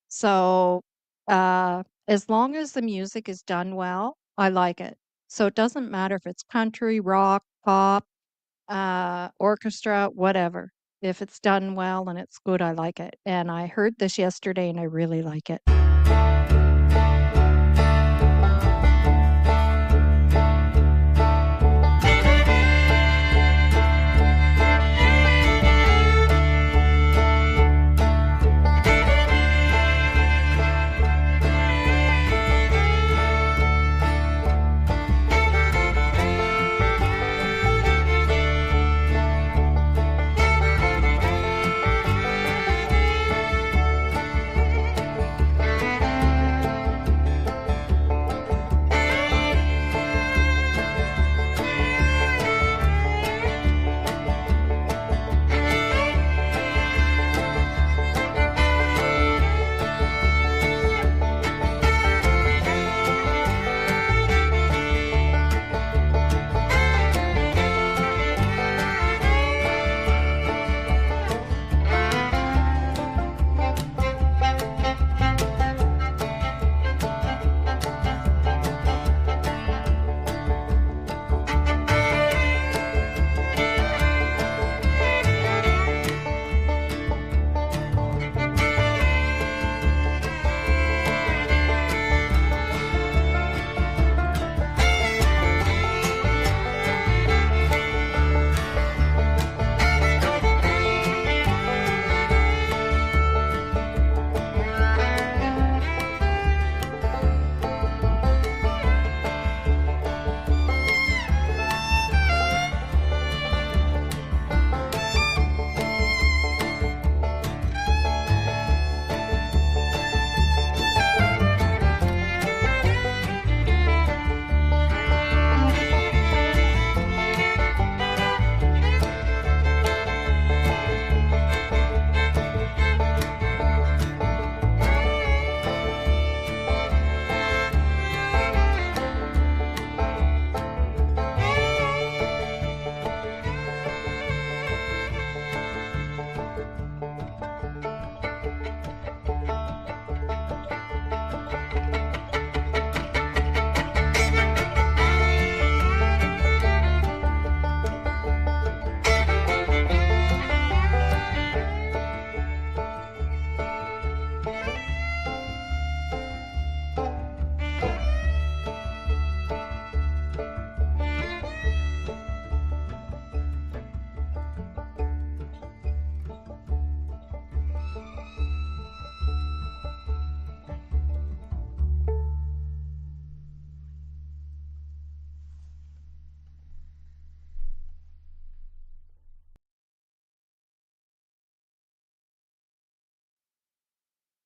so as long as the music is done well, I like it. So it doesn't matter if it's country, rock, pop, orchestra, whatever. If it's done well and it's good, I like it. And I heard this yesterday and I really like it.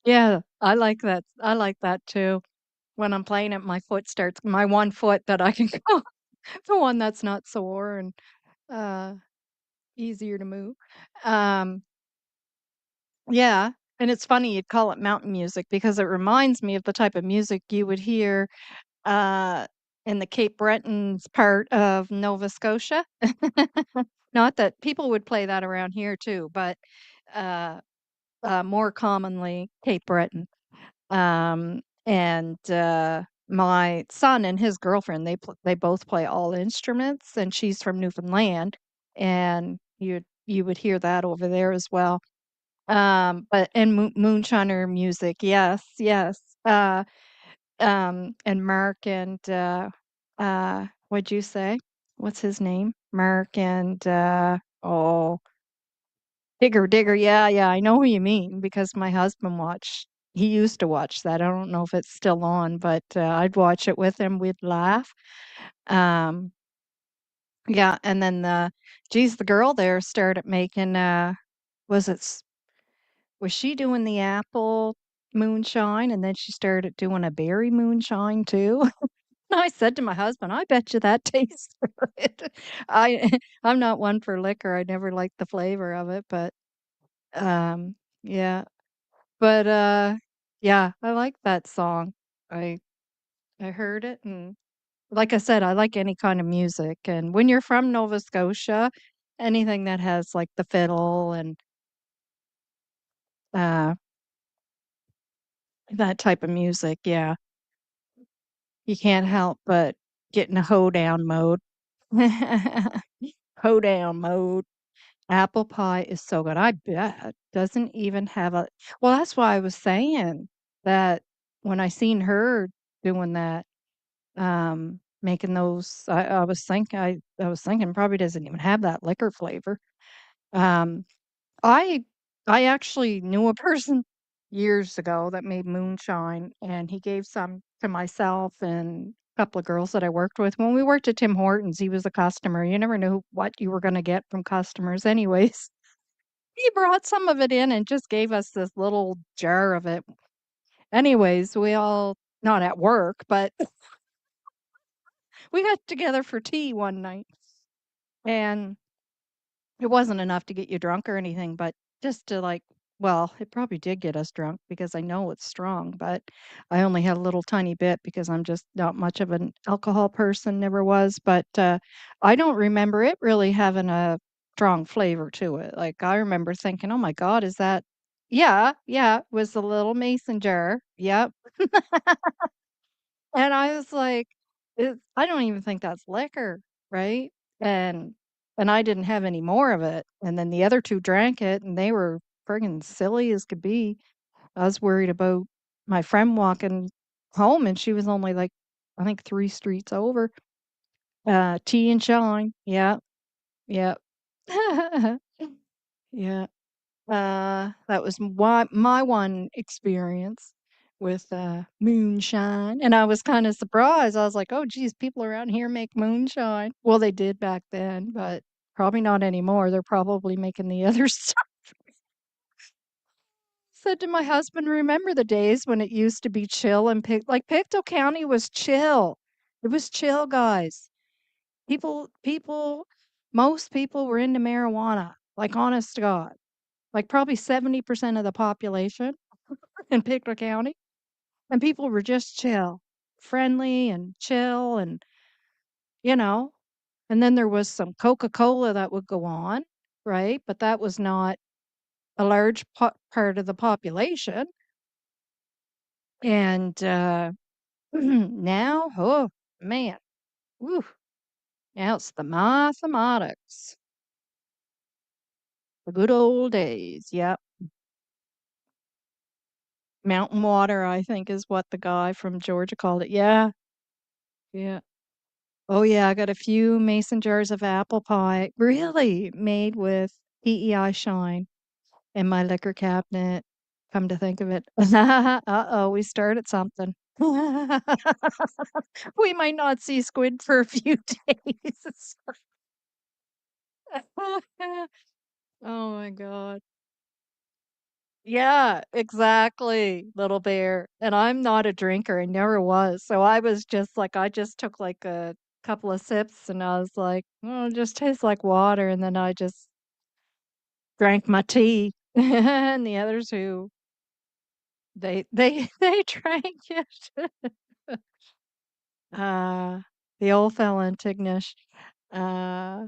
Yeah, I like that too. When I'm playing it, my one foot that I can go the one that's not sore and, uh, easier to move. Um, yeah, and it's funny you'd call it mountain music because it reminds me of the type of music you would hear, uh, in the Cape Bretons part of Nova Scotia. Not that people would play that around here too, but, uh, more commonly Cape Breton. My son and his girlfriend, they both play all instruments, and she's from Newfoundland, and you would hear that over there as well. But and moonshiner music, yes, yes. And Mark and what'd you say? What's his name? Mark and oh, Digger, yeah, yeah, I know who you mean because my husband he used to watch that. I don't know if it's still on, but I'd watch it with him. We'd laugh. Um, yeah, and then the girl there started making was it s- was she doing the apple moonshine and then she started doing a berry moonshine too? And I said to my husband, I bet you that tastes good. I'm not one for liquor. I never liked the flavor of it, but yeah. But, yeah, I like that song. I I heard it, and like I said, I like any kind of music, and when you're from Nova Scotia, anything that has, like, the fiddle and, uh, that type of music, yeah, you can't help but get in a hoedown mode. Hoedown mode. Apple pie is so good, I bet. Doesn't even have a well, that's why I was saying that when I seen her doing that making those I was thinking probably doesn't even have that liquor flavor. Um, I I actually knew a person years ago that made moonshine, and he gave some to myself and a couple of girls that I worked with. When we worked at Tim Hortons, he was a customer. You never knew what you were gonna get from customers anyways. He brought some of it in and just gave us this little jar of it. Anyways, we all not at work, but we got together for tea one night, and it wasn't enough to get you drunk or anything, but just to, like well, it probably did get us drunk because I know it's strong, but I only had a little tiny bit because I'm just not much of an alcohol person, never was, but, I don't remember it really having a strong flavor to it, like, I remember thinking, "Oh my god, is that" Yeah, yeah, it was a little mason jar, yep. And I was like, I don't even think that's liquor, right?" And and I didn't have any more of it, and then the other 2 drank it, and they were friggin' silly as could be. I was worried about my friend walking home, and she was only, like, I think 3 streets over. Tea and shine. Yep, yep. Yeah. That was my one experience with, moonshine, and I was kinda surprised. I was like, "Oh, geez, people around here make moonshine." Well, they did back then, but probably not anymore. They're probably making the other stuff. Said to my husband, "Remember the days when it used to be chill and Pictou County was chill. It was chill, guys. People most people were into marijuana, like, honest to God. Like, probably 70% of the population in Pictou County, and people were just chill, friendly and chill and, you know, and then there was some Coca-Cola that would go on, right? But that was not a large part of the population. And now, oh man, woo, now it's the mathematics, the good old days. Yep. Mountain water, I think, is what the guy from Georgia called it. Yeah. Yeah. Oh, yeah, I got a few mason jars of apple pie, really, made with PEI shine in my liquor cabinet, come to think of it. Uh-oh, we started something. We might not see squid for a few days. Oh my god. Yeah, exactly, little bear. And I'm not a drinker, I never was. So I was just like, I just took like a couple of sips and I was like, oh, it just tastes like water. And then I just drank my tea. And the others who they drank it. Uh, the old fella in Tignish, uh,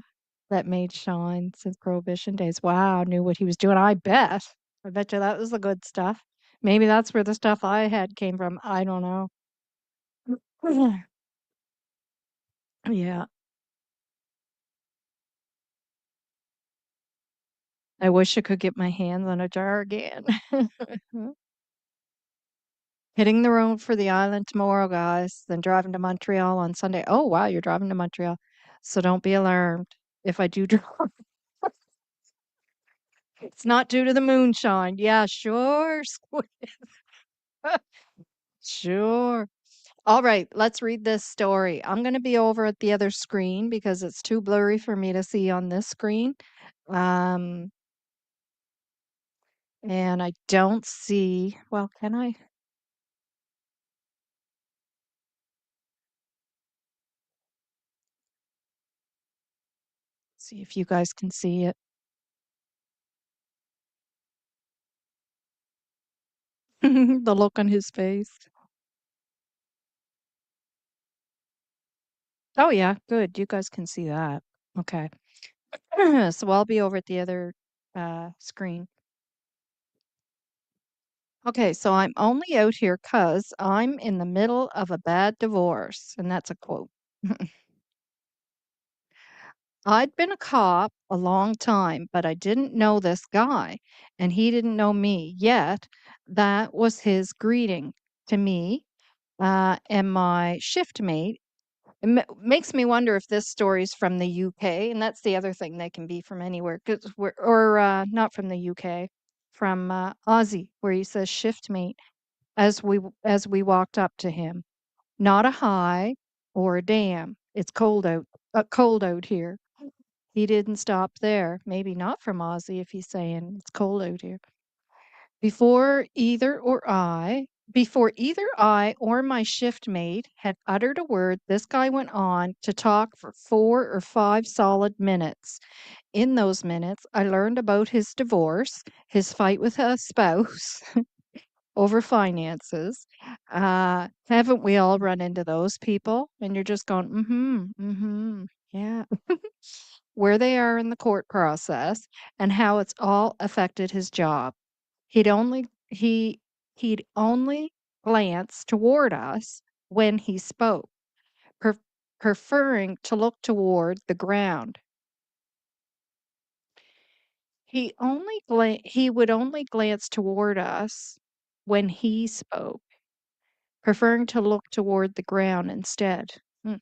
that made shine since Prohibition days. Wow, knew what he was doing. I bet. I bet you that was the good stuff. Maybe that's where the stuff I had came from. I don't know. Yeah, I wish I could get my hands on a jar again. Hitting the road for the island tomorrow, guys, then driving to Montreal on Sunday. Oh, wow, you're driving to Montreal. So don't be alarmed if I do drive. It's not due to the moonshine. Yeah, sure, Squid. Sure. All right, let's read this story. I'm going to be over at the other screen because it's too blurry for me to see on this screen. Um, and I don't see, well, can I see if you guys can see it? The look on his face. Oh, yeah, good. You guys can see that. Okay. So I'll be over at the other screen. Okay, so I'm only out here 'cause I'm in the middle of a bad divorce, and that's a quote. I'd been a cop a long time, but I didn't know this guy, and he didn't know me yet. That was his greeting to me and my shift mate. Makes me wonder if this story's from the UK, and that's the other thing, they can be from anywhere, 'cause or not from the UK, from Aussie, where he says shift mate as we walked up to him. Not a hi or a damn. It's cold out here. He didn't stop there. Maybe not from Aussie if he's saying it's cold out here. Before before either I or my shift mate had uttered a word, this guy went on to talk for 4 or 5 solid minutes. In those minutes, I learned about his divorce, his fight with a spouse over finances. Haven't we all run into those people? And you're just going, yeah. Where they are in the court process and how it's all affected his job. He'd only glance toward us when he spoke, pre- preferring to look toward the ground. He would only glance toward us when he spoke, preferring to look toward the ground instead. Hmm.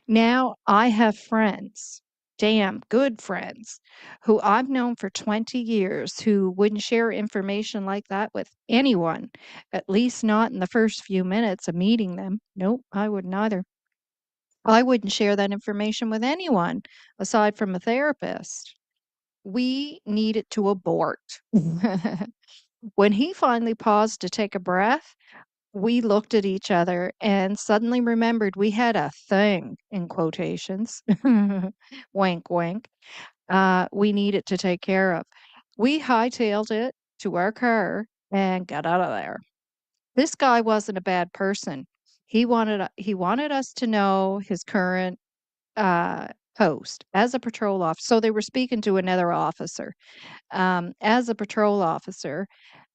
Now I have friends, damn good friends, who I've known for 20 years who wouldn't share information like that with anyone, at least not in the first few minutes of meeting them. Nope, I wouldn't either. I wouldn't share that information with anyone aside from a therapist. We needed to abort. When he finally paused to take a breath, we looked at each other and suddenly remembered we had a thing in quotations. Wink, wink. We needed to take care of. We hightailed it to our car and got out of there. This guy wasn't a bad person. He wanted us to know his current uh, post as a patrol officer. So they were speaking to another officer. As a patrol officer,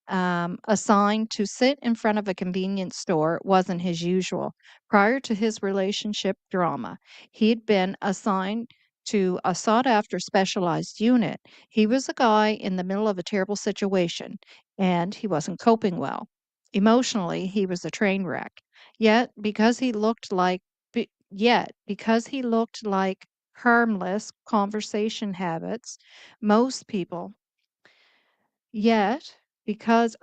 assigned to sit in front of a convenience store wasn't his usual. Prior to his relationship drama, he'd been assigned to a sought after specialized unit. He was a guy in the middle of a terrible situation, and he wasn't coping well. Emotionally, he was a train wreck. Because he looked like harmless conversation habits, most people Yet, because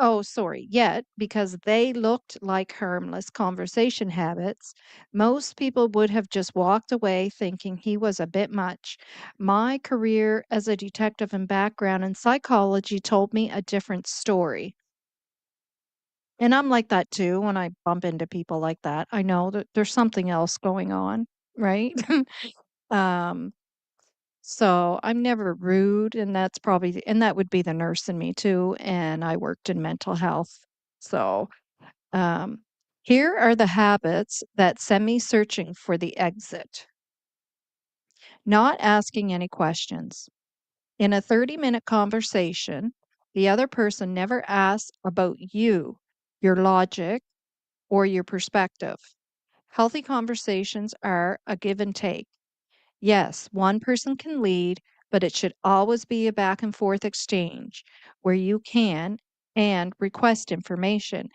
they looked like harmless conversation habits, most people would have just walked away thinking he was a bit much. My career as a detective and background in psychology told me a different story. And I'm like that too when I bump into people like that. I know that there's something else going on, right? um, so I'm never rude, and that's probably and that would be the nurse in me too, and I worked in mental health. So, um, here are the habits that send me searching for the exit. Not asking any questions. In a 30-minute conversation, the other person never asks about you, your logic, or your perspective. Healthy conversations are a give and take. Yes, one person can lead, but it should always be a back and forth exchange where you can and request information.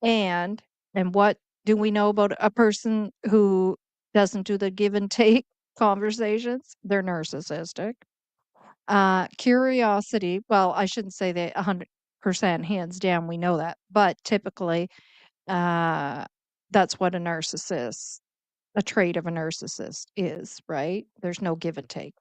And and what do we know about a person who doesn't do the give and take conversations? They're narcissistic. Curiosity, well, I shouldn't say they 100% hands down, we know that, but typically uh, that's what a trait of a narcissist is, right? There's no give and take.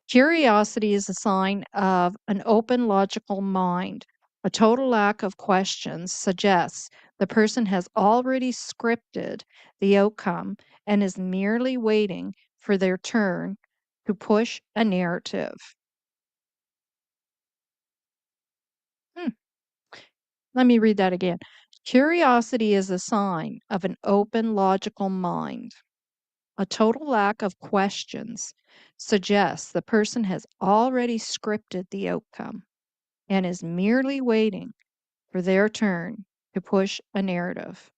Curiosity is a sign of an open, logical mind. A total lack of questions suggests the person has already scripted the outcome and is merely waiting for their turn to push a narrative. Hmm, Let me read that again. Curiosity is a sign of an open, logical mind. A total lack of questions suggests the person has already scripted the outcome and is merely waiting for their turn to push a narrative.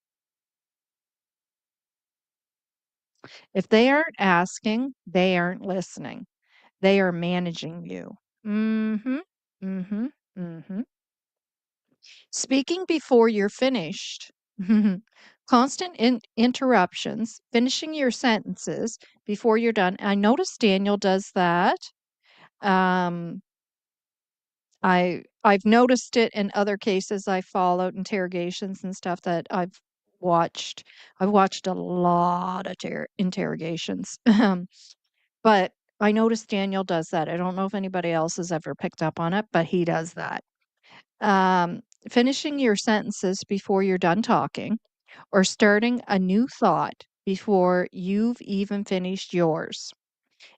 If they aren't asking, they aren't listening. They are managing you. Mm-hmm. Mm-hmm. Mm-hmm. Speaking before you're finished. Constant interruptions, finishing your sentences before you're done. I notice Daniel does that. Um, I've noticed it in other cases I followed, interrogations and stuff that watched. I've watched a lot of interrogations. But I noticed Daniel does that. I don't know if anybody else has ever picked up on it, but he does that. Finishing your sentences before you're done talking, or starting a new thought before you've even finished yours.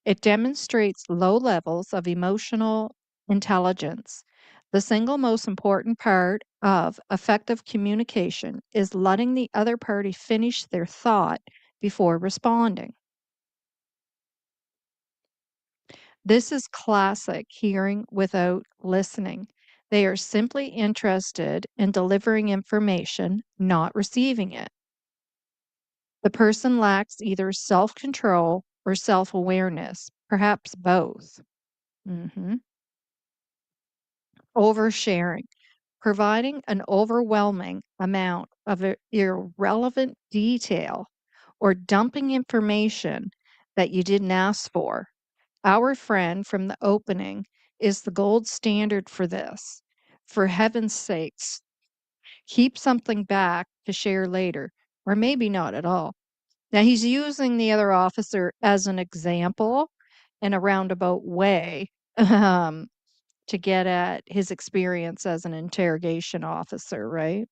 It demonstrates low levels of emotional intelligence. The single most important part of effective communication is letting the other party finish their thought before responding. This is classic hearing without listening. They are simply interested in delivering information, not receiving it. The person lacks either self control or self awareness, perhaps both. Mhm. Oversharing, providing an overwhelming amount of irrelevant detail or dumping information that you didn't ask for. Our friend from the opening is the gold standard for this. For heaven's sakes, keep something back to share later, or maybe not at all. Now, he's using the other officer as an example in a roundabout way. Um, to get at his experience as an interrogation officer, right?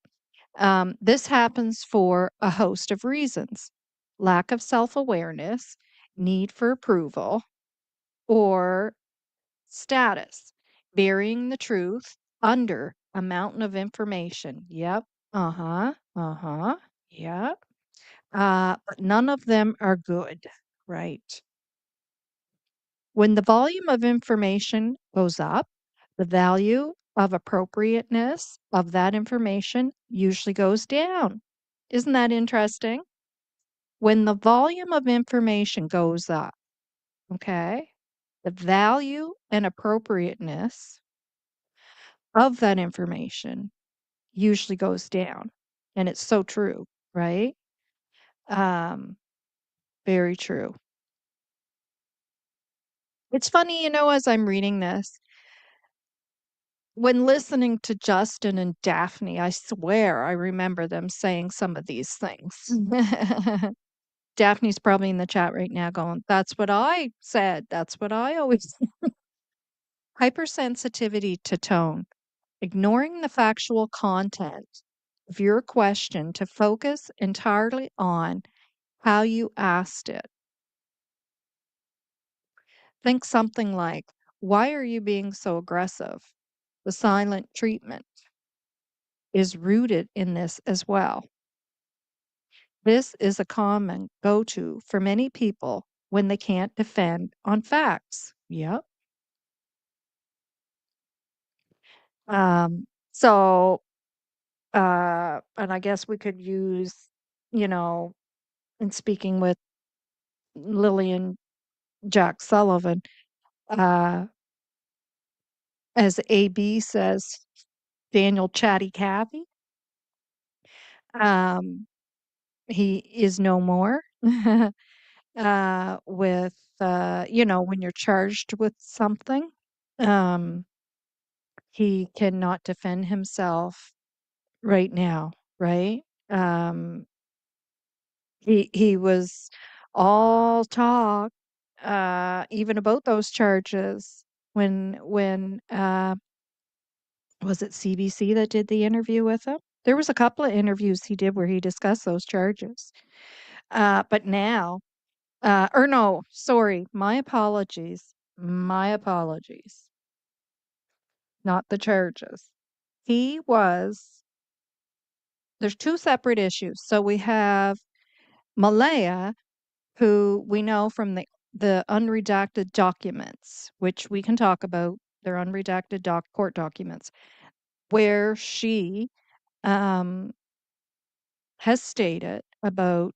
This happens for a host of reasons: lack of self awareness, need for approval, or status, burying the truth under a mountain of information. Yep. Uh huh. Uh huh. Yep. But none of them are good, right? When the volume of information goes up, the value of appropriateness of that information usually goes down. Isn't that interesting? When the volume of information goes up, okay, the value and appropriateness of that information usually goes down. And it's so true, right? Um, very true. It's funny, as I'm reading this, when listening to Justin and Daphne, I swear I remember them saying some of these things. Daphne's probably in the chat right now going, "That's what I said. That's what I always." Hypersensitivity to tone, ignoring the factual content of your question to focus entirely on how you asked it. Think something like, "Why are you being so aggressive?" The silent treatment is rooted in this as well. This is a common go-to for many people when they can't defend on facts. Yep. Um, so, and I guess we could use, you know, in speaking with Lilly&Jack Sullivan, uh, as AB says, Daniel Chatty Cathy, um, he is no more. With, when you're charged with something, um, he cannot defend himself right now, right? Um, he was all talk, even about those charges when was it CBC that did the interview with him? There was a couple of interviews he did where he discussed those charges. But now, or no, sorry, my apologies. My apologies. Not the charges. He was, there's two separate issues. So we have Malaya, who we know from the unredacted documents, which we can talk about, their unredacted court documents, where she um, has stated about,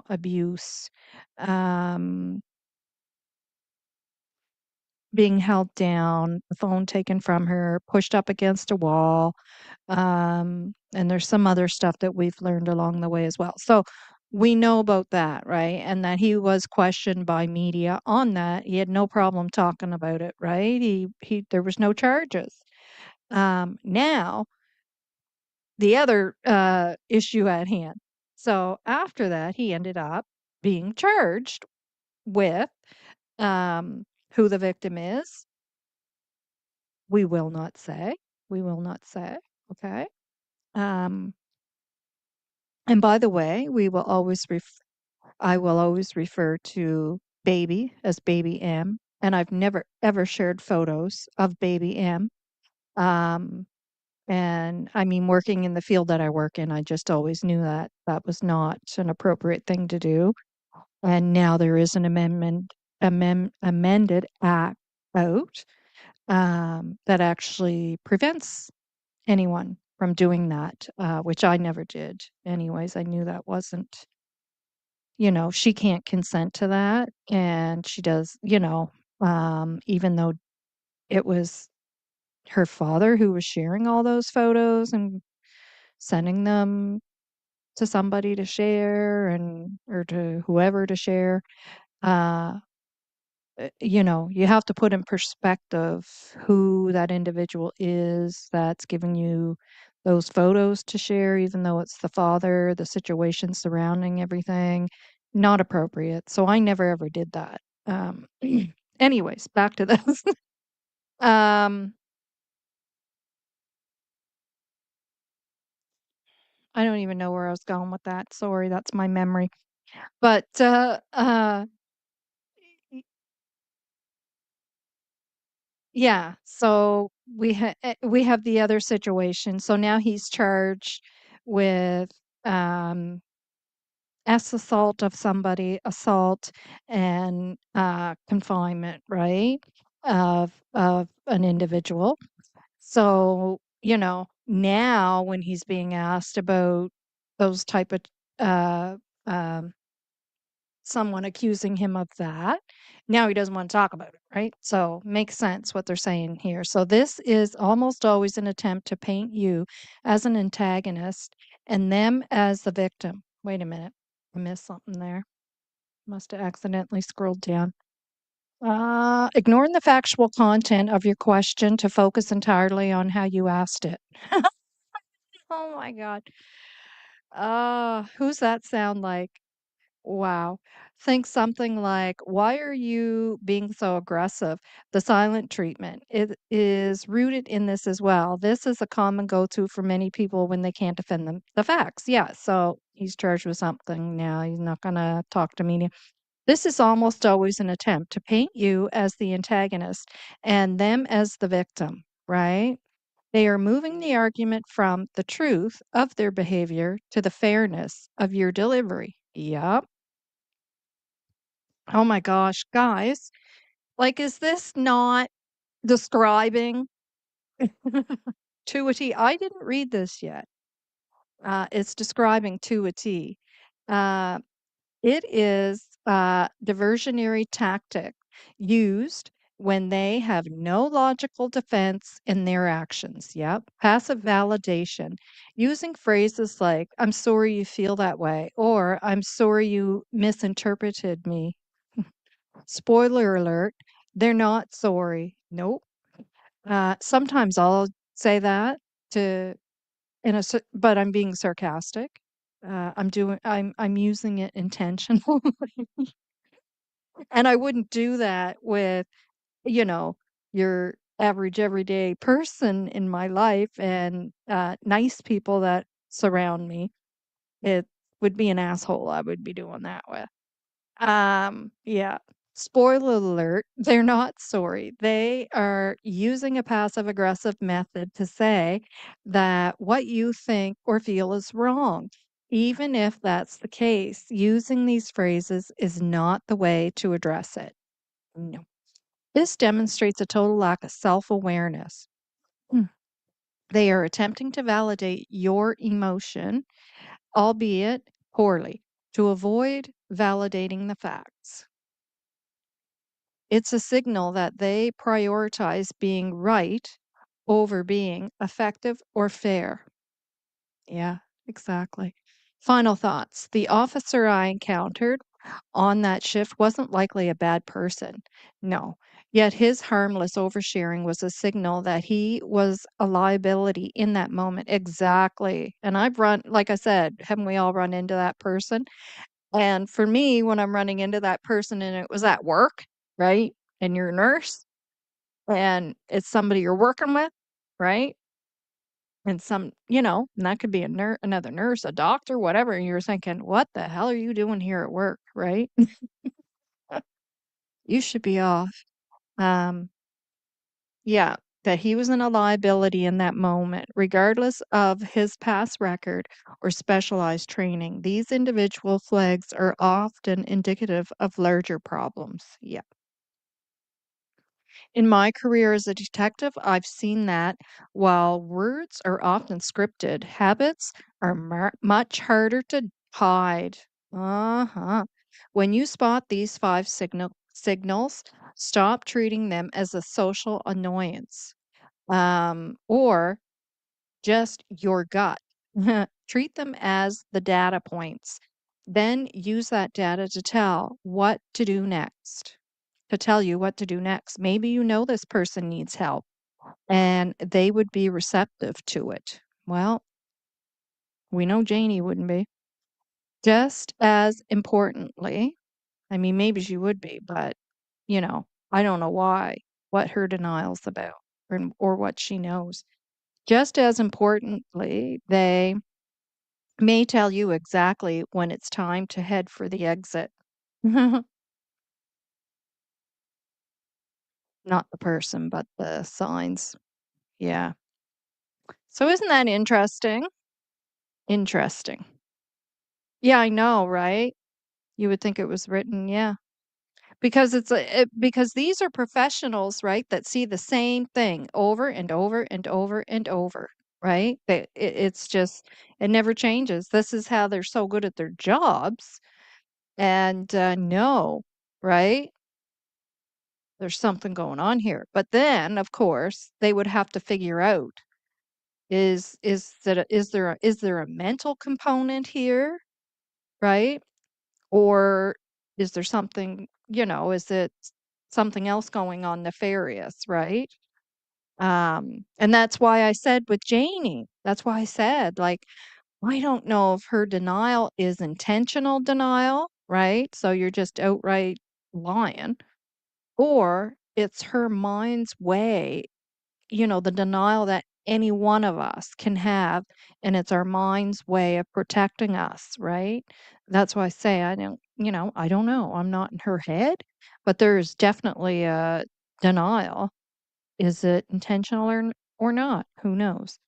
abuse, um, being held down, the phone taken from her, pushed up against a wall. And there's some other stuff that we've learned along the way as well. So we know about that, right? And that he was questioned by media on that. He had no problem talking about it, right? There was no charges. Now the other issue at hand. So after that, he ended up being charged with who the victim is. We will not say. We will not say. Okay. Um, and by the way, I will always refer to baby as baby M, and I've never ever shared photos of baby M. Um, and I mean, working in the field that I work in, I just always knew that that was not an appropriate thing to do. And now there is an amended act out that actually prevents anyone from doing that, which I never did. Anyways, I knew that wasn't, she can't consent to that. And she does, even though it was her father who was sharing all those photos and sending them to somebody to share or to whoever to share. Uh, you have to put in perspective who that individual is that's giving you those photos to share, even though it's the father, the situation surrounding everything, not appropriate. So I never ever did that. Anyways, back to this. um, I don't even know where I was going with that. Sorry, that's my memory. But y- yeah, so we have the other situation. So now he's charged with um assault of somebody, assault and confinement, right? Of an individual. So, now when he's being asked about those type of uh um someone accusing him of that. Now he doesn't want to talk about it, right? So makes sense what they're saying here. So this is almost always an attempt to paint you as an antagonist and them as the victim. Wait a minute. I missed something there. Must have accidentally scrolled down. Ignoring the factual content of your question to focus entirely on how you asked it. Oh my God. Who's that sound like? Wow. Think something like, why are you being so aggressive? The silent treatment. It is rooted in this as well. This is a common go-to for many people when they can't defend the facts. Yeah, so he's charged with something now. He's not gonna talk to me. This is almost always an attempt to paint you as the antagonist and them as the victim, right? They are moving the argument from the truth of their behavior to the fairness of your delivery. Yep. Oh my gosh, guys, like, is this not describing to a T? I didn't read this yet. It's describing to a T. Uh, it is a diversionary tactic used when they have no logical defense in their actions. Yep. Passive validation, using phrases like, I'm sorry you feel that way, or I'm sorry you misinterpreted me. Spoiler alert, they're not sorry. Nope. Sometimes I'll say that to but I'm being sarcastic. I'm using it intentionally. And I wouldn't do that with, you know, your average everyday person in my life and nice people that surround me. It would be an asshole I would be doing that with. Yeah. Spoiler alert, they're not sorry. They are using a passive aggressive method to say that what you think or feel is wrong. Even if that's the case, using these phrases is not the way to address it. No. This demonstrates a total lack of self awareness. They are attempting to validate your emotion, albeit poorly, to avoid validating the facts. It's a signal that they prioritize being right over being effective or fair. Yeah, exactly. Final thoughts. The officer I encountered on that shift wasn't likely a bad person. No. Yet his harmless oversharing was a signal that he was a liability in that moment. Exactly. And I've run, like I said, haven't we all run into that person? And for me, when I'm running into that person and it was at work, right? And you're a nurse and it's somebody you're working with, right? And and that could be another nurse, a doctor, whatever. And you're thinking, what the hell are you doing here at work, right? You should be off. Um, yeah, that he was in a liability in that moment, regardless of his past record or specialized training. These individual flags are often indicative of larger problems. Yeah. In my career as a detective, I've seen that while words are often scripted, habits are much harder to hide. Uh-huh. When you spot these five signals, stop treating them as a social annoyance, or just your gut. Treat them as the data points. Then use that data to tell you what to do next. Maybe you know this person needs help and they would be receptive to it. Well, we know Janie wouldn't be. Just as importantly, I mean, maybe she would be, but, I don't know what her denial's about or what she knows. Just as importantly, they may tell you exactly when it's time to head for the exit. Not the person, but the signs. Yeah. So isn't that interesting? Interesting. Yeah, I know, right? You would think it was written, yeah. Because these are professionals, right, that see the same thing over and over and over and over, right? It's just it never changes. This is how they're so good at their jobs. And no, right? There's something going on here. But then, of course, they would have to figure out is there a mental component here, right? Or is there something, is it something else going on nefarious, right? And that's why I said with Janie, that's why I said, like, I don't know if her denial is intentional denial, right? So you're just outright lying, or it's her mind's way, the denial that any one of us can have, and it's our mind's way of protecting us, right? That's why I say I don't know. I'm not in her head, but there's definitely a denial. Is it intentional or not? Who knows?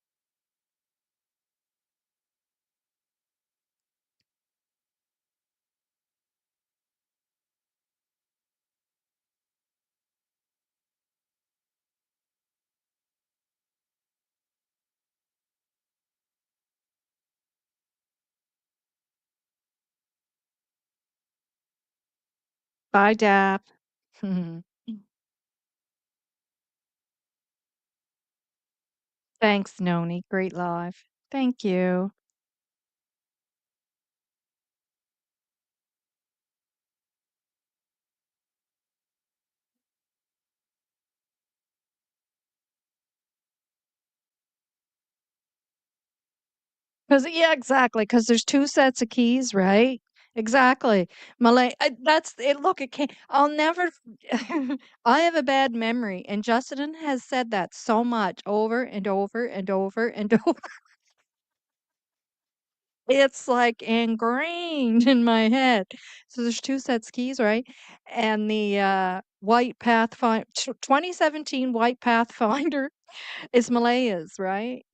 Bye, Dap. Thanks, Noni. Great live. Thank you. Because yeah, exactly. Because there's 2 sets of keys, right? Exactly. Malay that's it. Look, it can't I'll never I have a bad memory, and Justin has said that so much over and over and over and over. It's, like, ingrained in my head. So there's 2 sets of keys, right? And the, white Pathfinder, 2017 white Pathfinder is Malaya's, right?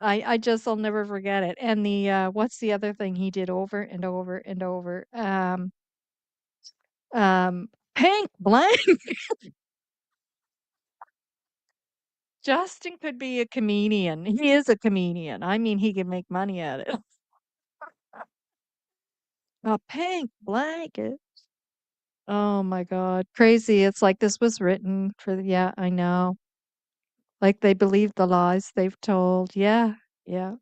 I just I'll never forget it. And the, what's the other thing he did over and over and over? Pink blank. Justin could be a comedian. He is a comedian. I mean, he could make money at it. A pink blanket. Oh my god, crazy. It's like this was written for yeah, I know. Like they believe the lies they've told. Yeah, yeah.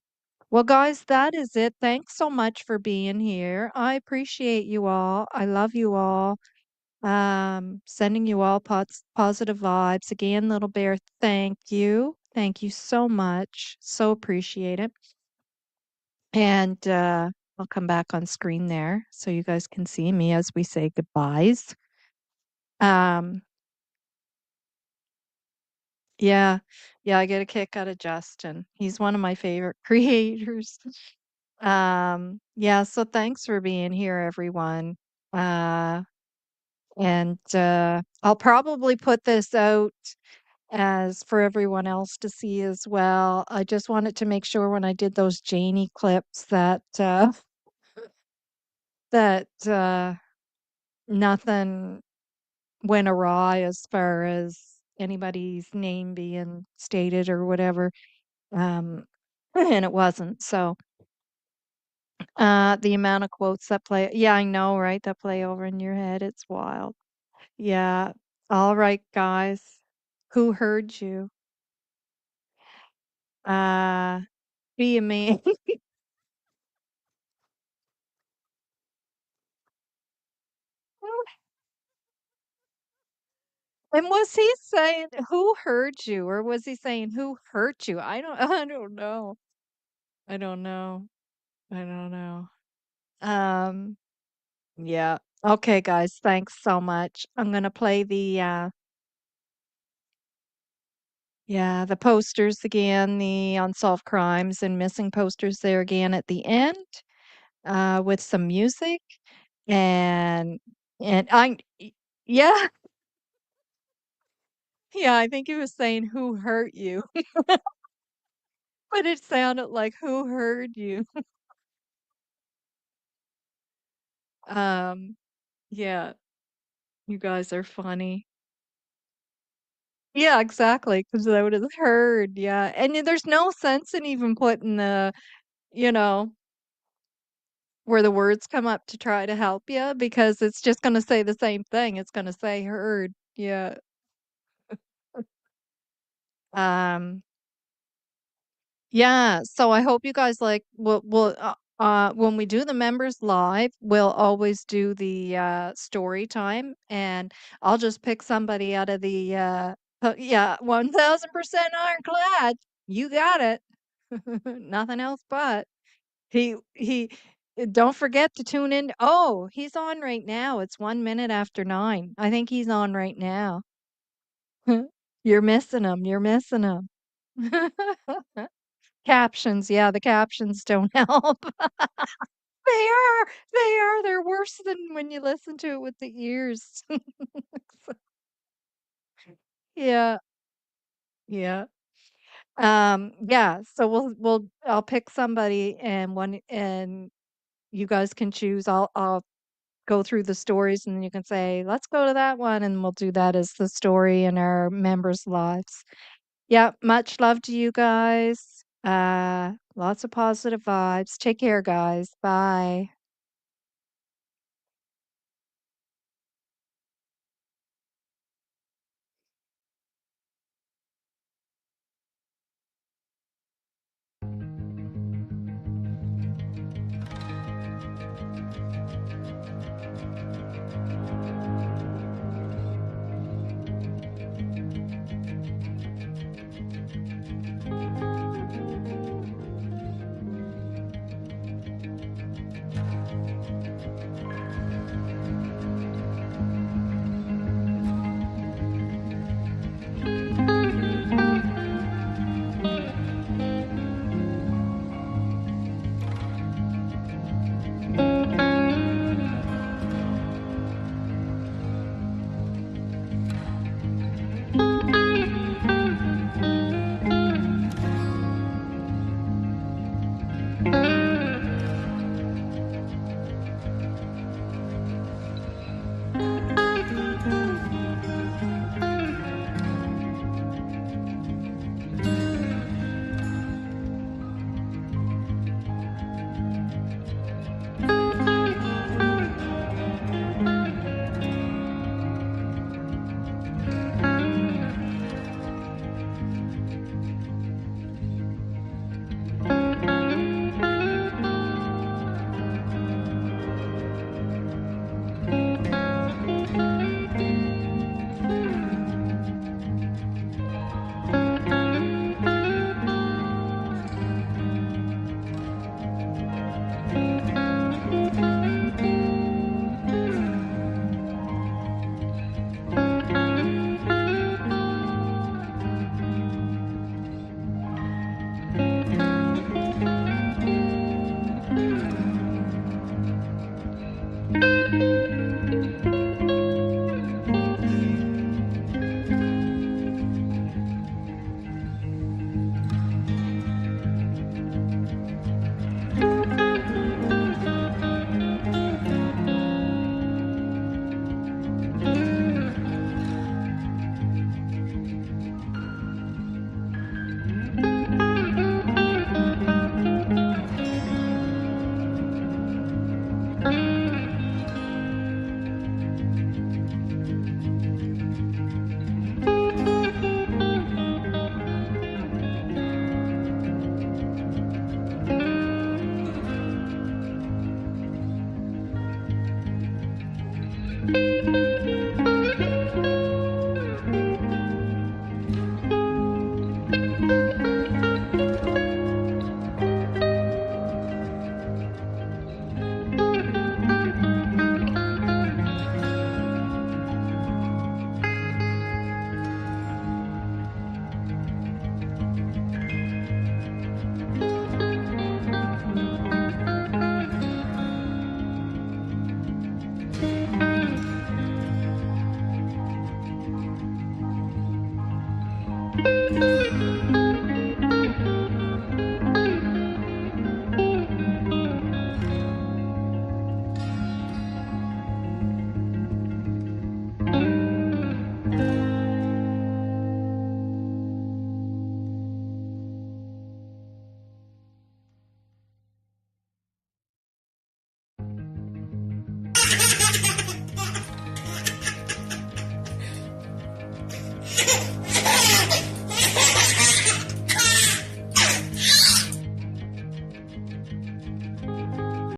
Well, guys, that is it. Thanks so much for being here. I appreciate you all. I love you all. Sending you all positive vibes. Again, little bear, thank you. Thank you so much. So appreciate it. And I'll come back on screen there so you guys can see me as we say goodbyes. Um, Yeah. Yeah, I get a kick out of Justin. He's one of my favorite creators. Yeah, so thanks for being here, everyone. Uh, and I'll probably put this out as for everyone else to see as well. I just wanted to make sure when I did those Janie clips that that nothing went awry as far as anybody's name being stated or whatever. Um, and it wasn't. So, the amount of quotes that play, yeah, I know, right? That play over in your head, it's wild. Yeah. All right, guys. Who heard you? Uh, be a man. And was he saying who heard you, or was he saying who hurt you? I don't know. I don't know. I don't know. Um, yeah. Okay, guys, thanks so much. I'm gonna play the yeah, the posters again, the unsolved crimes and missing posters there again at the end, with some music, and and I yeah, yeah, I think he was saying, "Who hurt you?" But it sounded like, "Who heard you?" Um, yeah, you guys are funny. Yeah, exactly, 'cause I would've heard, yeah, and then there's no sense in even putting you know, where the words come up to try to help you because it's just gonna say the same thing. It's gonna say heard. Yeah. Um, yeah, so I hope you guys like will when we do the members live, we'll always do the story time, and I'll just pick somebody out of the yeah, 1000% ironclad. You got it. Nothing else but. He don't forget to tune in. Oh, he's on right now. It's 1 minute after 9. I think he's on right now. You're missing him. You're missing him. Captions, yeah, the captions don't help. They are. They are. They're worse than when you listen to it with the ears. Yeah. Yeah. Yeah, so we'll I'll pick somebody and you guys can choose. I'll go through the stories and then you can say, "Let's go to that one," and we'll do that as the story in our members' lives. Yeah, much love to you guys. Lots of positive vibes. Take care, guys. Bye.